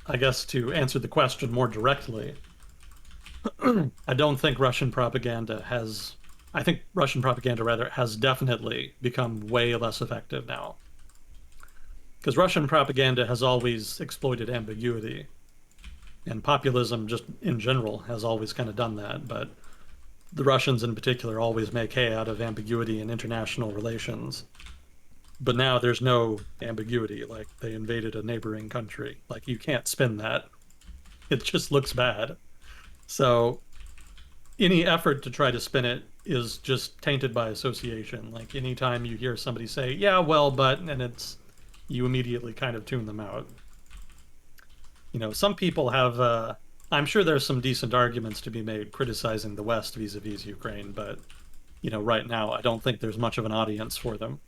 I guess to answer the question more directly, I don't think Russian propaganda has, I think Russian propaganda rather has definitely become way less effective now. Because Russian propaganda has always exploited ambiguity, and populism just in general has always kind of done that, but the Russians in particular always make hay out of ambiguity in international relations. But now there's no ambiguity, like they invaded a neighboring country. Like you can't spin that. It just looks bad. So any effort to try to spin it is just tainted by association. Like anytime you hear somebody say, yeah, well, but, and you immediately kind of tune them out. Some people have, I'm sure there's some decent arguments to be made criticizing the West vis-a-vis Ukraine, but, right now I don't think there's much of an audience for them.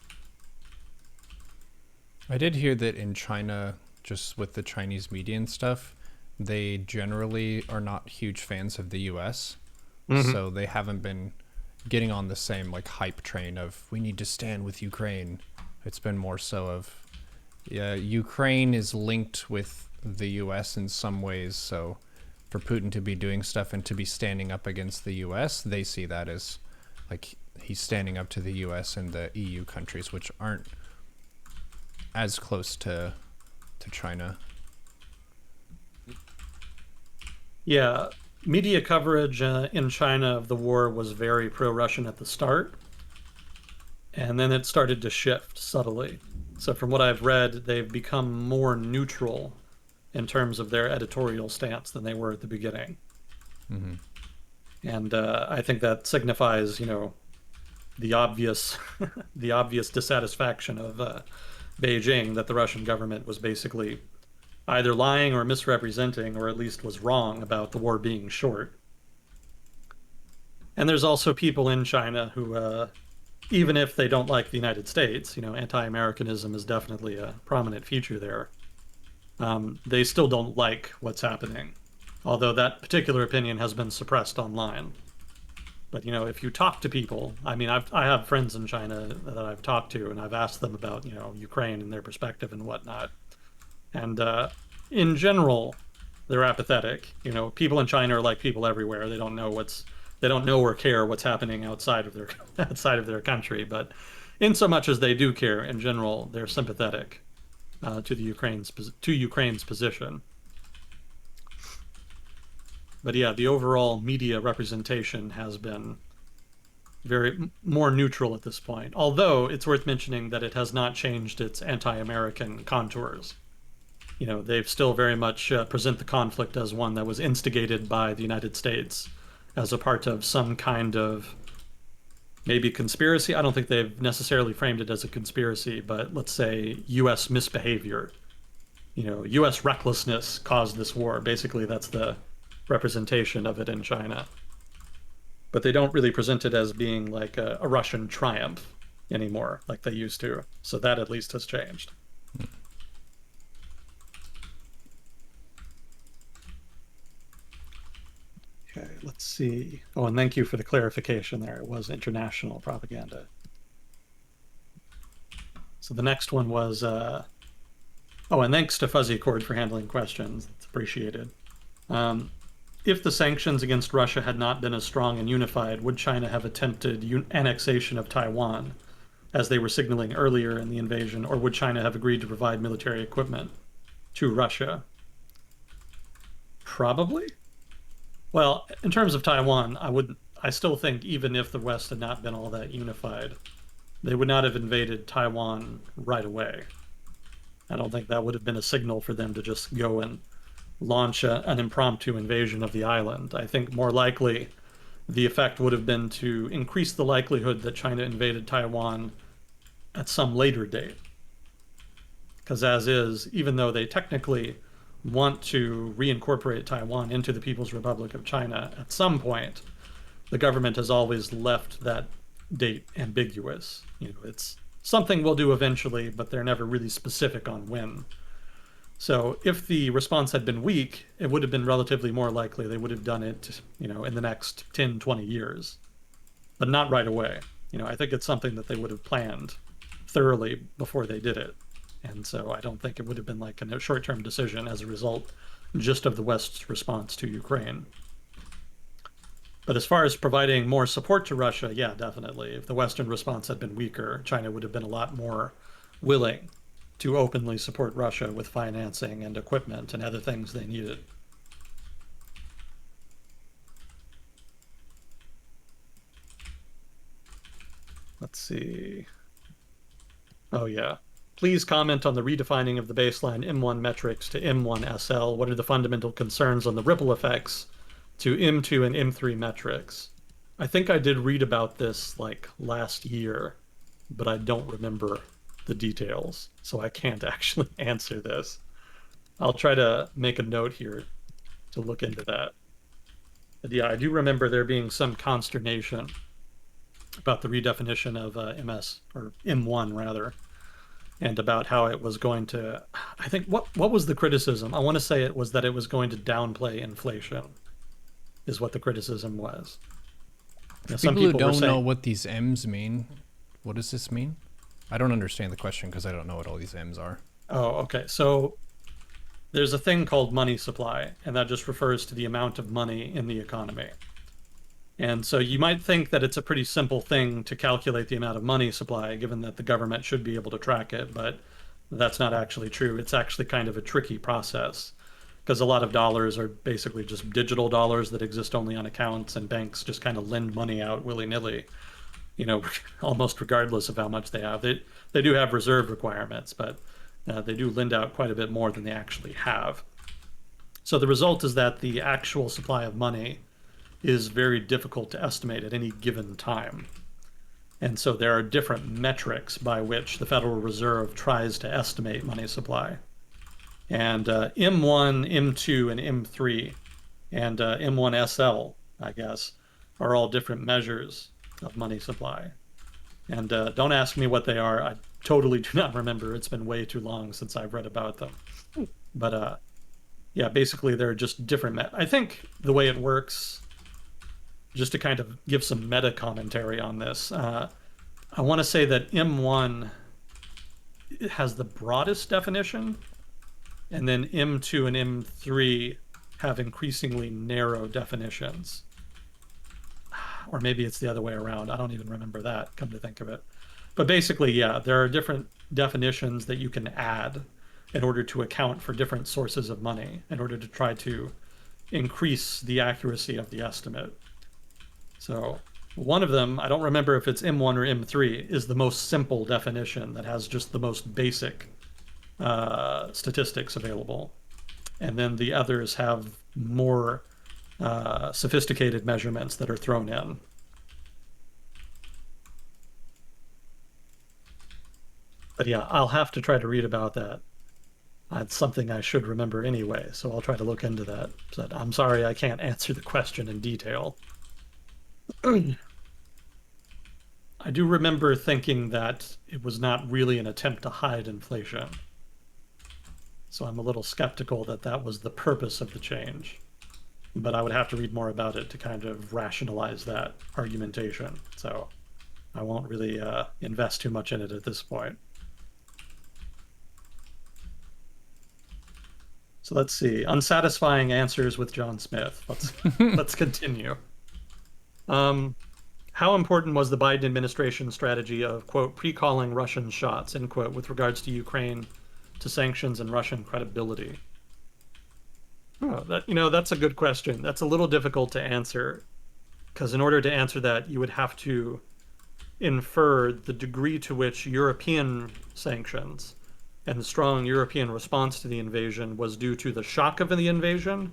I did hear that in China, just with the Chinese media and stuff, they generally are not huge fans of the US. Hmm. So they haven't been getting on the same like hype train of we need to stand with Ukraine. It's been more so of yeah, Ukraine is linked with the US in some ways, so for Putin to be doing stuff and to be standing up against the US, they see that as like he's standing up to the US and the EU countries which aren't as close to China. Yeah, media coverage in China of the war was very pro-Russian at the start, and then it started to shift subtly. So from what I've read, they've become more neutral in terms of their editorial stance than they were at the beginning. Mm-hmm. And I think that signifies, the obvious, the obvious dissatisfaction of Beijing that the Russian government was basically either lying or misrepresenting, or at least was wrong about the war being short. And there's also people in China who, even if they don't like the United States, anti-Americanism is definitely a prominent feature there. They still don't like what's happening, although that particular opinion has been suppressed online. But if you talk to people, I mean, I have friends in China that I've talked to, and I've asked them about Ukraine and their perspective and whatnot. And in general, they're apathetic. People in China are like people everywhere. They don't know or care what's happening outside of their outside of their country. But in so much as they do care, in general, they're sympathetic to Ukraine's position. But yeah, the overall media representation has been very more neutral at this point. Although it's worth mentioning that it has not changed its anti-American contours. They've still very much present the conflict as one that was instigated by the United States as a part of some kind of maybe conspiracy. I don't think they've necessarily framed it as a conspiracy, but let's say U.S. misbehavior. U.S. recklessness caused this war. Basically, that's the representation of it in China. But they don't really present it as being like a Russian triumph anymore, like they used to. So that at least has changed. Okay, let's see. Oh, and thank you for the clarification there. It was international propaganda. So the next one was, oh, and thanks to Fuzzy Cord for handling questions. It's appreciated. If the sanctions against Russia had not been as strong and unified, would China have attempted annexation of Taiwan, as they were signaling earlier in the invasion, or would China have agreed to provide military equipment to Russia? Probably. Well, in terms of Taiwan, I still think even if the West had not been all that unified, they would not have invaded Taiwan right away. I don't think that would have been a signal for them to just go and launch an impromptu invasion of the island. I think more likely the effect would have been to increase the likelihood that China invaded Taiwan at some later date. Because as is, even though they technically want to reincorporate Taiwan into the People's Republic of China at some point, the government has always left that date ambiguous. It's something we'll do eventually, but they're never really specific on when. So if the response had been weak, it would have been relatively more likely they would have done it, in the next 10, 20 years, but not right away. I think it's something that they would have planned thoroughly before they did it. And so I don't think it would have been like a short-term decision as a result just of the West's response to Ukraine. But as far as providing more support to Russia, yeah, definitely. If the Western response had been weaker, China would have been a lot more willing to openly support Russia with financing and equipment and other things they needed. Let's see. Oh, yeah. Please comment on the redefining of the baseline M1 metrics to M1 SL. What are the fundamental concerns on the ripple effects to M2 and M3 metrics? I think I did read about this like last year, but I don't remember the details, so I can't actually answer this. I'll try to make a note here to look into that. But yeah, I do remember there being some consternation about the redefinition of MS, or M1 rather. and about how it was going to, I think, what was the criticism? I want to say it was that it was going to downplay inflation, is what the criticism was. You know, For some people who people were don't know saying, what these M's mean, what does this mean? I don't understand the question because I don't know what all these M's are. oh, okay, so there's a thing called money supply, and that just refers to the amount of money in the economy. And so you might think that it's a pretty simple thing to calculate the amount of money supply, given that the government should be able to track it, but that's not actually true. It's actually kind of a tricky process because a lot of dollars are basically just digital dollars that exist only on accounts, and banks just kind of lend money out willy-nilly, you know, almost regardless of how much they have. They do have reserve requirements, but they do lend out quite a bit more than they actually have. So the result is that the actual supply of money is very difficult to estimate at any given time. And so there are different metrics by which the Federal Reserve tries to estimate money supply. And M1, M2, and M3, and M1SL, I guess, are all different measures of money supply. And don't ask me what they are. I totally do not remember. It's been way too long since I've read about them. But yeah, basically they're just different. I think the way it works, just to kind of give some meta commentary on this, I want to say that M1 has the broadest definition, and then M2 and M3 have increasingly narrow definitions. Or maybe it's the other way around. I don't even remember that, come to think of it. But basically, yeah, there are different definitions that you can add in order to account for different sources of money, in order to try to increase the accuracy of the estimate. So one of them, I don't remember if it's M1 or M3, is the most simple definition that has just the most basic statistics available. And then the others have more sophisticated measurements that are thrown in. But yeah, I'll have to try to read about that. It's something I should remember anyway, so I'll try to look into that. But I'm sorry I can't answer the question in detail. I do remember thinking that it was not really an attempt to hide inflation. So I'm a little skeptical that that was the purpose of the change. But I would have to read more about it to kind of rationalize that argumentation. So I won't really invest too much in it at this point. So let's see. Unsatisfying answers with John Smith. Let's continue. How important was the Biden administration strategy of, quote, pre-calling Russian shots, end quote, with regards to Ukraine, to sanctions and Russian credibility? Oh, that's a good question. That's a little difficult to answer, because in order to answer that, you would have to infer the degree to which European sanctions and the strong European response to the invasion was due to the shock of the invasion,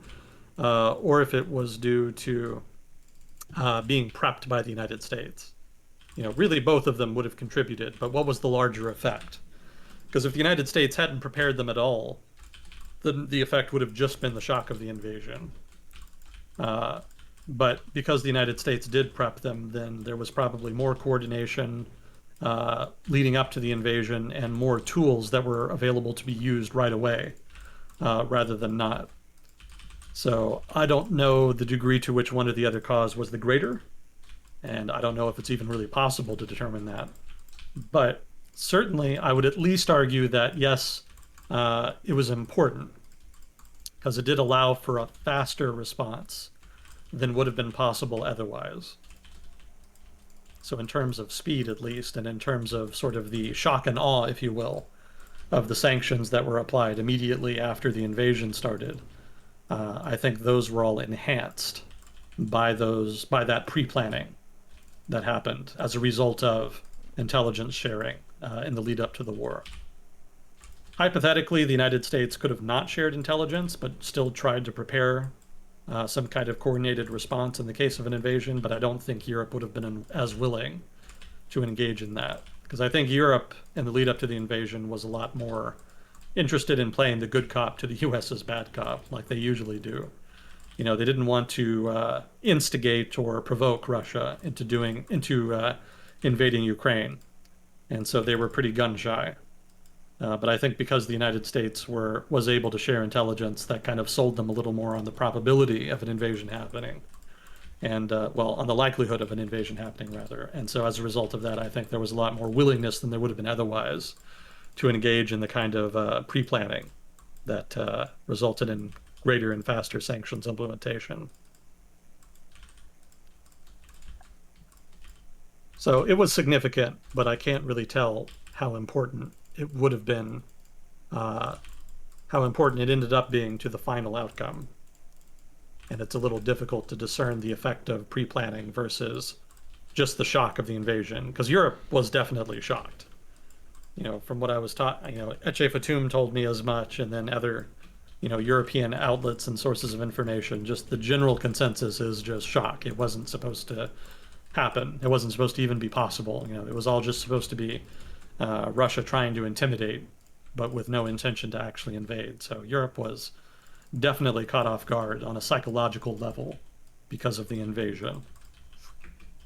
or if it was due to being prepped by the United States. Really both of them would have contributed, but what was the larger effect? Because if the United States hadn't prepared them at all, then the effect would have just been the shock of the invasion. But because the United States did prep them, then there was probably more coordination leading up to the invasion and more tools that were available to be used right away rather than not. So I don't know the degree to which one or the other cause was the greater, and I don't know if it's even really possible to determine that. But certainly I would at least argue that, yes, it was important because it did allow for a faster response than would have been possible otherwise. So in terms of speed, at least, and in terms of sort of the shock and awe, if you will, of the sanctions that were applied immediately after the invasion started, I think those were all enhanced by that pre-planning that happened as a result of intelligence sharing in the lead up to the war. Hypothetically, the United States could have not shared intelligence, but still tried to prepare some kind of coordinated response in the case of an invasion, but I don't think Europe would have been as willing to engage in that. Because I think Europe, in the lead up to the invasion, was a lot more interested in playing the good cop to the US's bad cop, like they usually do. They didn't want to instigate or provoke Russia into invading Ukraine, and so they were pretty gun shy. But I think because the United States was able to share intelligence, that kind of sold them a little more on the probability of an invasion happening, and well, on the likelihood of an invasion happening rather. And so as a result of that, I think there was a lot more willingness than there would have been otherwise to engage in the kind of pre-planning that resulted in greater and faster sanctions implementation. So it was significant, but I can't really tell how important it would have been, uh, how important it ended up being to the final outcome. And it's a little difficult to discern the effect of pre-planning versus just the shock of the invasion, because Europe was definitely shocked. From what I was taught, Eche Fatum told me as much, and then other, European outlets and sources of information, just the general consensus is just shock. It wasn't supposed to happen. It wasn't supposed to even be possible. It was all just supposed to be Russia trying to intimidate, but with no intention to actually invade. So Europe was definitely caught off guard on a psychological level because of the invasion.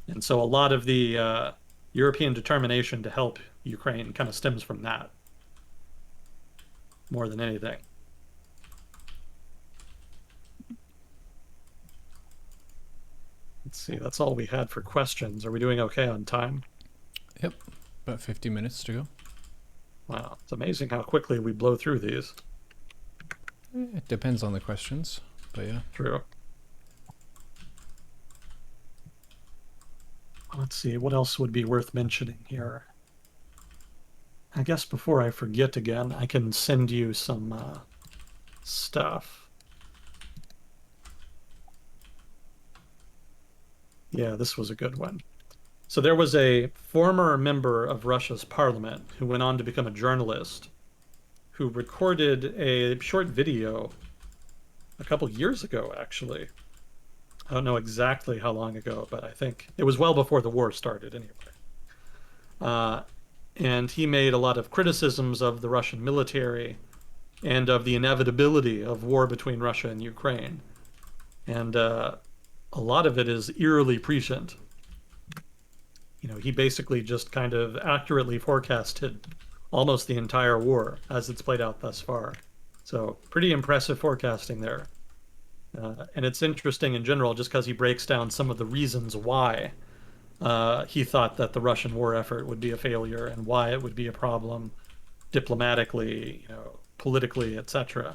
And so a lot of the European determination to help Ukraine kind of stems from that more than anything. Let's see, that's all we had for questions. Are we doing okay on time? Yep, about 50 minutes to go. Wow, it's amazing how quickly we blow through these. It depends on the questions, but yeah. True. Let's see, what else would be worth mentioning here? I guess before I forget again, I can send you some stuff. Yeah, this was a good one. So there was a former member of Russia's parliament who went on to become a journalist who recorded a short video a couple years ago, actually. I don't know exactly how long ago, but I think it was well before the war started anyway. And he made a lot of criticisms of the Russian military and of the inevitability of war between Russia and Ukraine. And a lot of it is eerily prescient. He basically just kind of accurately forecasted almost the entire war as it's played out thus far. So pretty impressive forecasting there. And it's interesting in general just because he breaks down some of the reasons why he thought that the Russian war effort would be a failure and why it would be a problem diplomatically, politically, etc.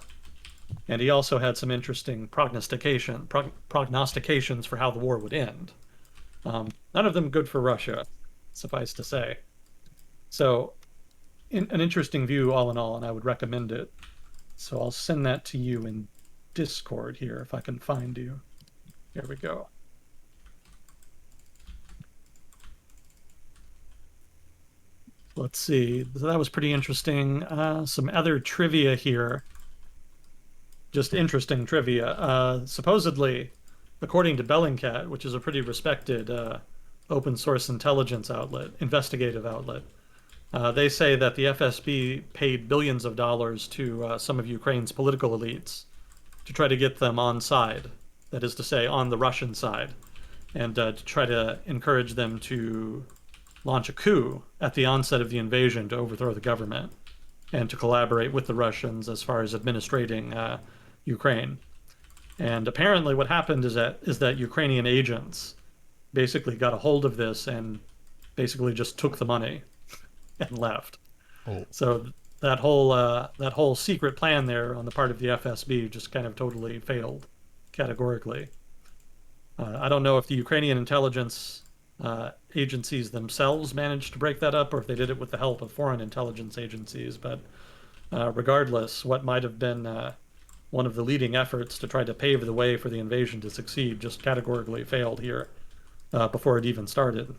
And he also had some interesting prognostications for how the war would end. None of them good for Russia, suffice to say. So, an interesting view all in all, and I would recommend it. So I'll send that to you in Discord here if I can find you. Here we go. Let's see. So that was pretty interesting. Some other trivia here. Just interesting trivia. Supposedly, according to Bellingcat, which is a pretty respected open source intelligence outlet, investigative outlet, they say that the FSB paid billions of dollars to some of Ukraine's political elites to try to get them on side, that is to say, on the Russian side, and to try to encourage them to launch a coup at the onset of the invasion to overthrow the government and to collaborate with the Russians as far as administrating Ukraine. And apparently what happened is that Ukrainian agents basically got a hold of this and basically just took the money and left. Oh. So that whole secret plan there on the part of the FSB just kind of totally failed categorically. I don't know if the Ukrainian intelligence agencies themselves managed to break that up or if they did it with the help of foreign intelligence agencies, but regardless, what might have been one of the leading efforts to try to pave the way for the invasion to succeed just categorically failed here before it even started.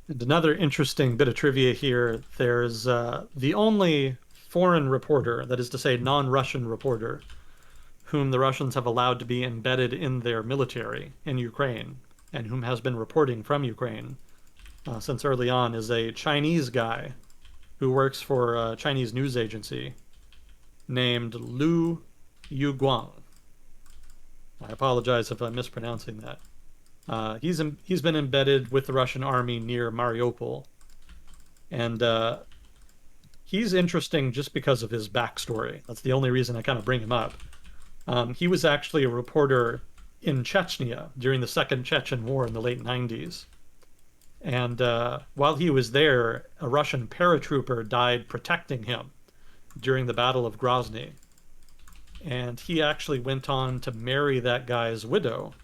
And another interesting bit of trivia here, there's the only foreign reporter, that is to say non-Russian reporter, whom the Russians have allowed to be embedded in their military in Ukraine, and whom has been reporting from Ukraine since early on, is a Chinese guy who works for a Chinese news agency named Lu Yuguang. I apologize if I'm mispronouncing that. He's been embedded with the Russian army near Mariupol, and he's interesting just because of his backstory. That's the only reason I kind of bring him up. He was actually a reporter in Chechnya during the Second Chechen War in the late 90s. And while he was there, a Russian paratrooper died protecting him during the Battle of Grozny. And he actually went on to marry that guy's widow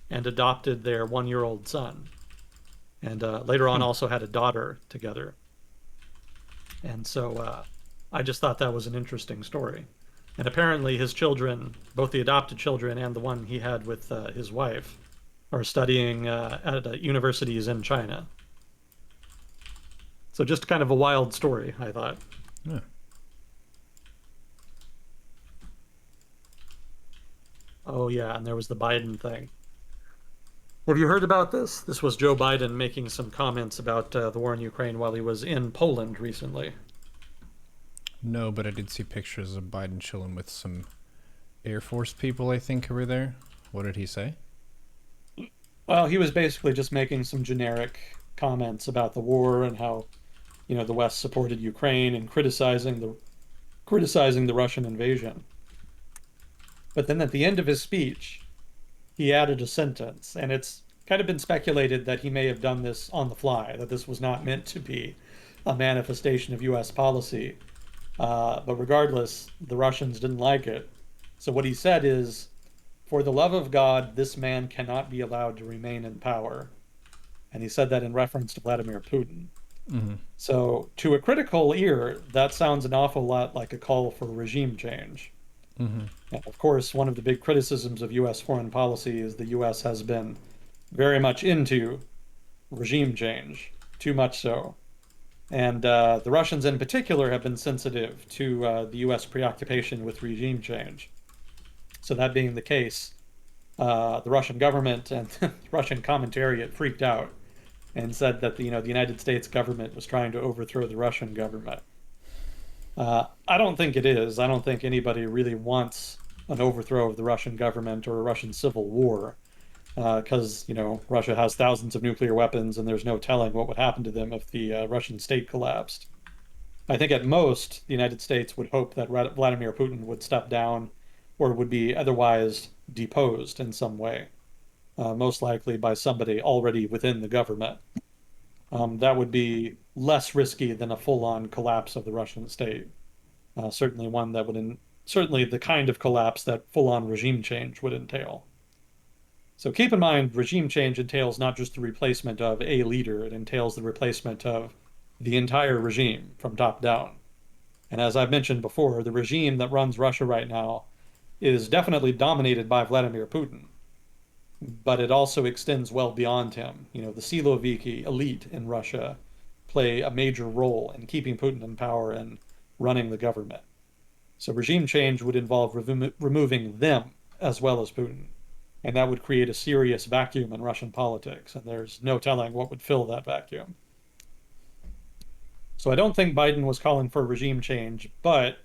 and adopted their 1-year-old son. And later on, also had a daughter together. And so I just thought that was an interesting story. And apparently, his children, both the adopted children and the one he had with his wife, are studying at universities in China. So just kind of a wild story, I thought. Yeah. Oh, yeah, and there was the Biden thing. Have you heard about this? This was Joe Biden making some comments about the war in Ukraine while he was in Poland recently. No, but I did see pictures of Biden chilling with some Air Force people, I think, who were there. What did he say? Well, he was basically just making some generic comments about the war and how, the West supported Ukraine and criticizing the Russian invasion. But then at the end of his speech, he added a sentence, and it's kind of been speculated that he may have done this on the fly, that this was not meant to be a manifestation of US policy. But regardless, the Russians didn't like it. So what he said is, for the love of God, this man cannot be allowed to remain in power. And he said that in reference to Vladimir Putin. Mm-hmm. So to a critical ear, that sounds an awful lot like a call for regime change. Mm-hmm. And of course, one of the big criticisms of US foreign policy is the US has been very much into regime change, too much so. And the Russians in particular have been sensitive to the US preoccupation with regime change. So that being the case, the Russian government and the Russian commentariat freaked out and said that the United States government was trying to overthrow the Russian government. I don't think it is. I don't think anybody really wants an overthrow of the Russian government or a Russian civil war, because Russia has thousands of nuclear weapons, and there's no telling what would happen to them if the Russian state collapsed. I think at most the United States would hope that Vladimir Putin would step down or would be otherwise deposed in some way, most likely by somebody already within the government. That would be less risky than a full-on collapse of the Russian state. Certainly one that would, certainly the kind of collapse that full-on regime change would entail. So keep in mind, regime change entails not just the replacement of a leader, it entails the replacement of the entire regime from top down. And as I've mentioned before, the regime that runs Russia right now is definitely dominated by Vladimir Putin, but it also extends well beyond him. The Siloviki elite in Russia play a major role in keeping Putin in power and running the government. So regime change would involve removing them as well as Putin. And that would create a serious vacuum in Russian politics, and there's no telling what would fill that vacuum. So I don't think Biden was calling for regime change, but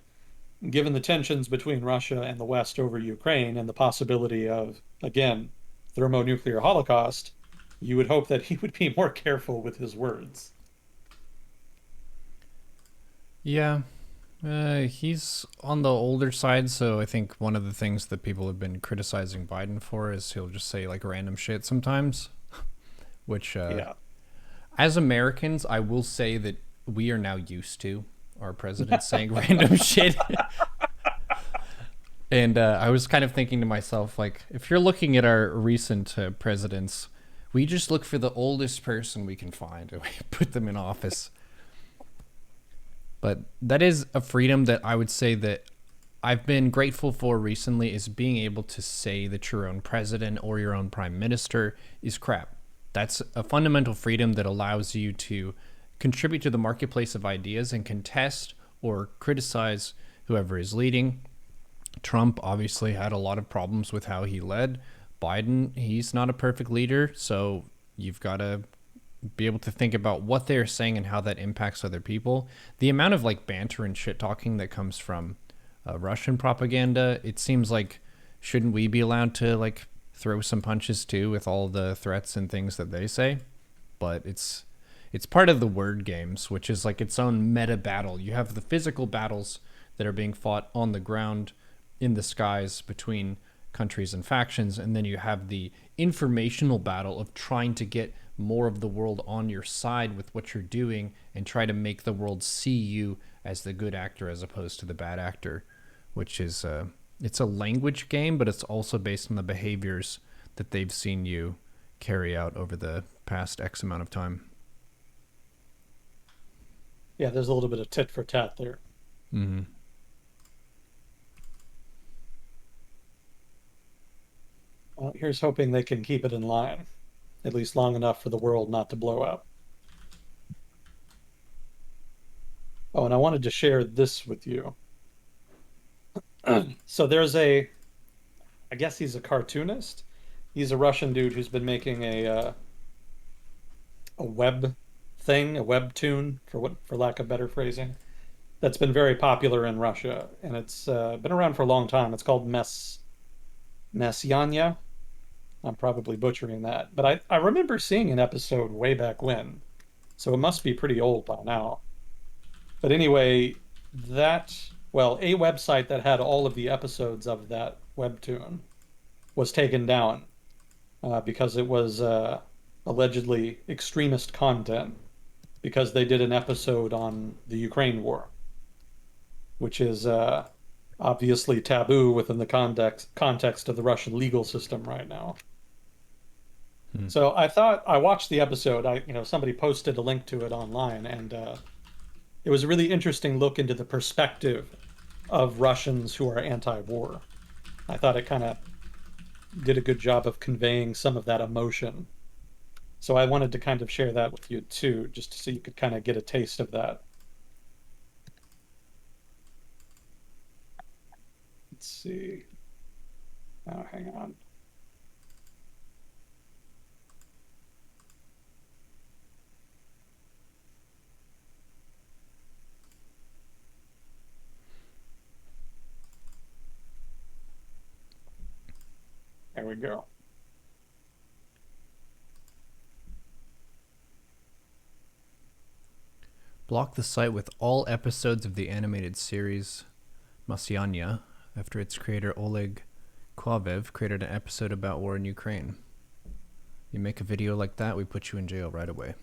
given the tensions between Russia and the West over Ukraine and the possibility of, again, thermonuclear holocaust, you would hope that he would be more careful with his words. Yeah. He's on the older side, so I think one of the things that people have been criticizing Biden for is he'll just say like random shit sometimes, which as Americans, I will say that we are now used to our president saying random shit. And I was kind of thinking to myself, like, if you're looking at our recent presidents, we just look for the oldest person we can find and we put them in office. But that is a freedom that I would say that I've been grateful for recently, is being able to say that your own president or your own prime minister is crap. That's a fundamental freedom that allows you to contribute to the marketplace of ideas and contest or criticize whoever is leading. Trump obviously had a lot of problems with how he led. Biden, he's not a perfect leader, so you've got to be able to think about what they're saying and how that impacts other people. The amount of like banter and shit talking that comes from Russian propaganda, it seems like, shouldn't we be allowed to like throw some punches too with all the threats and things that they say, but it's part of the word games, which is like its own meta battle. You have the physical battles that are being fought on the ground, in the skies, between countries and factions, and then you have the informational battle of trying to get more of the world on your side with what you're doing and try to make the world see you as the good actor as opposed to the bad actor, which is it's a language game, but it's also based on the behaviors that they've seen you carry out over the past X amount of time. Yeah, there's a little bit of tit for tat there. Mm-hmm. Well, here's hoping they can keep it in line, at least long enough for the world not to blow up. Oh, and I wanted to share this with you. So there's I guess he's a cartoonist. He's a Russian dude who's been making a web thing, a webtoon, for lack of better phrasing, that's been very popular in Russia, and it's been around for a long time. It's called Mesyanya. I'm probably butchering that, but I remember seeing an episode way back when, so it must be pretty old by now. But anyway, a website that had all of the episodes of that webtoon was taken down because it was allegedly extremist content because they did an episode on the Ukraine war, which is obviously taboo within the context of the Russian legal system right now. Hmm. So I watched the episode. Somebody posted a link to it online, and it was a really interesting look into the perspective of Russians who are anti-war. I thought it kind of did a good job of conveying some of that emotion. So I wanted to kind of share that with you too, just so you could kind of get a taste of that. Let's see. Oh, hang on. There we go. Block the site with all episodes of the animated series Masyanya after its creator Oleg Kovaev created an episode about war in Ukraine. You make a video like that, we put you in jail right away.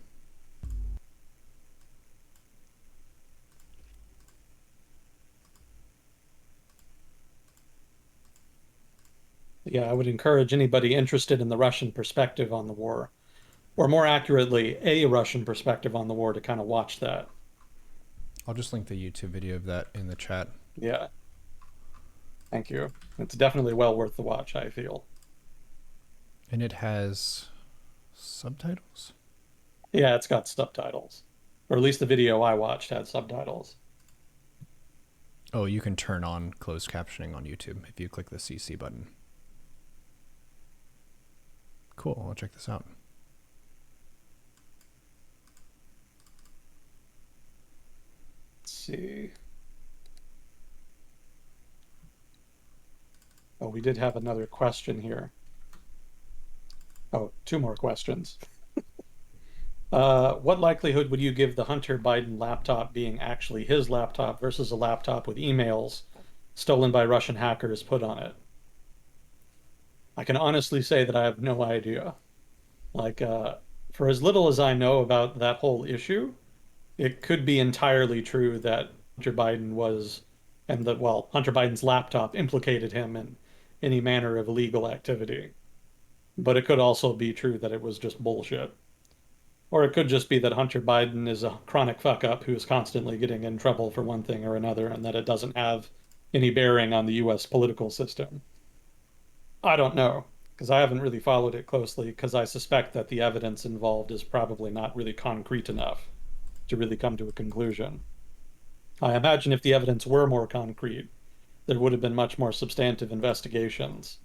Yeah, I would encourage anybody interested in the Russian perspective on the war, or more accurately, a Russian perspective on the war, to kind of watch that. I'll just link the YouTube video of that in the chat. Yeah. Thank you. It's definitely well worth the watch, I feel. And it has subtitles? Yeah, it's got subtitles. Or at least the video I watched had subtitles. Oh, you can turn on closed captioning on YouTube if you click the CC button. Cool, I'll check this out. Let's see. Oh, we did have another question here. Oh, two more questions. What likelihood would you give the Hunter Biden laptop being actually his laptop versus a laptop with emails stolen by Russian hackers put on it? I can honestly say that I have no idea. Like, for as little as I know about that whole issue, it could be entirely true that Hunter Biden Hunter Biden's laptop implicated him in any manner of illegal activity. But it could also be true that it was just bullshit. Or it could just be that Hunter Biden is a chronic fuck up who's constantly getting in trouble for one thing or another, and that it doesn't have any bearing on the US political system. I don't know, because I haven't really followed it closely, because I suspect that the evidence involved is probably not really concrete enough to really come to a conclusion. I imagine if the evidence were more concrete, there would have been much more substantive investigations.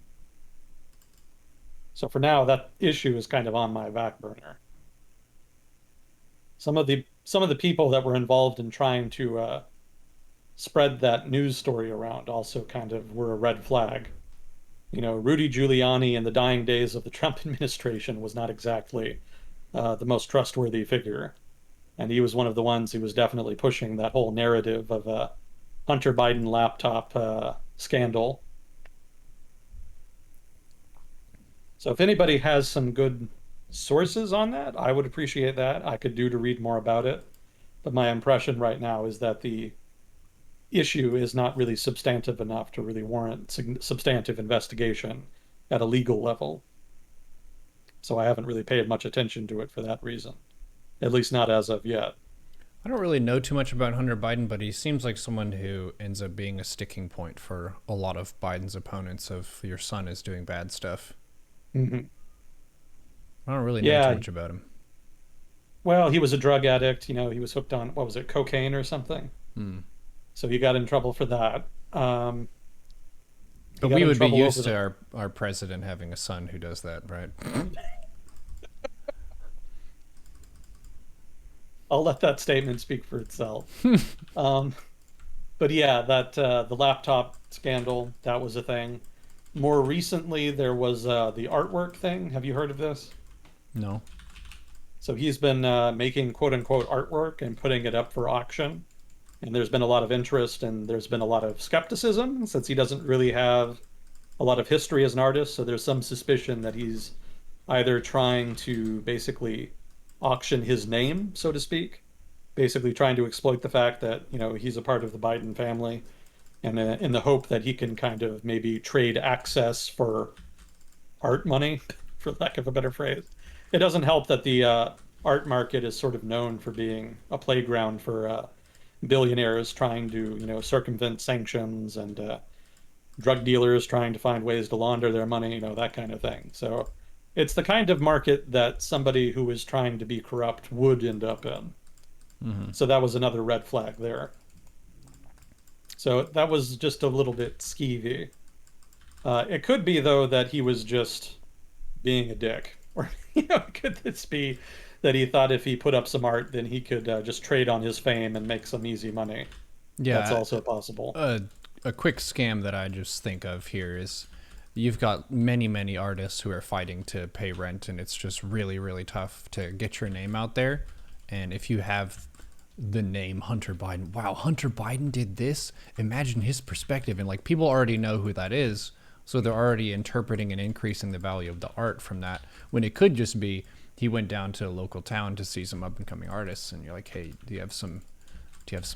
So for now, that issue is kind of on my back burner. Some of the people that were involved in trying to spread that news story around also kind of were a red flag. Rudy Giuliani in the dying days of the Trump administration was not exactly the most trustworthy figure. And he was one of the ones who was definitely pushing that whole narrative of a Hunter Biden laptop scandal. So if anybody has some good sources on that, I would appreciate that. I could do to read more about it. But my impression right now is that the issue is not really substantive enough to really warrant substantive investigation at a legal level. So I haven't really paid much attention to it for that reason, at least not as of yet. I don't really know too much about Hunter Biden, but he seems like someone who ends up being a sticking point for a lot of Biden's opponents of your son is doing bad stuff. Mm-hmm. I don't really know too Yeah, much about him. well, he was a drug addict. He was hooked on, what was it, cocaine or something. Hmm. So he got in trouble for that. He But got we in would be trouble over used to the. our president having a son who does that, right? I'll let that statement speak for itself. Um, but yeah, that the laptop scandal, that was a thing. More recently, there was the artwork thing. Have you heard of this? No. So he's been making quote unquote artwork and putting it up for auction. And there's been a lot of interest and there's been a lot of skepticism since he doesn't really have a lot of history as an artist. So there's some suspicion that he's either trying to basically auction his name, so to speak, basically trying to exploit the fact that, he's a part of the Biden family and in the hope that he can kind of maybe trade access for art money, for lack of a better phrase. It doesn't help that the art market is sort of known for being a playground for billionaires trying to, circumvent sanctions and drug dealers trying to find ways to launder their money, that kind of thing. So it's the kind of market that somebody who is trying to be corrupt would end up in. Mm-hmm. So that was another red flag there. So that was just a little bit skeevy. It could be, though, that he was just being a dick. Or, could this be that he thought if he put up some art, then he could just trade on his fame and make some easy money? That's Yeah, also possible. a quick scam that I just think of here is you've got many artists who are fighting to pay rent, and it's just really tough to get your name out there. And if you have the name Hunter Biden, wow, Hunter Biden did this, imagine his perspective, and like people already know who that is, so they're already interpreting and increasing the value of the art from that, when it could just be he went down to a local town to see some up and coming artists, and you're like, hey, do you have some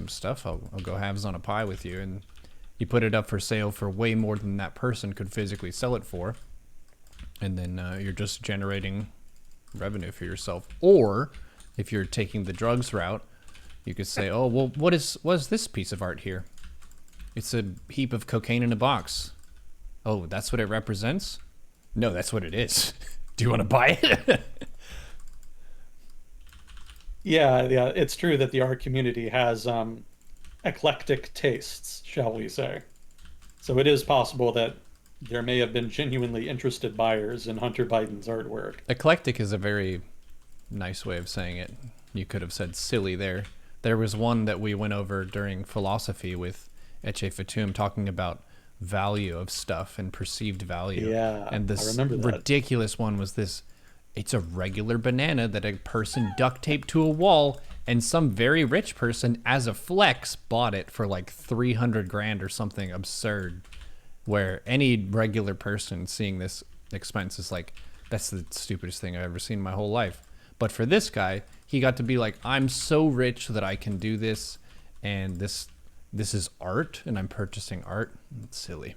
stuff? I'll go halves on a pie with you. And you put it up for sale for way more than that person could physically sell it for. And then you're just generating revenue for yourself. Or if you're taking the drugs route, you could say, oh, well, what is this piece of art here? It's a heap of cocaine in a box. Oh, that's what it represents? No, that's what it is. Do you want to buy it? Yeah, it's true that the art community has eclectic tastes, shall we say. So it is possible that there may have been genuinely interested buyers in Hunter Biden's artwork. Eclectic is a very nice way of saying it. You could have said silly there. There was one that we went over during philosophy with Eche Fatum talking about value of stuff and perceived value. Yeah, And I this remember that. ridiculous one was this, it's a regular banana that a person duct taped to a wall, and some very rich person as a flex bought it for like 300 grand or something absurd, where any regular person seeing this expense is like, that's the stupidest thing I've ever seen in my whole life. But for this guy, he got to be like, I'm so rich that I can do this, and this is art, and I'm purchasing art. It's silly.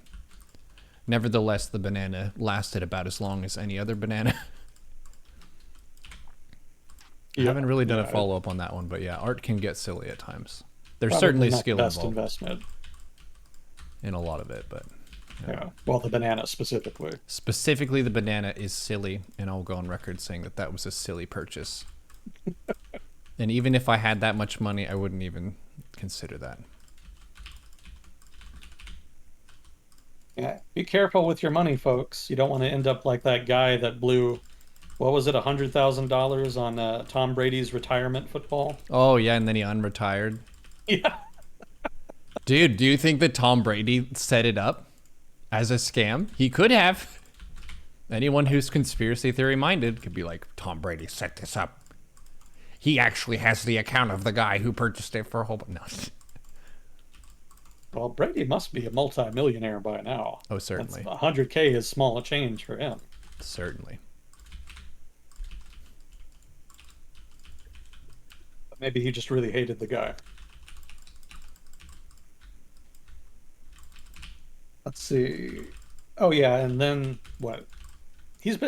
Nevertheless, the banana lasted about as long as any other banana. I Yeah, haven't really done a yeah, follow-up on that one, but yeah, art can get silly at times. There's probably certainly not the skill best involved investment. in a lot of it, but Yeah, well, the banana specifically. specifically the banana is silly, and I'll go on record saying that that was a silly purchase. And even if I had that much money, I wouldn't even consider that. Yeah, be careful with your money, folks. You don't want to end up like that guy that blew, what was it, $100,000 on Tom Brady's retirement football? Oh yeah, and then he unretired. Yeah. Dude, do you think that Tom Brady set it up? As a scam, he could have. Anyone who's conspiracy theory minded could be like, Tom Brady set this up. He actually has the account of the guy who purchased it for a whole bunch. No. Well, Brady must be a multi-millionaire by now. Oh, certainly. 100K is small a change for him. Certainly. But maybe he just really hated the guy. Let's see. Oh yeah, and then what?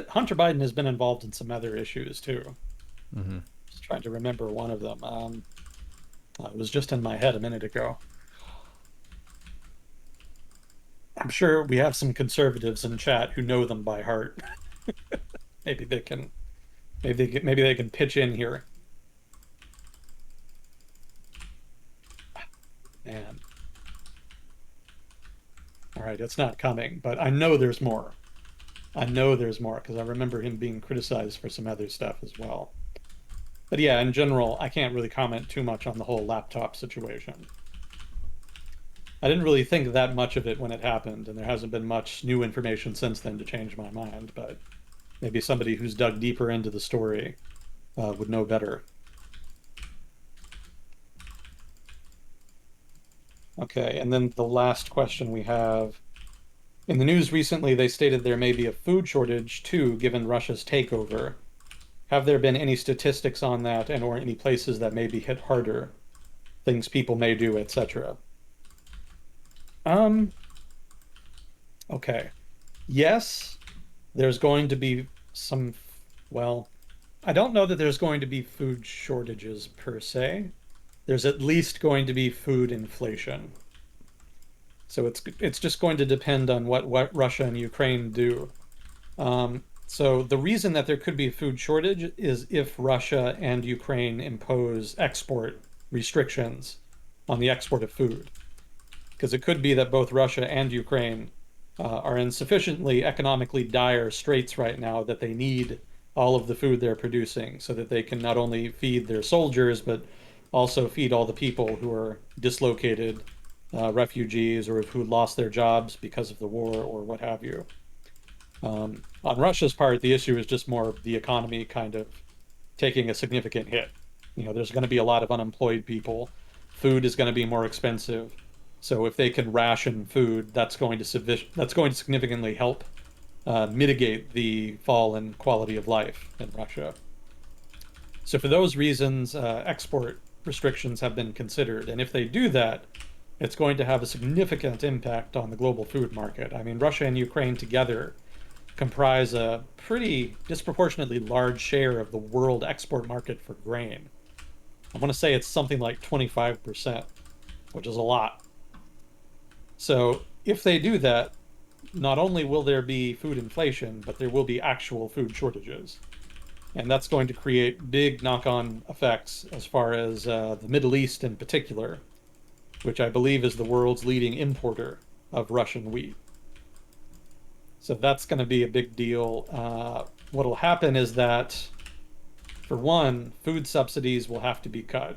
Hunter Biden has been involved in some other issues too. Mm-hmm. Just trying to remember one of them. It was just in my head a minute ago. I'm sure we have some conservatives in chat who know them by heart. maybe they can, maybe they can pitch in here. Man. All right, it's not coming, but I know there's more. I know there's more because I remember him being criticized for some other stuff as well. But yeah, in general, I can't really comment too much on the whole laptop situation. I didn't really think that much of it when it happened, and there hasn't been much new information since then to change my mind, but maybe somebody who's dug deeper into the story would know better. Okay, and then the last question we have. In the news recently, they stated there may be a food shortage too, given Russia's takeover. Have there been any statistics on that and or any places that may be hit harder? Things people may do, etc. Okay. Yes, there's going to be some, well, I don't know that there's going to be food shortages per se. There's at least going to be food inflation. So it's just going to depend on what Russia and Ukraine do. So the reason that there could be a food shortage is if Russia and Ukraine impose export restrictions on the export of food. Because it could be that both Russia and Ukraine are in sufficiently economically dire straits right now that they need all of the food they're producing so that they can not only feed their soldiers, but also feed all the people who are dislocated, refugees, or who lost their jobs because of the war or what have you. On Russia's part, the issue is just more of the economy kind of taking a significant hit. You know, there's going to be a lot of unemployed people. Food is going to be more expensive. So if they can ration food, that's going to significantly help mitigate the fall in quality of life in Russia. So for those reasons, export restrictions have been considered. And if they do that, it's going to have a significant impact on the global food market. I mean, Russia and Ukraine together comprise a pretty disproportionately large share of the world export market for grain. I want to say it's something like 25%, which is a lot. So if they do that, not only will there be food inflation, but there will be actual food shortages. And that's going to create big knock-on effects as far as the Middle East in particular, which I believe is the world's leading importer of Russian wheat. So that's going to be a big deal. What'll happen is that, for one, food subsidies will have to be cut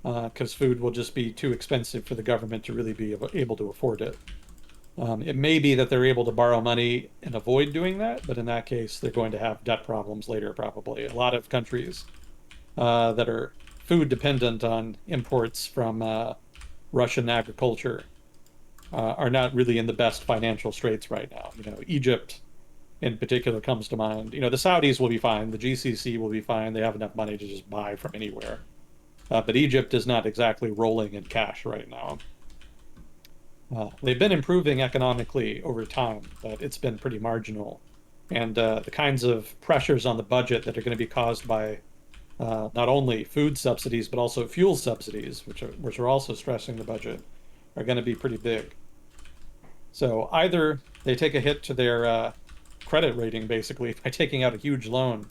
because food will just be too expensive for the government to really be able to afford it. It may be that they're able to borrow money and avoid doing that, but in that case, they're going to have debt problems later, probably. A lot of countries that are food dependent on imports from Russian agriculture are not really in the best financial straits right now. You know, Egypt in particular comes to mind. You know, the Saudis will be fine. The GCC will be fine. They have enough money to just buy from anywhere. But Egypt is not exactly rolling in cash right now. They've been improving economically over time, but it's been pretty marginal. And the kinds of pressures on the budget that are going to be caused by not only food subsidies, but also fuel subsidies, which are also stressing the budget, are going to be pretty big. So either they take a hit to their credit rating, basically, by taking out a huge loan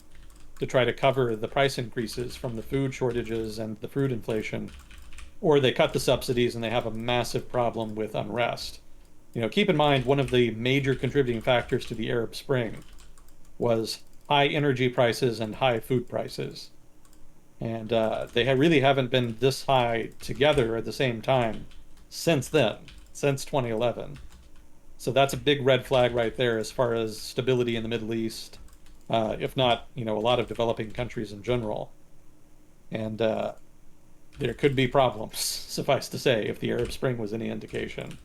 to try to cover the price increases from the food shortages and the food inflation, or they cut the subsidies and they have a massive problem with unrest. You know, keep in mind, one of the major contributing factors to the Arab Spring was high energy prices and high food prices. And they really haven't been this high together at the same time since then, since 2011. So that's a big red flag right there as far as stability in the Middle East, if not, a lot of developing countries in general. And there could be problems, suffice to say, if the Arab Spring was any indication.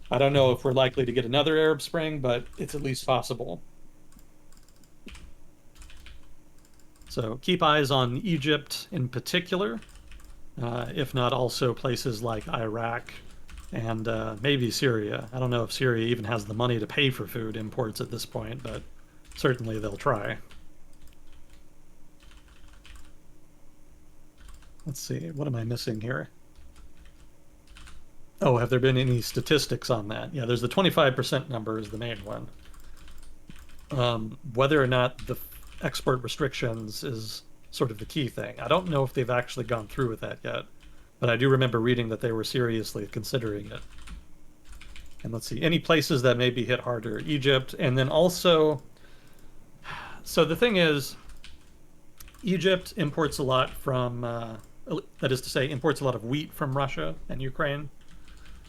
I don't know if we're likely to get another Arab Spring, but it's at least possible. So keep eyes on Egypt in particular, if not also places like Iraq and maybe Syria. I don't know if Syria even has the money to pay for food imports at this point, but certainly they'll try. Let's see, what am I missing here? Oh, have there been any statistics on that? Yeah, there's the 25% number is the main one. Whether or not the export restrictions is sort of the key thing. I don't know if they've actually gone through with that yet, but I do remember reading that they were seriously considering it. And let's see, any places that may be hit harder, Egypt, and then also, so the thing is, Egypt imports a lot from, that is to say, imports a lot of wheat from Russia and Ukraine.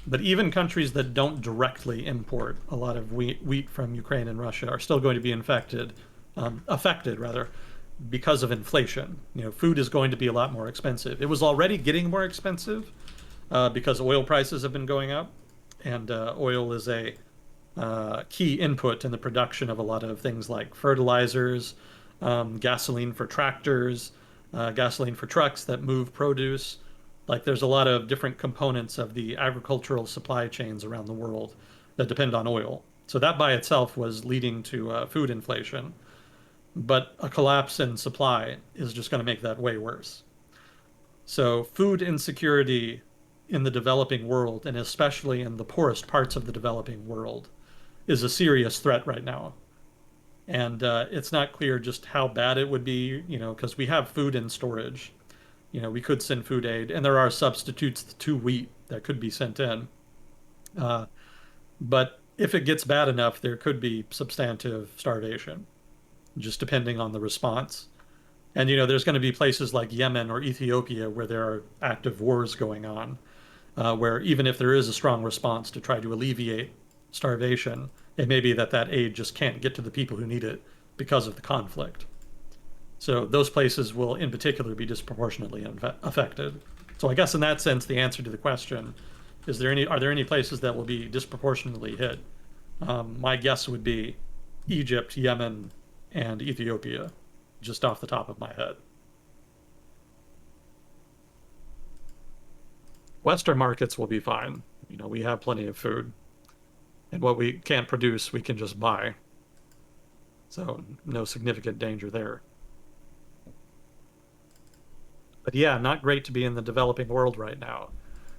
But even countries that don't directly import a lot of wheat from Ukraine and Russia are still going to be affected rather, because of inflation. Food is going to be a lot more expensive. It was already getting more expensive because oil prices have been going up, and oil is a key input in the production of a lot of things like fertilizers, gasoline for tractors, gasoline for trucks that move produce. Like there's a lot of different components of the agricultural supply chains around the world that depend on oil. So that by itself was leading to food inflation. But a collapse in supply is just going to make that way worse. So food insecurity in the developing world, and especially in the poorest parts of the developing world, is a serious threat right now. And it's not clear just how bad it would be, because we have food in storage. We could send food aid, and there are substitutes to wheat that could be sent in. But if it gets bad enough, there could be substantive starvation, just depending on the response. And, there's going to be places like Yemen or Ethiopia where there are active wars going on, where even if there is a strong response to try to alleviate starvation, it may be that that aid just can't get to the people who need it because of the conflict. So those places will, in particular, be disproportionately affected. So I guess in that sense, the answer to the question is are there any places that will be disproportionately hit? My guess would be Egypt, Yemen, and Ethiopia, just off the top of my head. Western markets will be fine. We have plenty of food. And what we can't produce, we can just buy. So no significant danger there. But yeah, not great to be in the developing world right now.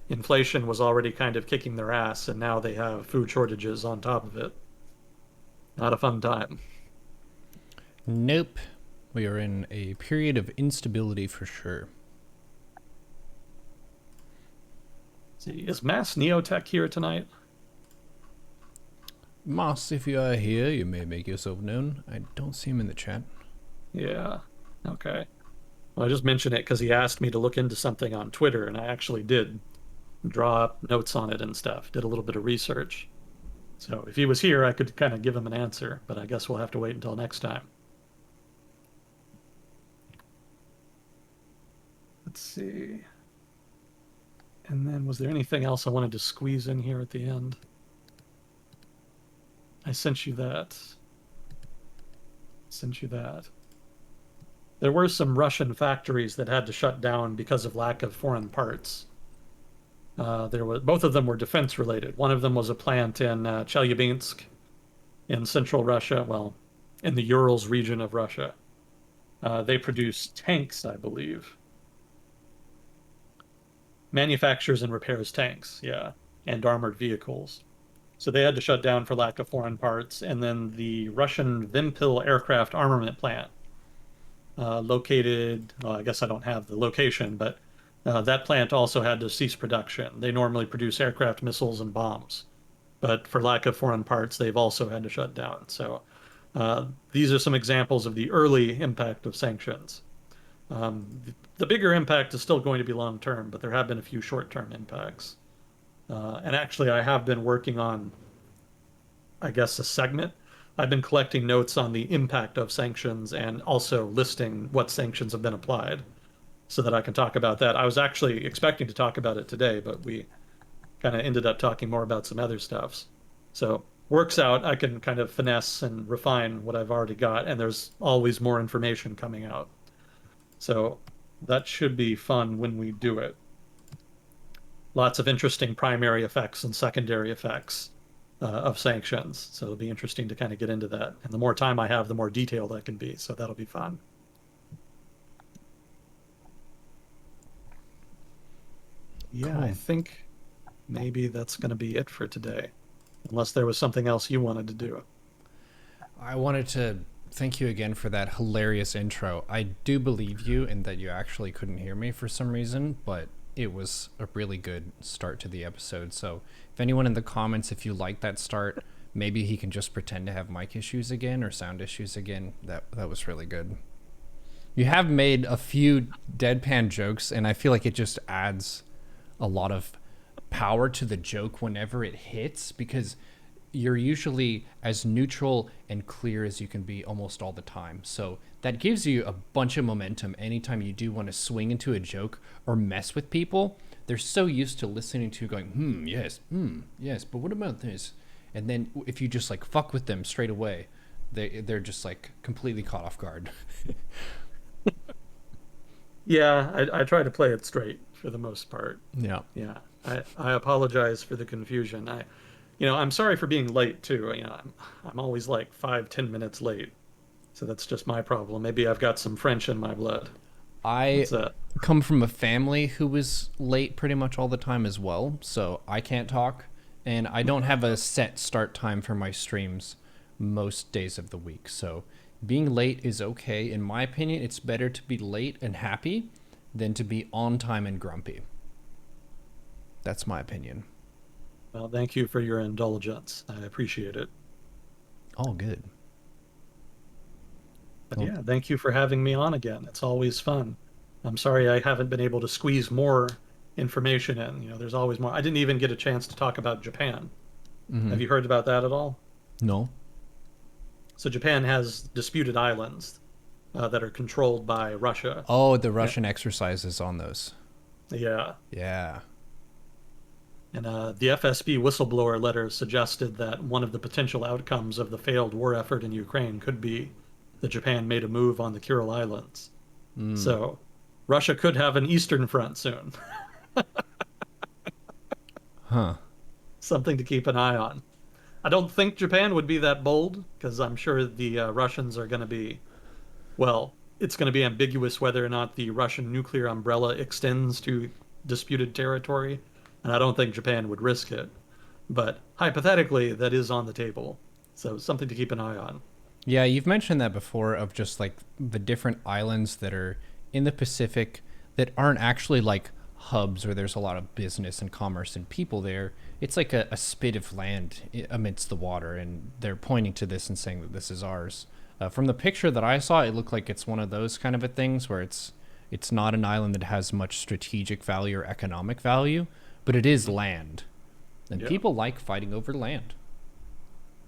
Inflation was already kind of kicking their ass, and now they have food shortages on top of it. Not a fun time. Nope. We are in a period of instability for sure. Let's see, is Mass Neotech here tonight? Moss, if you are here, you may make yourself known. I don't see him in the chat. Yeah. Okay. Well, I just mentioned it because he asked me to look into something on Twitter, and I actually did draw up notes on it and stuff, did a little bit of research. So if he was here, I could kind of give him an answer, but I guess we'll have to wait until next time. Let's see. And then was there anything else I wanted to squeeze in here at the end? I sent you that. Sent you that. There were some Russian factories that had to shut down because of lack of foreign parts. Both of them were defense related. One of them was a plant in Chelyabinsk in central Russia, well, in the Urals region of Russia. They produce tanks, I believe. Manufactures and repairs tanks, yeah, and armored vehicles. So they had to shut down for lack of foreign parts. And then the Russian Vimpel aircraft armament plant, located, well, I guess I don't have the location, but that plant also had to cease production. They normally produce aircraft missiles and bombs, but for lack of foreign parts, they've also had to shut down. So these are some examples of the early impact of sanctions. The bigger impact is still going to be long term, but there have been a few short term impacts. And actually, I have been working on I guess, a segment. I've been collecting notes on the impact of sanctions and also listing what sanctions have been applied so that I can talk about that. I was actually expecting to talk about it today, but we kind of ended up talking more about some other stuffs. So works out. I can kind of finesse and refine what I've already got, and there's always more information coming out. So that should be fun when we do it. Lots of interesting primary effects and secondary effects of sanctions. So it'll be interesting to kind of get into that. And the more time I have, the more detailed I can be. So that'll be fun. Yeah, Cool. I think maybe that's going to be it for today, unless there was something else you wanted to do. I wanted to thank you again for that hilarious intro. I do believe you in that you actually couldn't hear me for some reason, but it was a really good start to the episode. So if anyone in the comments, if you like that start, maybe he can just pretend to have mic issues again or sound issues again. That was really good. You have made a few deadpan jokes, and I feel like it just adds a lot of power to the joke whenever it hits, because you're usually as neutral and clear as you can be almost all the time. So that gives you a bunch of momentum anytime you do want to swing into a joke or mess with people. They're so used to listening to you going, yes, but what about this? And then if you just like fuck with them straight away, they're just like completely caught off guard. Yeah, I try to play it straight for the most part. Yeah. Yeah, I apologize for the confusion. I'm sorry for being late too. I'm always like 5, 10 minutes late, so that's just my problem. Maybe I've got some French in my blood. I That's it. come from a family who was late pretty much all the time as well, so I can't talk. And I don't have a set start time for my streams most days of the week. So being late is okay. In my opinion, it's better to be late and happy than to be on time and grumpy. That's my opinion. Well, thank you for your indulgence. I appreciate it. All good. But Well, yeah, thank you for having me on again. It's always fun. I'm sorry I haven't been able to squeeze more information in. There's always more. I didn't even get a chance to talk about Japan. Have you heard about that at all? no. So Japan has disputed islands that are controlled by Russia. Oh, the Yeah, Russian exercises on those. yeah. Yeah. And the FSB whistleblower letter suggested that one of the potential outcomes of the failed war effort in Ukraine could be that Japan made a move on the Kuril Islands. So Russia could have an Eastern Front soon. Huh. Something to keep an eye on. I don't think Japan would be that bold because I'm sure the Russians are going to be, well, it's going to be ambiguous whether or not the Russian nuclear umbrella extends to disputed territory. And I don't think Japan would risk it. But hypothetically, that is on the table. So something to keep an eye on. Yeah, you've mentioned that before of just like the different islands that are in the Pacific that aren't actually like hubs where there's a lot of business and commerce and people there. It's like a spit of land amidst the water, and they're pointing to this and saying that this is ours. From the picture that I saw, it looked like it's one of those kind of a things where it's not an island that has much strategic value or economic value, but it is land, and Yeah. people like fighting over land.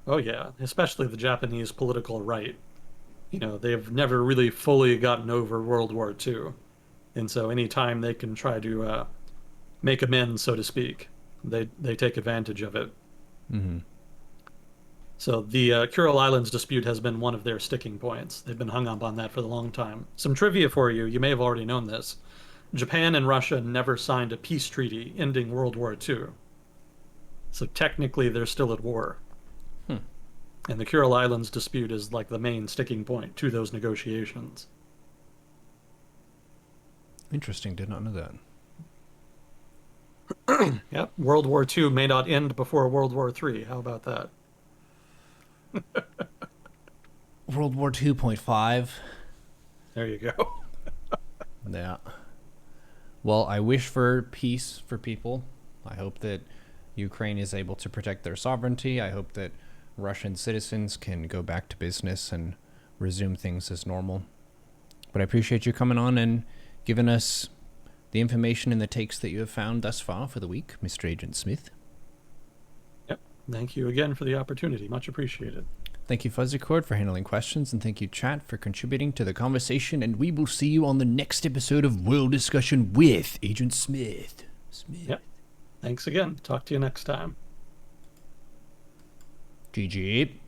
Oh, yeah. Especially the Japanese political right. They've never really fully gotten over World War II. And so anytime they can try to make amends, so to speak, they take advantage of it. Mm-hmm. So the Kuril Islands dispute has been one of their sticking points. They've been hung up on that for a long time. Some trivia for you. You may have already known this. Japan and Russia never signed a peace treaty ending World War II. So technically, they're still at war. Hmm. And the Kuril Islands dispute is like the main sticking point to those negotiations. Interesting. Did not know that. Yep. World War II may not end before World War III. How about that? World War 2.5. There you go. Yeah. Well, I wish for peace for people. I hope that Ukraine is able to protect their sovereignty. I hope that Russian citizens can go back to business and resume things as normal. But I appreciate you coming on and giving us the information and the takes that you have found thus far for the week, Mr. Agent Smith. Yep. Thank you again for the opportunity. Much appreciated. Thank you, Fuzzy Cord, for handling questions, and thank you, chat, for contributing to the conversation. And we will see you on the next episode of World Discussion with Agent Smith. Yep. Thanks again. Talk to you next time. GG.